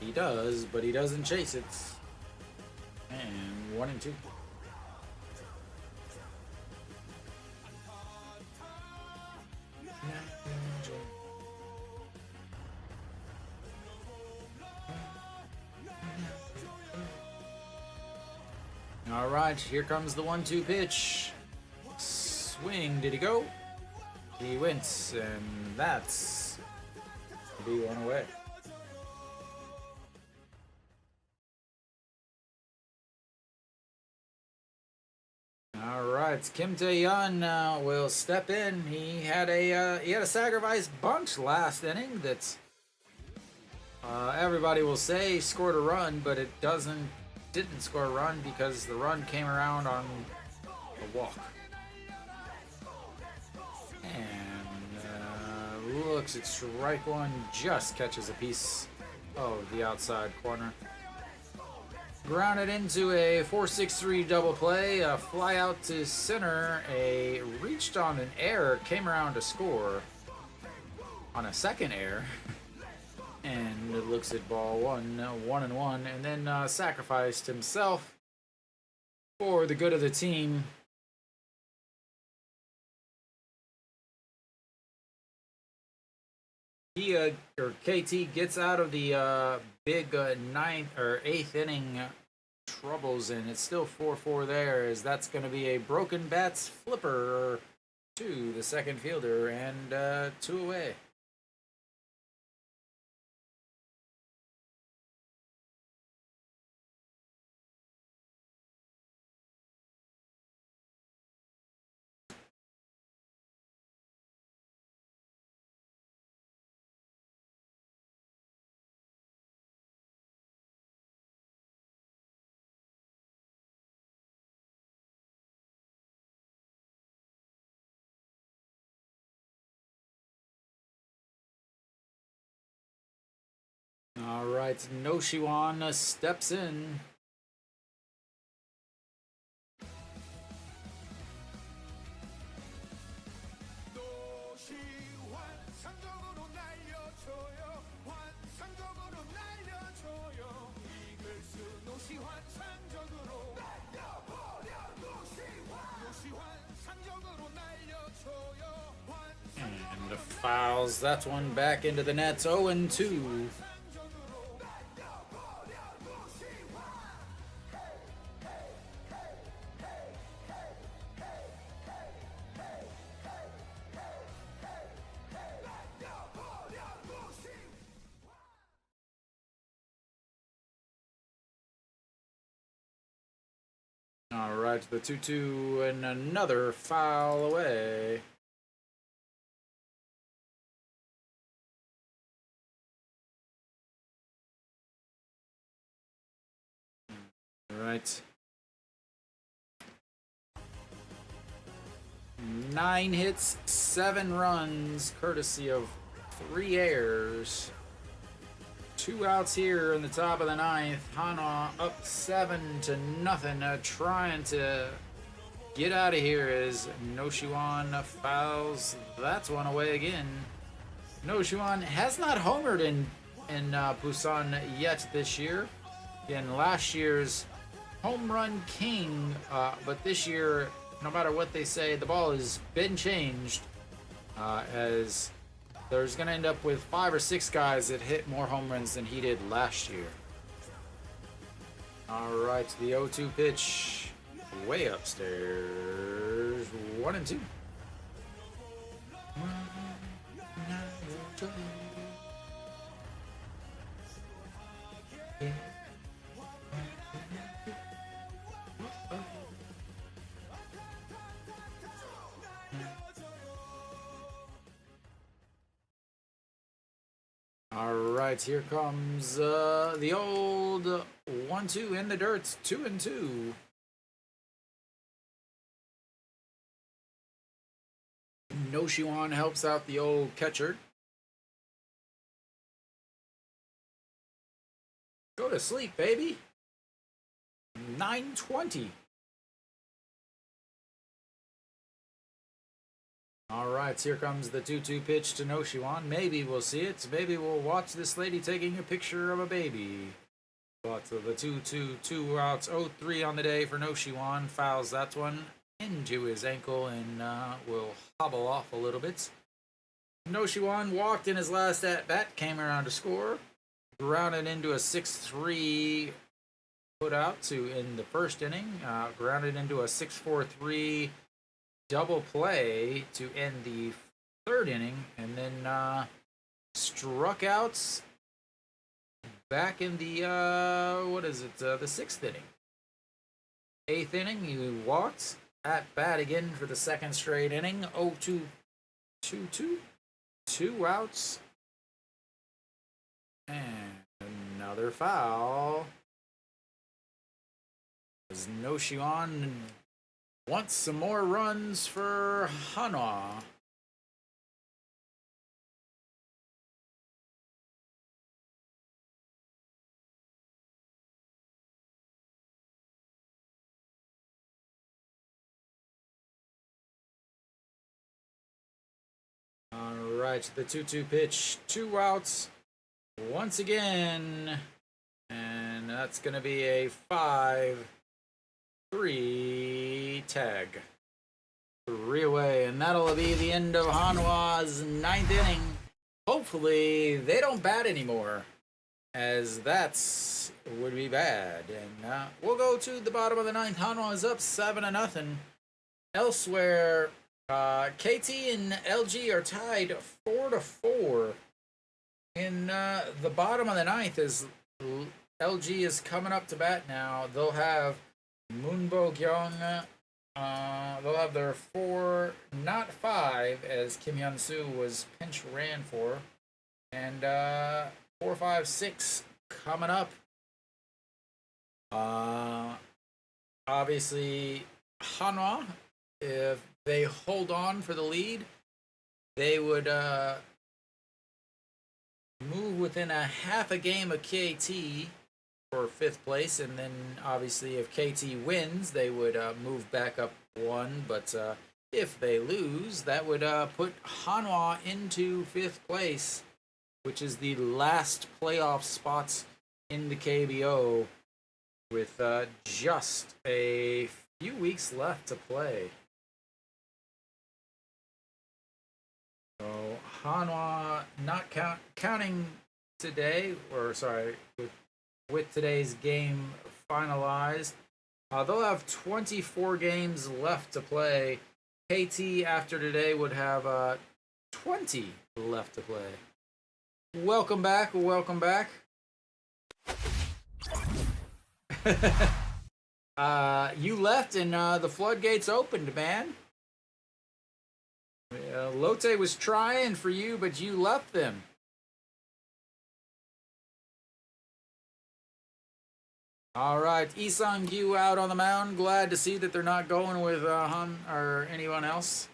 He does, but he doesn't chase it. And 1-2. All right, here comes the 1-2 pitch. Swing, did he go? He went, and that's be one away. All right, Kim Tae-yeon will step in. He had a sacrifice bunt last inning that everybody will say scored a run, but it didn't score a run because the run came around on a walk. And looks at strike one, just catches a piece of the outside corner. Grounded into a 4-6-3 double play, a fly out to center, a reached on an error, came around to score on a second error, and it looks at ball 1-1, and then sacrificed himself for the good of the team. He or KT gets out of the big ninth or eighth inning troubles, and it's still 4-4 there, as that's going to be a broken bats flipper to the second fielder, and 2 away. All right, No Shiwan steps in. And the fouls that one back into the nets. 0-2. All right, the 2-2 and another foul away. All right. 9 hits, 7 runs, courtesy of 3 errors. 2 outs here in the top of the 9th. Hanwha up 7-0, trying to get out of here as No Shiwan fouls. That's one away again. No Shiwan has not homered in Busan yet this year. Again, last year's home run king, but this year, no matter what they say, the ball has been changed, as there's going to end up with 5 or 6 guys that hit more home runs than he did last year. All right, the 0-2 pitch, way upstairs, 1-2. All right, here comes the old 1-2 in the dirt, 2-2. No Shiwan helps out the old catcher. Go to sleep, baby. 9:20. All right, here comes the 2-2 pitch to No Shiwan. Maybe we'll see it. Maybe we'll watch this lady taking a picture of a baby. But the 2-2, 2 outs, 0-3 on the day for No Shiwan. Fouls that one into his ankle and will hobble off a little bit. No Shiwan walked in his last at bat, came around to score. Grounded into a 6-3 put out to in the first inning, grounded into a 6-4-3 double play to end the third inning, and then struck out back in the the sixth inning. Eighth inning, he walked at bat again for the second straight inning. 0-2-2-2, 2 outs, and another foul. As No Shion wants some more runs for Hanwha. Alright, the 2-2 pitch, 2 outs once again. And that's going to be a 5-3 tag. 3 away, and that'll be the end of Hanwha's 9th inning. Hopefully, they don't bat anymore, as that's would be bad. And we'll go to the bottom of the 9th. Hanwha is up 7-0. Elsewhere, KT and LG are tied 4-4. In the bottom of the 9th, as LG is coming up to bat now, they'll have Moonbo Gyeong. They'll have their 4, not 5, as Kim Hyun-soo was pinch ran for. And 4, 5, 6 coming up. Obviously, Hanwha, if they hold on for the lead, they would move within a half a game of KT for 5th place, and then obviously if KT wins, they would move back up 1. But if they lose, that would put Hanwha into 5th place, which is the last playoff spots in the KBO, with just a few weeks left to play. So Hanwha not counting today, or sorry, with today's game finalized, they'll have 24 games left to play. KT after today would have 20 left to play. Welcome back. Welcome back. You left and the floodgates opened, man. Lotte was trying for you, but you left them. All right, Isang-gyu out on the mound. Glad to see that they're not going with Han or anyone else.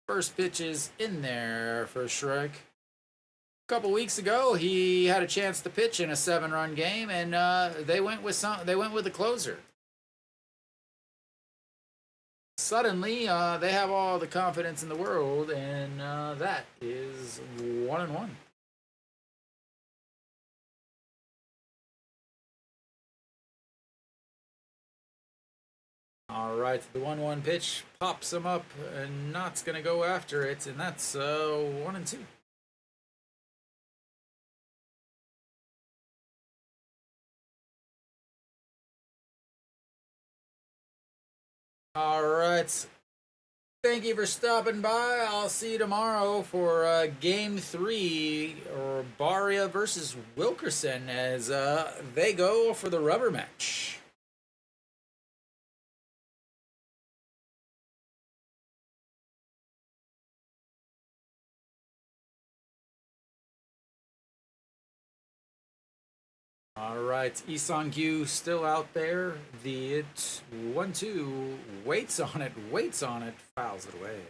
First pitch is in there for a strike. A couple weeks ago, he had a chance to pitch in a 7-run game, and they went with the closer. Suddenly, they have all the confidence in the world, and that is 1-1. All right, the 1-1 pitch pops him up, and Knott's gonna go after it, and that's 1-2. All right. Thank you for stopping by. I'll see you tomorrow for Game 3, or Baria versus Wilkerson, as they go for the rubber match. All right, Isang-gyu still out there. The 1-2 waits on it, fouls it away.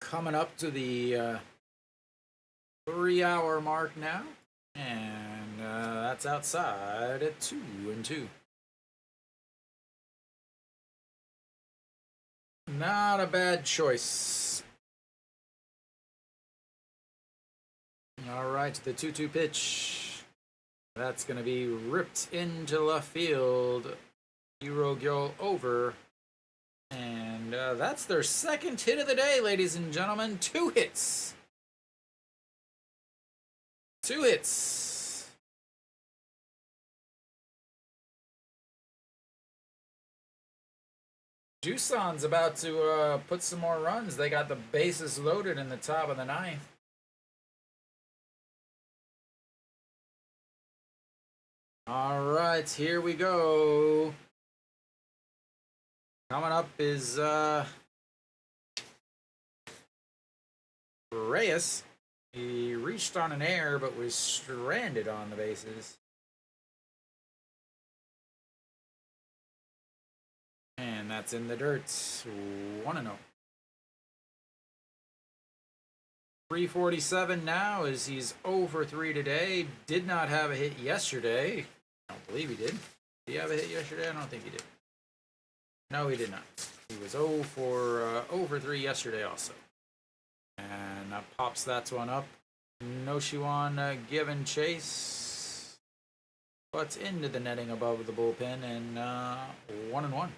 Coming up to the 3-hour mark now, and that's outside at 2-2. Not a bad choice. All right, the 2-2 pitch. That's going to be ripped into left field. Eurogyo over. And that's their second hit of the day, ladies and gentlemen. 2 hits. 2 hits. Busan's about to put some more runs. They got the bases loaded in the top of the 9th. All right, here we go. Coming up is Reyes. He reached on an error but was stranded on the bases. And that's in the dirt. 1-0. 347 now as he's 0 for 3 today. Did not have a hit yesterday. I don't believe he did. Did he have a hit yesterday? I don't think he did. No, he did not. He was 0 for 3 yesterday also. And that pops that one up. Noshiwan giving chase. Butts into the netting above the bullpen and 1-1.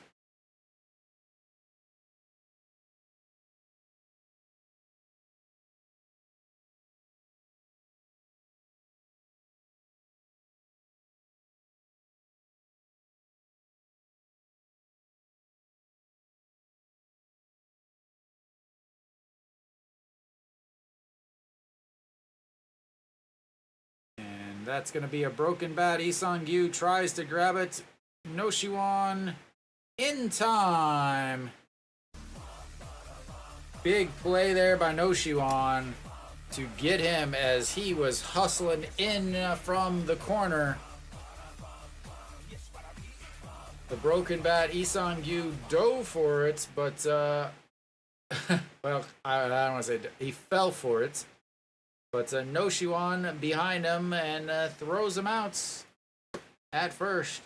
That's going to be a broken bat. Isang-gyu tries to grab it. Noshiwan in time. Big play there by Noshiwan to get him as he was hustling in from the corner. The broken bat, Isang-gyu dove for it, but, well, I don't want to say he fell for it. But Noshiwan behind him and throws him out at first.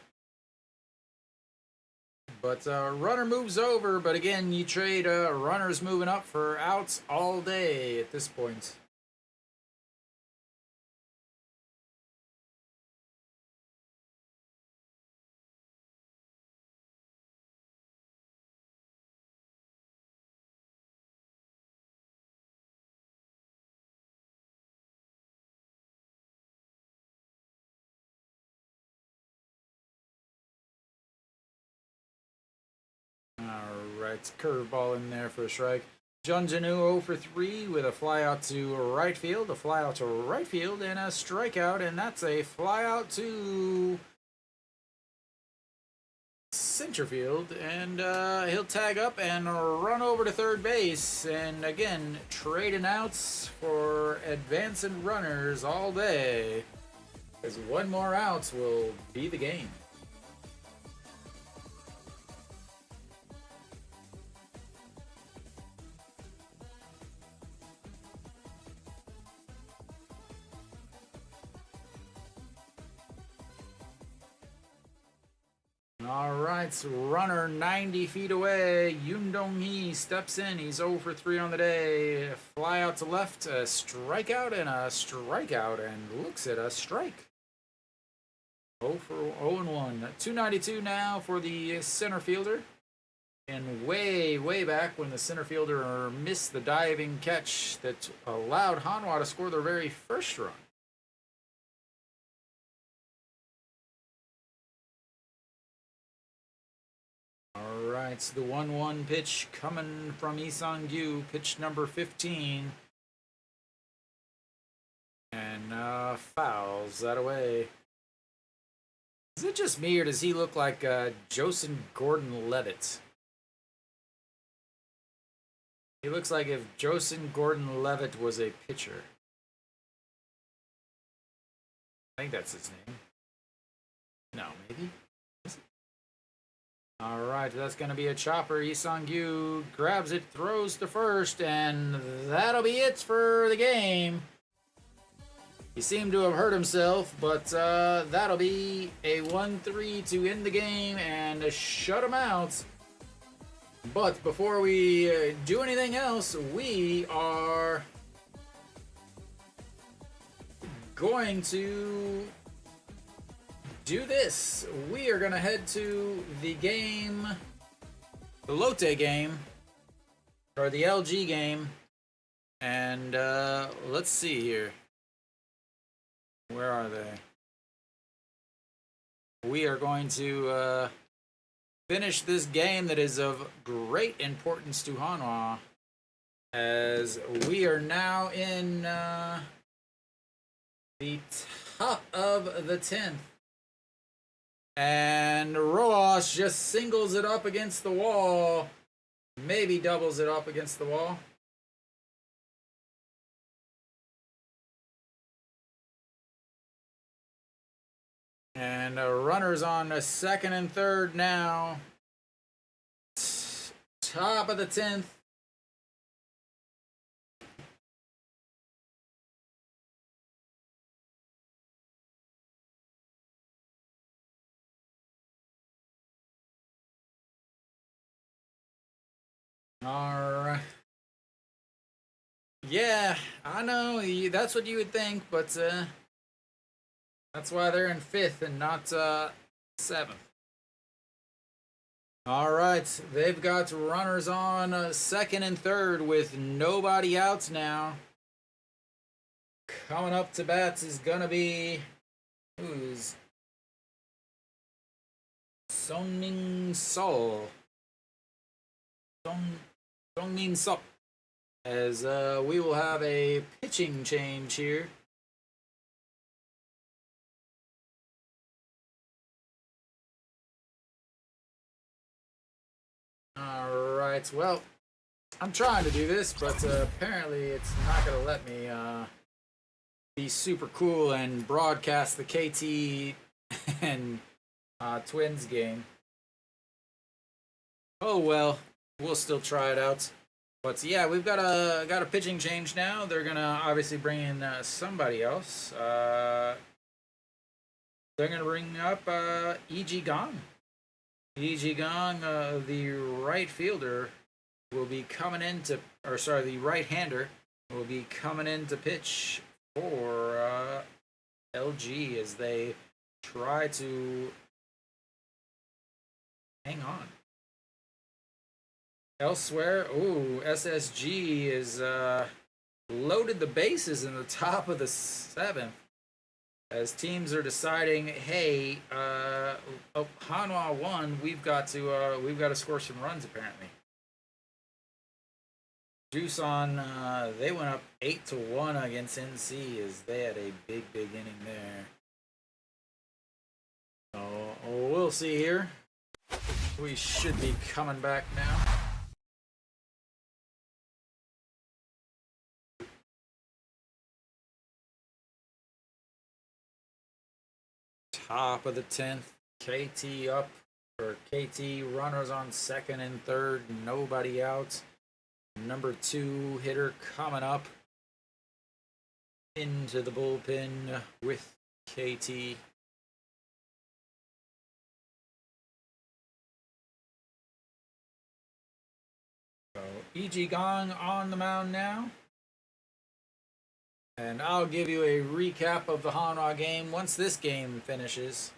But runner moves over. But again, you trade runners moving up for outs all day at this point. Alright, curveball in there for a strike. Junjinu 0 for 3 with a fly out to right field, a fly out to right field, and a strikeout, and that's a fly out to center field, and he'll tag up and run over to third base, and again, trading outs for advancing runners all day, because one more out will be the game. Alright, runner 90 feet away. Yoon Dong-hee steps in. He's 0 for 3 on the day. Fly out to left, a strikeout and a strikeout, and looks at a strike. 0 for 0 and 1. 292 now for the center fielder. And way back when the center fielder missed the diving catch that allowed Hanwha to score their very first run. Alright, the 1-1 pitch coming from Isang-gyu, pitch number 15. And fouls that away. Is it just me, or does he look like Joseph Gordon-Levitt? He looks like if Joseph Gordon-Levitt was a pitcher. I think that's his name. No, maybe? Alright, that's going to be a chopper. Isang-gyu grabs it, throws to first, and that'll be it for the game. He seemed to have hurt himself, but that'll be a 1-3 to end the game and shut him out. But before we do anything else, we are going to do this. We are going to head to the game the Lotte game, or the LG game, and let's see here. Where are they? We are going to finish this game that is of great importance to Hanwha, as we are now in the top of the 10th. And Roas just singles it up against the wall. Maybe doubles it up against the wall. And runners on the second and third now. Top of the 10th. Alright. Yeah, I know, that's what you would think, but that's why they're in 5th and not 7th. Alright, they've got runners on second and third with nobody out now. Coming up to bats is gonna be who's Songmin Sol. Songmin Sol. As we will have a pitching change here. Alright, well, I'm trying to do this, but apparently it's not going to let me be super cool and broadcast the KT and Twins game. Oh well, we'll still try it out. But yeah, we've got a pitching change now. They're gonna obviously bring in somebody else. They're gonna bring up E.G. Gong. E.G. Gong, the right fielder, will be coming in to, or sorry, the right-hander will be coming in to pitch for LG as they try to hang on. Elsewhere, ooh, SSG is loaded the bases in the top of the 7th as teams are deciding, hey, Hanwha won. We've got to score some runs apparently. Busan, they went up 8-1 against NC as they had a big inning there. So we'll see here. We should be coming back now. Top of the 10th, KT up, or KT runners on second and third, nobody out. Number 2 hitter coming up into the bullpen with KT. So E.G. Gong on the mound now. And I'll give you a recap of the Hanwha game once this game finishes.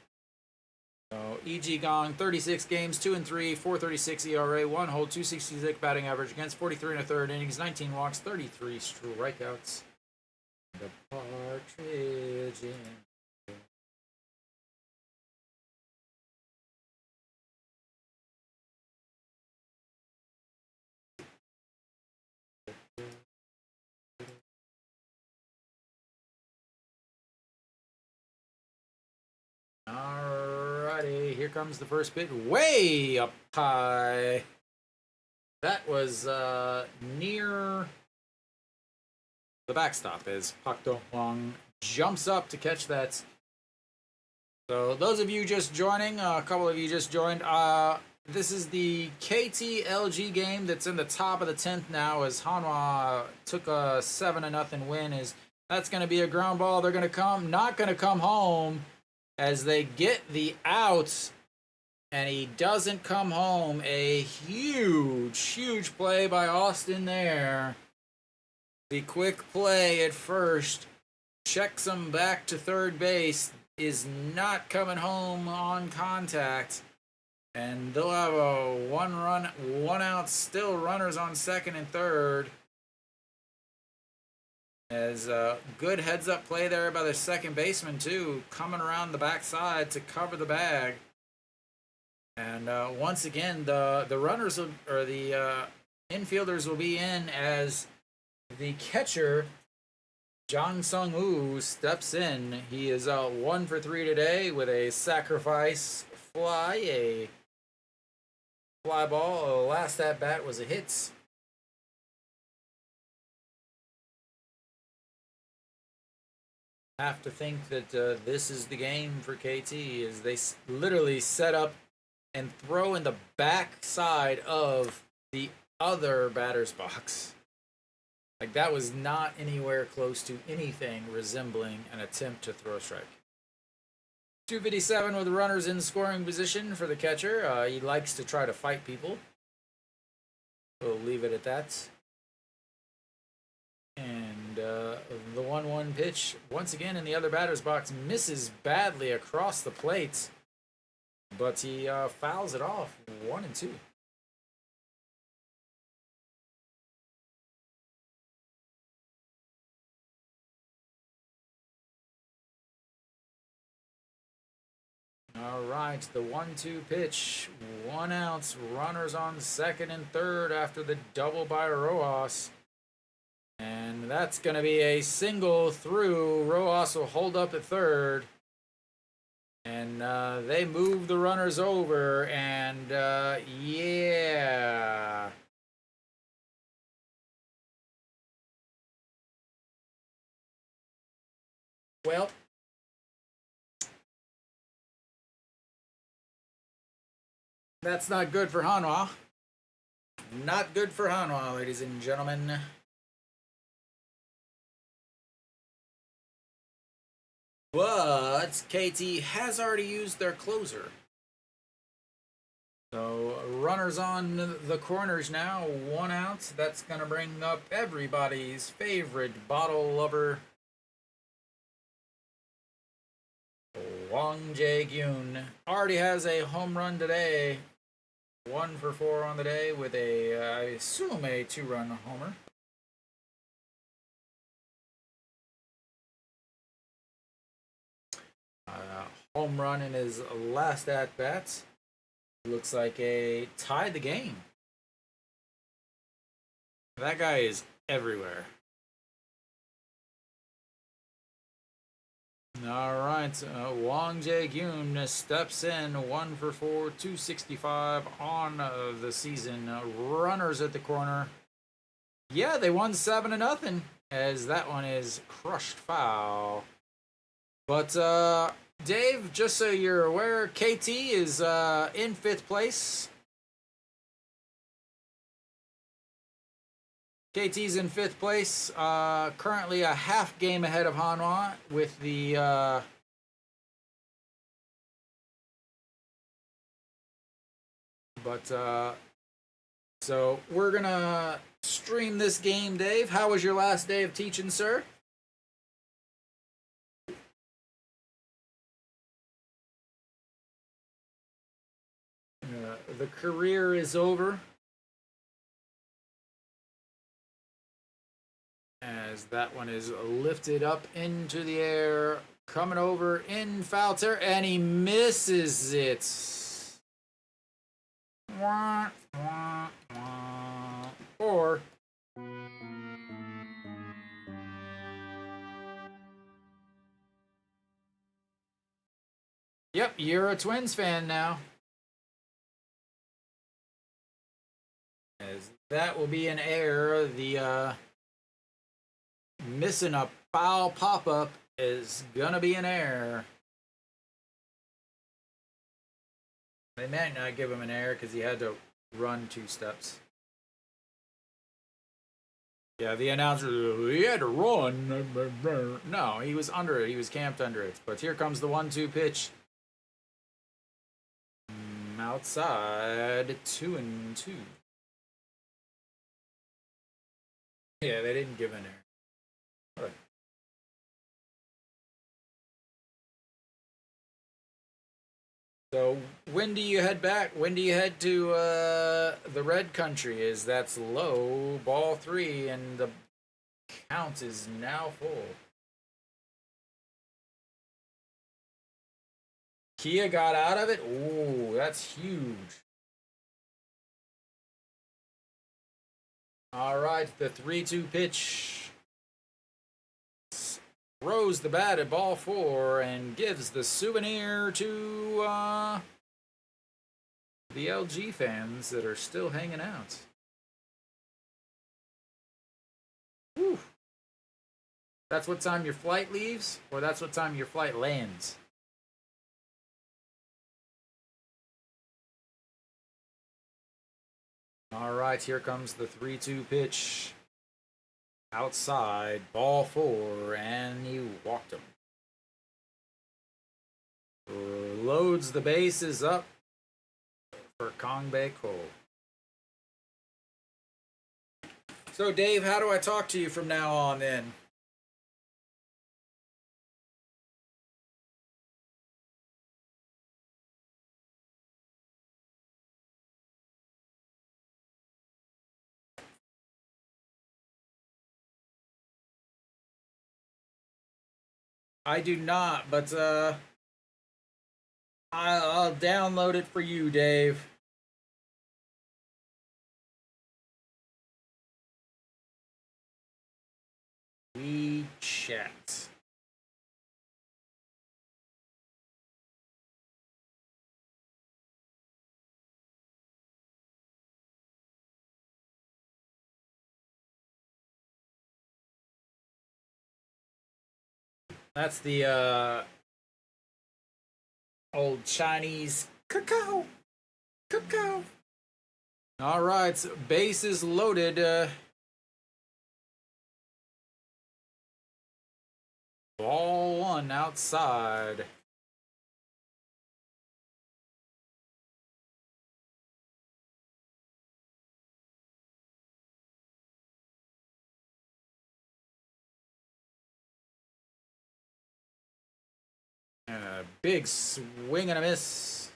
So E.G. Gong, 36 games, 2-3, 4.36 ERA, 1 hold, 266 batting average against 43 1/3 innings, 19 walks, 33 strikeouts. The Partridge in. Alrighty, here comes the first pitch. Way up high. That was near the backstop as Pak Dong-hwang jumps up to catch that. So those of you just joining, a couple of you just joined, this is the KT-LG game that's in the top of the 10th now as Hanwha took a 7-0 win. That's going to be a ground ball. They're going to not going to come home as they get the outs, and he doesn't come home. A huge play by Austin there. The quick play at first checks him back to third base, is not coming home on contact, And they'll have a 1 run, 1 out, still runners on second and third. As good heads up play there by the second baseman, too, coming around the backside to cover the bag. And once again, the runners or the infielders will be in as the catcher, Jang Sung-woo, steps in. He is 1 for 3 today with a sacrifice fly, a fly ball. Last at bat was a hit. Have to think that this is the game for KT as they literally set up and throw in the back side of the other batter's box. Like, that was not anywhere close to anything resembling an attempt to throw a strike. 257 with runners in scoring position for the catcher. He likes to try to fight people. We'll leave it at that. And the 1-1 pitch, once again in the other batter's box, misses badly across the plate. But he fouls it off, 1-2. All right, the 1-2 pitch, 1 out, runners on second and third after the double by Rojas. And that's going to be a single through. Rojas will hold up at third. And they move the runners over, and yeah. Well, that's not good for Hanwha. Not good for Hanwha, ladies and gentlemen. But KT has already used their closer. So runners on the corners now, 1 out. That's going to bring up everybody's favorite bottle lover, Wang Jae-gyun. Already has a home run today. 1 for 4 on the day with a, I assume, a 2-run homer. Home run in his last at-bat. Looks like a tied the game. That guy is everywhere. All right, Wang Jae-gyun steps in, 1 for 4, 265 on the season. Runners at the corner. Yeah, they won 7-0, as that one is crushed foul. But Dave, just so you're aware, KT is in 5th place. KT's in 5th place, currently a half game ahead of Hanwha with the so we're gonna stream this game. Dave, how was your last day of teaching, sir? The career is over. As that one is lifted up into the air, coming over in foul territory, and he misses it. Wah, wah, wah. Or yep, you're a Twins fan now. As that will be an error. The missing a foul pop-up is gonna be an error. They might not give him an error because he had to run 2 steps. Yeah, the announcer, he had to run. No, he was under it. He was camped under it. But here comes the 1-2 pitch. Outside, 2-2. Yeah, they didn't give an error. So When do you head back? When do you head to the red country? That's low, ball three, and the count is now full. Kia got out of it. Ooh, that's huge. All right, the 3-2 pitch. Throws the bat at ball four and gives the souvenir to the LG fans that are still hanging out. Whew. That's what time your flight leaves, or that's what time your flight lands? All right, here comes the 3-2 pitch. Outside, ball four, and he walked him. Loads the bases up for Kong Bae Ko. So, Dave, how do I talk to you from now on then? I do not, but I'll download it for you, Dave. We chat. That's the old Chinese cacao. Cacao. All right, so base is loaded. Ball one outside. Big swing and a miss.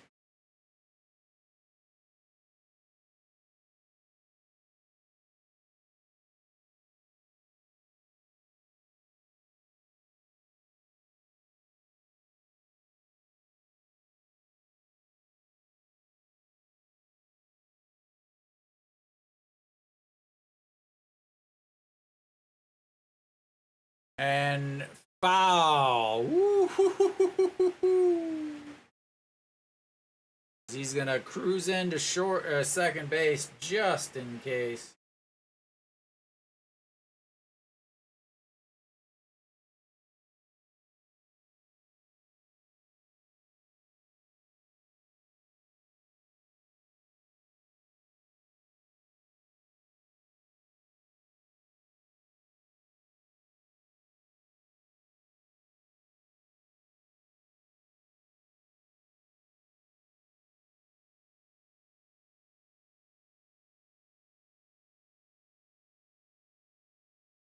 And foul. Woo-hoo-hoo-hoo-hoo. He's gonna cruise into second base just in case.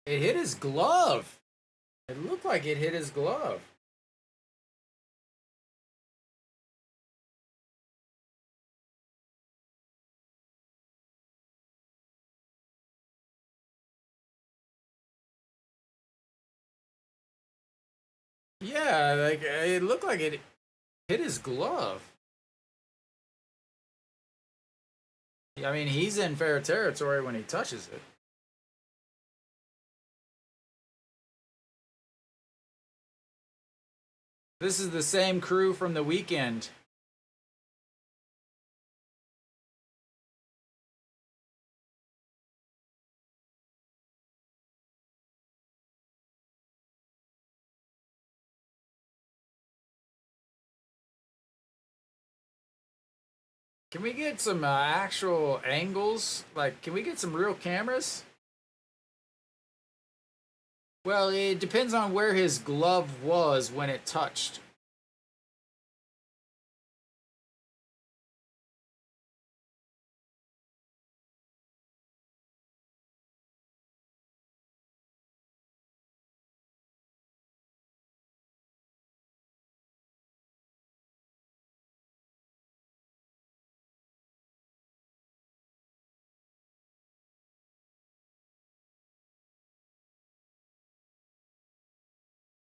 It hit his glove. It looked like it hit his glove. Yeah, like it looked like it hit his glove. I mean, he's in fair territory when he touches it. This is the same crew from the weekend. Can we get some actual angles? Like, can we get some real cameras? Well, it depends on where his glove was when it touched.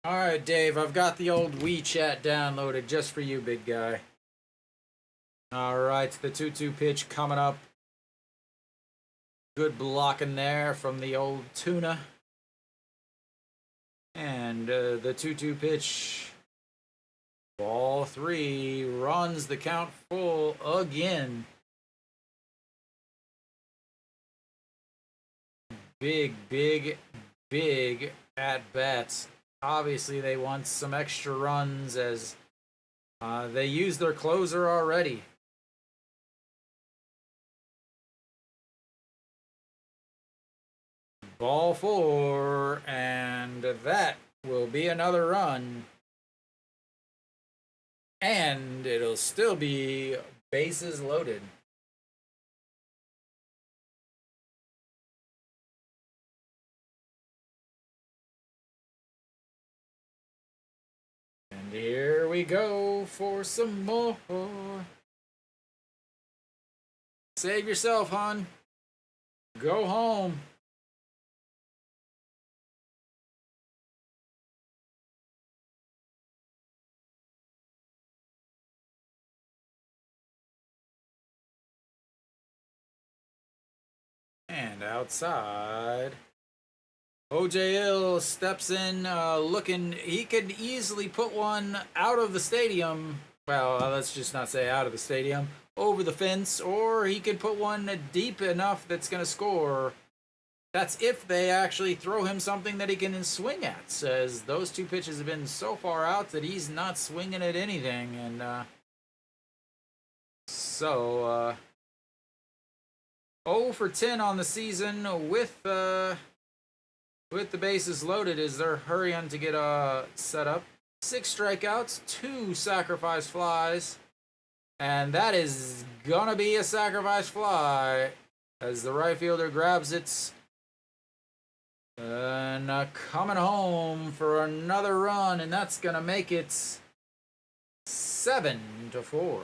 All right, Dave, I've got the old WeChat downloaded just for you, big guy. All right, the 2-2 pitch coming up. Good blocking there from the old tuna. And the 2-2 pitch. Ball 3 runs the count full again. Big, big, big at bats. Obviously, they want some extra runs as they used their closer already. Ball 4, and that will be another run. And it'll still be bases loaded. And here we go for some more. Save yourself, hon. Go home. And outside, OJL steps in looking. He could easily put one out of the stadium. Well, let's just not say out of the stadium. Over the fence, or he could put one deep enough that's going to score. That's if they actually throw him something that he can swing at. Says those two pitches have been so far out that he's not swinging at anything. And so 0 for 10 on the season with the bases loaded as they're hurrying to get set up. 6 strikeouts, 2 sacrifice flies, and that is gonna be a sacrifice fly as the right fielder grabs it. And coming home for another run, and that's gonna make it 7-4.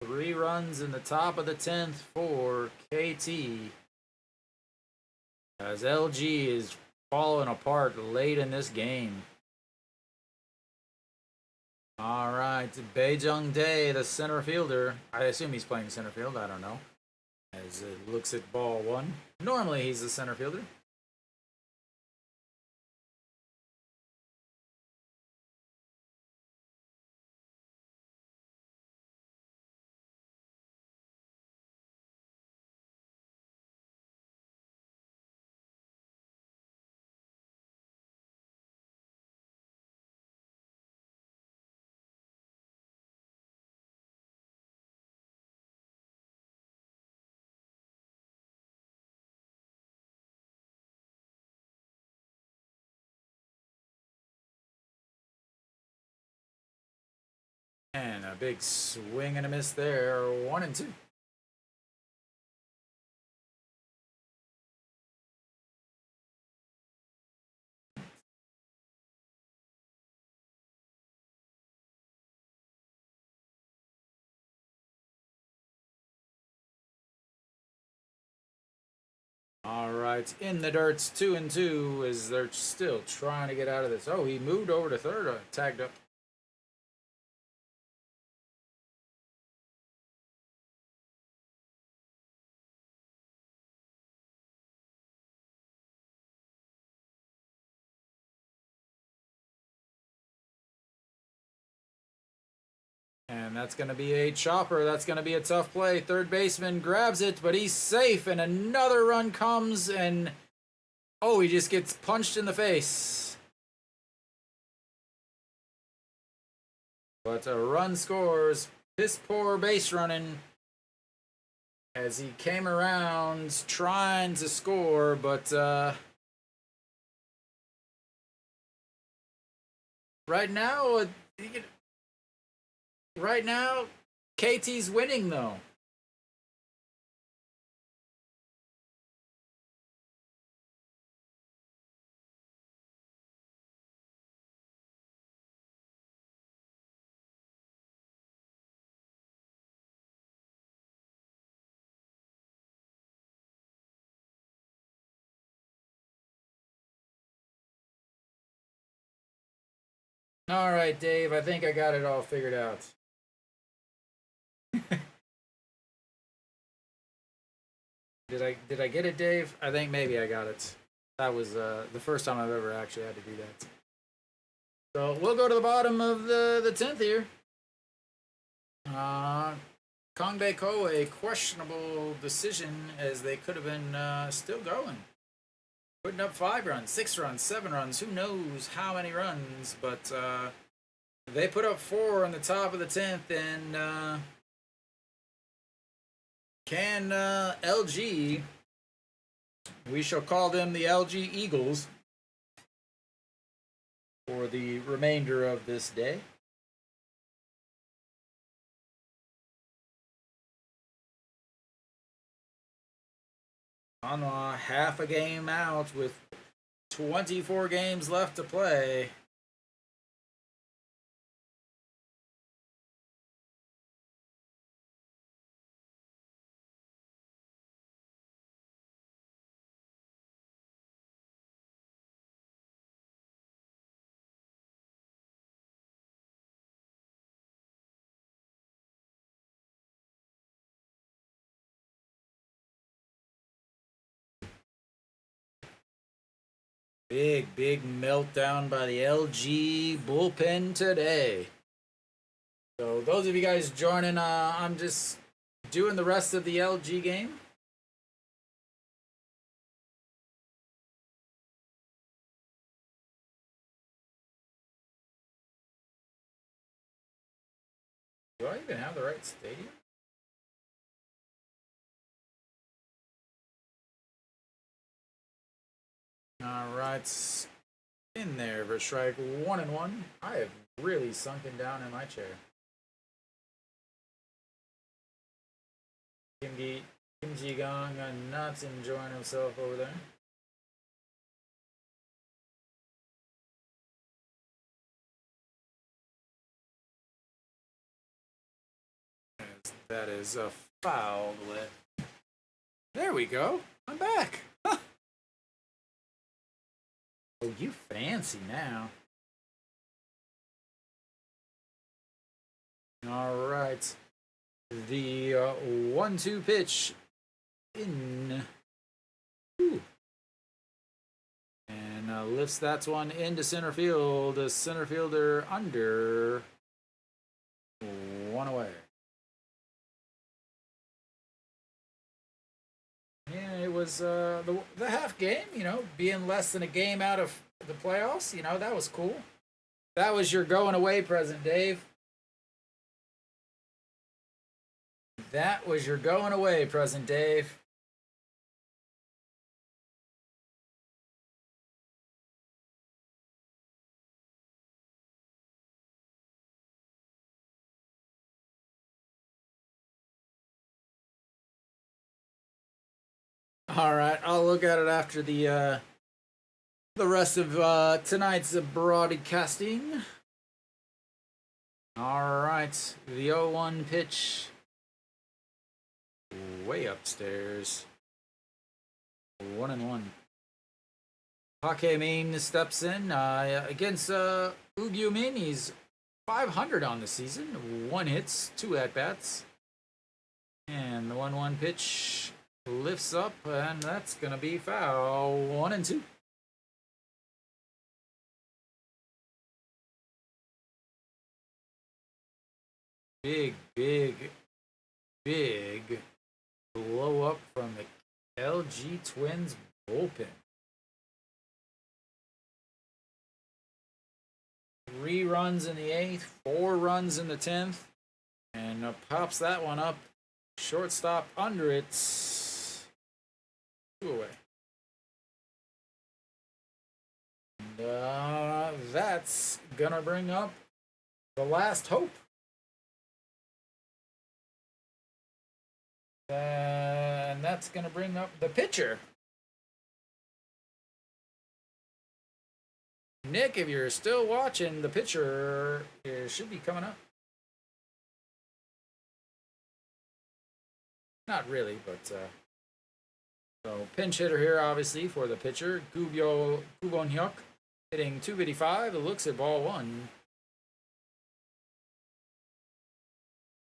Three runs in the top of the 10th for KT. As LG is falling apart late in this game. All right, Baejung Dae, the center fielder. I assume he's playing center field. I don't know. As it looks at ball 1. Normally he's the center fielder. And a big swing and a miss there. 1-2. All right, in the dirt's 2-2 as they're still trying to get out of this. Oh, he moved over to third, tagged up. And that's going to be a chopper. That's going to be a tough play. Third baseman grabs it, but he's safe. And another run comes, and oh, he just gets punched in the face. But a run scores. This poor base running as he came around trying to score, but right now, KT's winning though. All right, Dave. I think I got it all figured out. Did I get it, Dave? I think maybe I got it. That was the first time I've ever actually had to do that. So we'll go to the bottom of the 10th here. Kongbae Ko, a questionable decision as they could have been still going. Putting up 5 runs, 6 runs, 7 runs, who knows how many runs, but they put up 4 on the top of the 10th, and can LG, we shall call them the LG Eagles for the remainder of this day. Hanwha half a game out with 24 games left to play. Big meltdown by the LG bullpen today. So those of you guys joining, I'm just doing the rest of the LG game. Do I even have the right stadium? All right, in there for strike 1-1. I have really sunken down in my chair. Kim Ji-gong not enjoying himself over there. That is a foul lift. There we go. I'm back. Huh. Oh, you fancy now. All right. The 1-2 pitch in. Ooh. And lifts that one into center field. The center fielder under. 1 away. Yeah, it was the half game, being less than a game out of the playoffs, that was cool. That was your going away present, Dave. That was your going away present, Dave. All right, I'll look at it after the rest of tonight's broadcasting. All right, the 0-1 pitch way upstairs. 1-1. Hakemin steps in against Ugyu Min. He's 500 on the season. 1 hits, 2 at bats, and the 1-1 pitch lifts up, and that's gonna be foul. 1-2. Big blow up from the LG Twins bullpen. 3 runs in the 8th, 4 runs in the 10th, and pops that one up. Shortstop under it. 2 away. And that's gonna bring up the last hope. And that's going to bring up the pitcher. Nick, if you're still watching, the pitcher should be coming up. Not really, but so pinch hitter here, obviously, for the pitcher. Kubon Hyuk hitting .255. It looks at ball 1.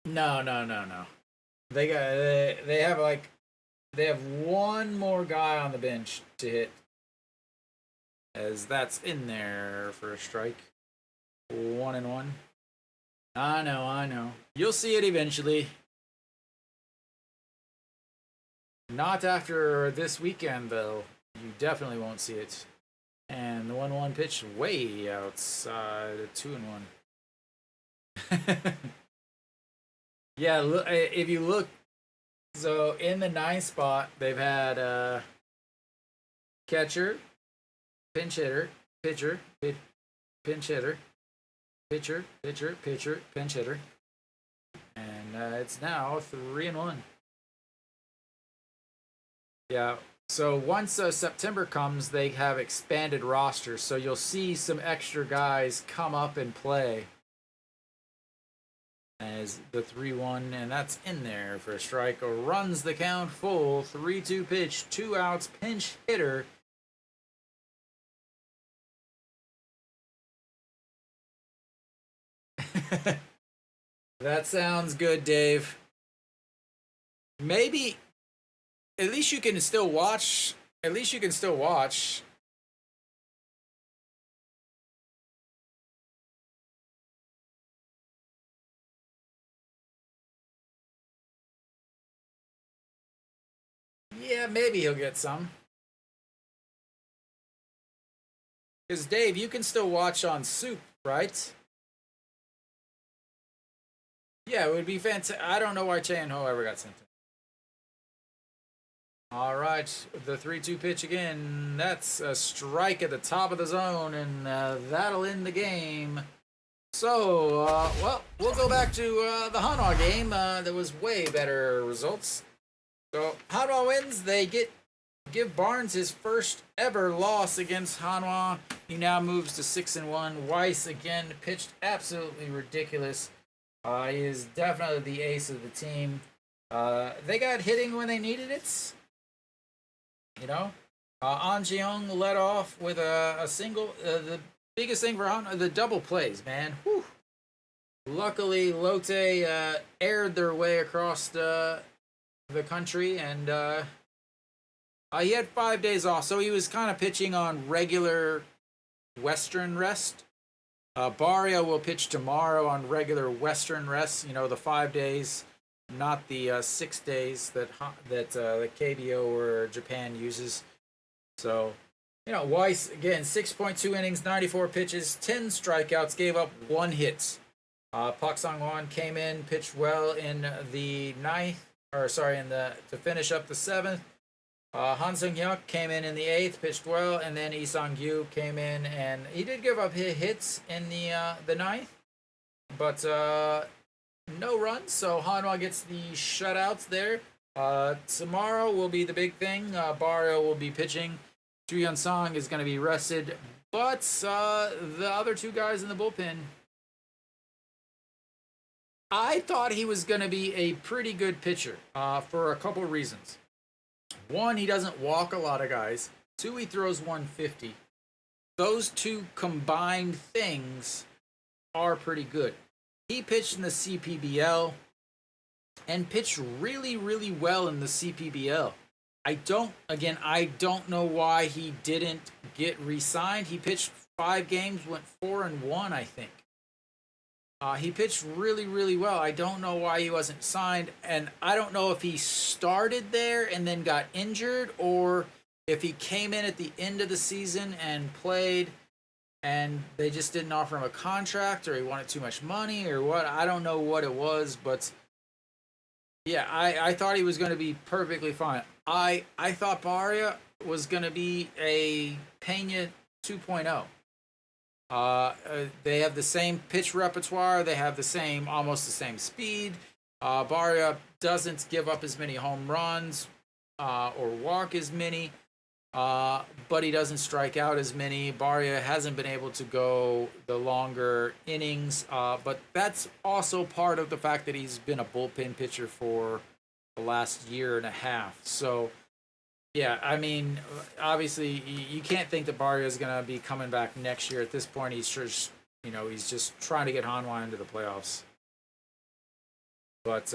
No, no, no, no. They have one more guy on the bench to hit, as that's in there for a strike. 1-1. I know, I know. You'll see it eventually. Not after this weekend, though. You definitely won't see it. And the 1-1 pitch way outside of 2-1. Yeah, if you look, so in the ninth spot, they've had catcher, pinch hitter, pitcher, pinch hitter, pitcher, pinch hitter, and it's now 3-1. Yeah. So once September comes, they have expanded rosters, so you'll see some extra guys come up and play as the 3-1, and that's in there for a strike. Runs the count full. 3-2 pitch, 2 outs, pinch hitter. That sounds good, Dave. Maybe at least you can still watch. At least you can still watch. Yeah, maybe he'll get some. Because Dave, you can still watch on SOOP, right? Yeah, it would be fantastic. I don't know why Chan-Ho ever got sent. All right, the 3-2 pitch again. That's a strike at the top of the zone, and that'll end the game. So, well, we'll go back to the Hanwha game. There was way better results. So, Hanwha wins. They give Barnes his first ever loss against Hanwha. He now moves to 6-1. Weiss again pitched absolutely ridiculous. He is definitely the ace of the team. They got hitting when they needed it. You know, An Jeong led off with a single. The biggest thing for Hanwha, the double plays, man. Whew. Luckily, Lotte aired their way across the country, and he had 5 days off, so he was kind of pitching on regular Western rest. Barrio will pitch tomorrow on regular Western rest. You know, the 5 days, not the 6 days that the KBO or Japan uses. So, you know, Weiss again, 6.2 innings, 94 pitches, 10 strikeouts, gave up 1 hit. Pak Sang-won came in, pitched well in the ninth, to finish up the 7th. Han Sung-hyuk came in the 8th, pitched well, and then Lee Sang-gyu came in, and he did give up hits in the ninth, but no runs, so Hanwha gets the shutouts there. Tomorrow will be the big thing. Barrio will be pitching. Ju Hyun-sung is going to be rested, but the other 2 guys in the bullpen, I thought he was going to be a pretty good pitcher for a couple reasons. 1, he doesn't walk a lot of guys. 2, he throws 150. Those 2 combined things are pretty good. He pitched in the CPBL and pitched really, really well in the CPBL. I don't know why he didn't get re-signed. He pitched 5 games, went 4-1, I think. He pitched really, really well. I don't know why he wasn't signed, and I don't know if he started there and then got injured, or if he came in at the end of the season and played, and they just didn't offer him a contract, or he wanted too much money, or what. I don't know what it was, but yeah, I thought he was going to be perfectly fine. I thought Barria was going to be a Pena 2.0. They have the same pitch repertoire. They have almost the same speed. Barria doesn't give up as many home runs or walk as many, but he doesn't strike out as many. Barria hasn't been able to go the longer innings, but that's also part of the fact that he's been a bullpen pitcher for the last year and a half. So, yeah, I mean, obviously, you can't think that Barria is going to be coming back next year. At this point, he's just trying to get Hanwha into the playoffs. But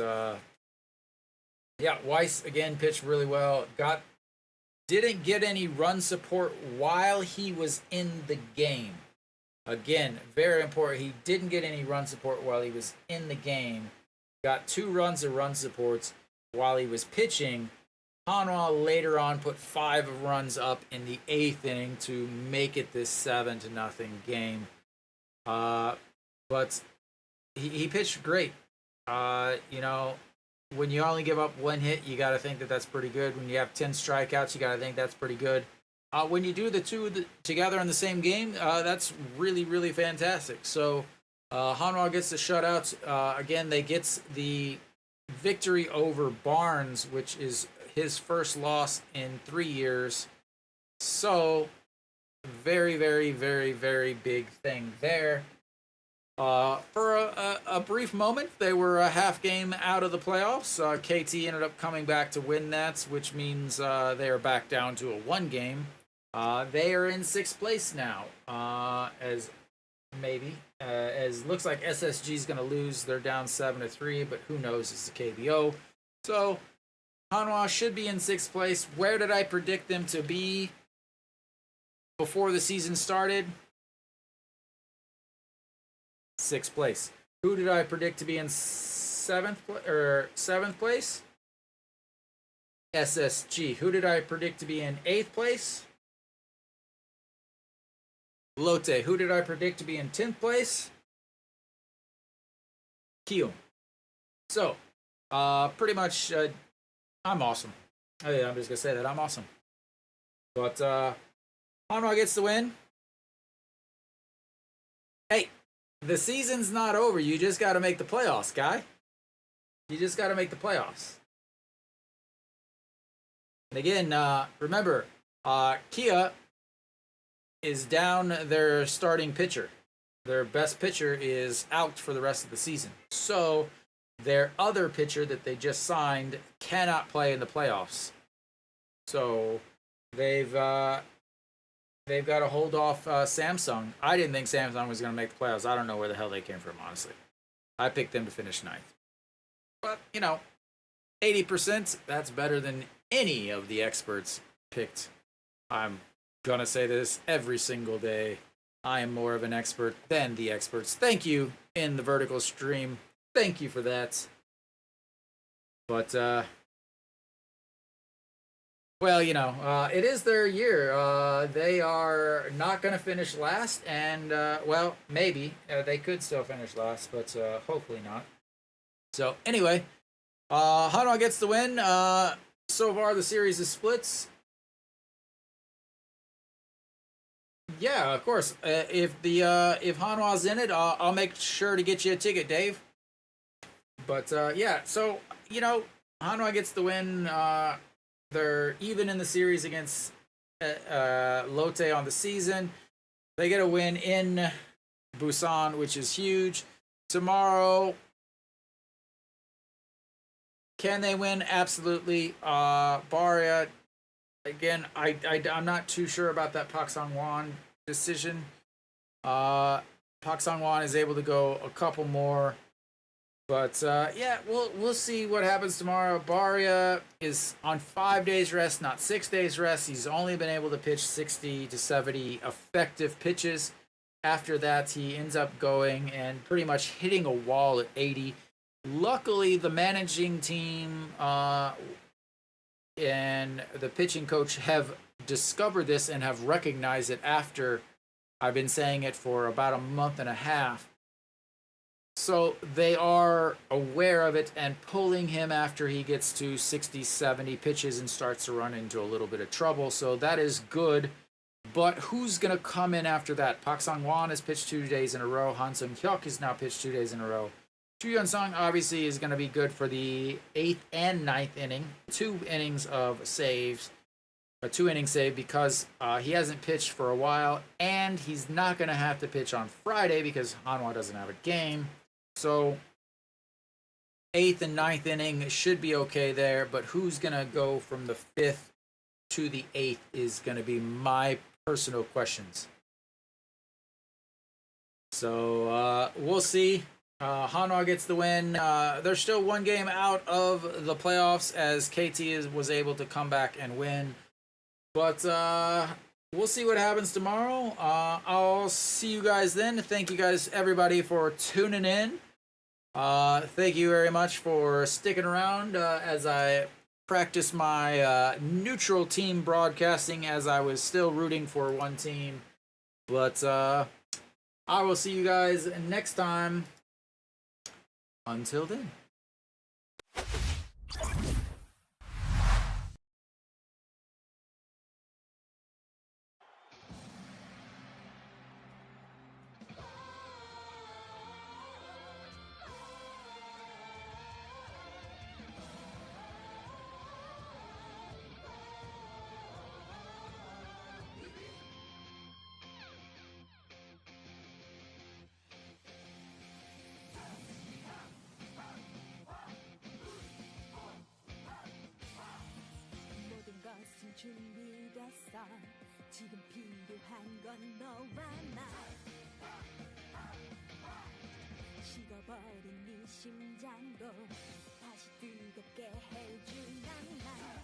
yeah, Weiss again pitched really well. Didn't get any run support while he was in the game. Again, very important. He didn't get any run support while he was in the game. Got 2 runs of run supports while he was pitching. Hanwha later on put 5 runs up in the 8th inning to make it this 7-0 game. But he pitched great. When you only give up 1 hit, you got to think that that's pretty good. When you have 10 strikeouts, you got to think that's pretty good. When you do the 2 together in the same game, that's really, really fantastic. So Hanwha gets the shutouts. Again, they get the victory over Barnes, which is his first loss in 3 years. So very, very, very, very big thing there. For a brief moment, they were a half game out of the playoffs. KT ended up coming back to win that, which means they are back down to a 1 game. They are in 6th place now, as looks like SSG is going to lose. They're down 7-3, but who knows? It's the KBO. So Hanwha should be in 6th place. Where did I predict them to be before the season started? 6th place. Who did I predict to be in 7th place? SSG. Who did I predict to be in 8th place? Lotte. Who did I predict to be in 10th place? KBO. So, pretty much, I'm awesome. Oh, yeah, I'm just going to say that. I'm awesome. But, Hanwha gets the win. Hey, the season's not over. You just got to make the playoffs, guy. You just got to make the playoffs. And again, remember, Kia is down their starting pitcher. Their best pitcher is out for the rest of the season. So their other pitcher that they just signed cannot play in the playoffs. So they've got to hold off Samsung. I didn't think Samsung was going to make the playoffs. I don't know where the hell they came from, honestly. I picked them to finish 9th. But, 80%, that's better than any of the experts picked. I'm going to say this every single day. I am more of an expert than the experts. Thank you in the vertical stream. Thank you for that. But, well, it is their year. They are not going to finish last, and, well, maybe. They could still finish last, but hopefully not. So, anyway, Hanwha gets the win. So far, the series is splits. Yeah, of course. If Hanwha's in it, I'll make sure to get you a ticket, Dave. But, yeah, so, Hanwha gets the win. They're even in the series against Lotte on the season. They get a win in Busan, which is huge. Tomorrow, can they win? Absolutely. Baria, again, I'm not too sure about that Pak Sang-won decision. Pak Sang-won is able to go a couple more. But, yeah, we'll see what happens tomorrow. Baria is on 5 days rest, not 6 days rest. He's only been able to pitch 60 to 70 effective pitches. After that, he ends up going and pretty much hitting a wall at 80. Luckily, the managing team and the pitching coach have discovered this and have recognized it after I've been saying it for about a month and a half. So they are aware of it and pulling him after he gets to 60, 70 pitches and starts to run into a little bit of trouble. So that is good. But who's going to come in after that? Pak Sang-won has pitched 2 days in a row. Han Sung-hyuk has now pitched 2 days in a row. Chu Yeon-sung obviously is going to be good for the 8th and 9th inning. 2 innings of saves. A 2-inning save because he hasn't pitched for a while. And he's not going to have to pitch on Friday because Hanwha doesn't have a game. So 8th and 9th inning should be okay there, but who's going to go from the 5th to the 8th is going to be my personal questions. So we'll see. Hanwha gets the win. They're still one game out of the playoffs as was able to come back and win. But we'll see what happens tomorrow. I'll see you guys then. Thank you guys, everybody, for tuning in. Thank you very much for sticking around as I practice my neutral team broadcasting as I was still rooting for one team. But I will see you guys next time. Until then. 준비됐어. 지금 필요한 건 너와 나. 식어버린 네 심장도 다시 뜨겁게 해줄 난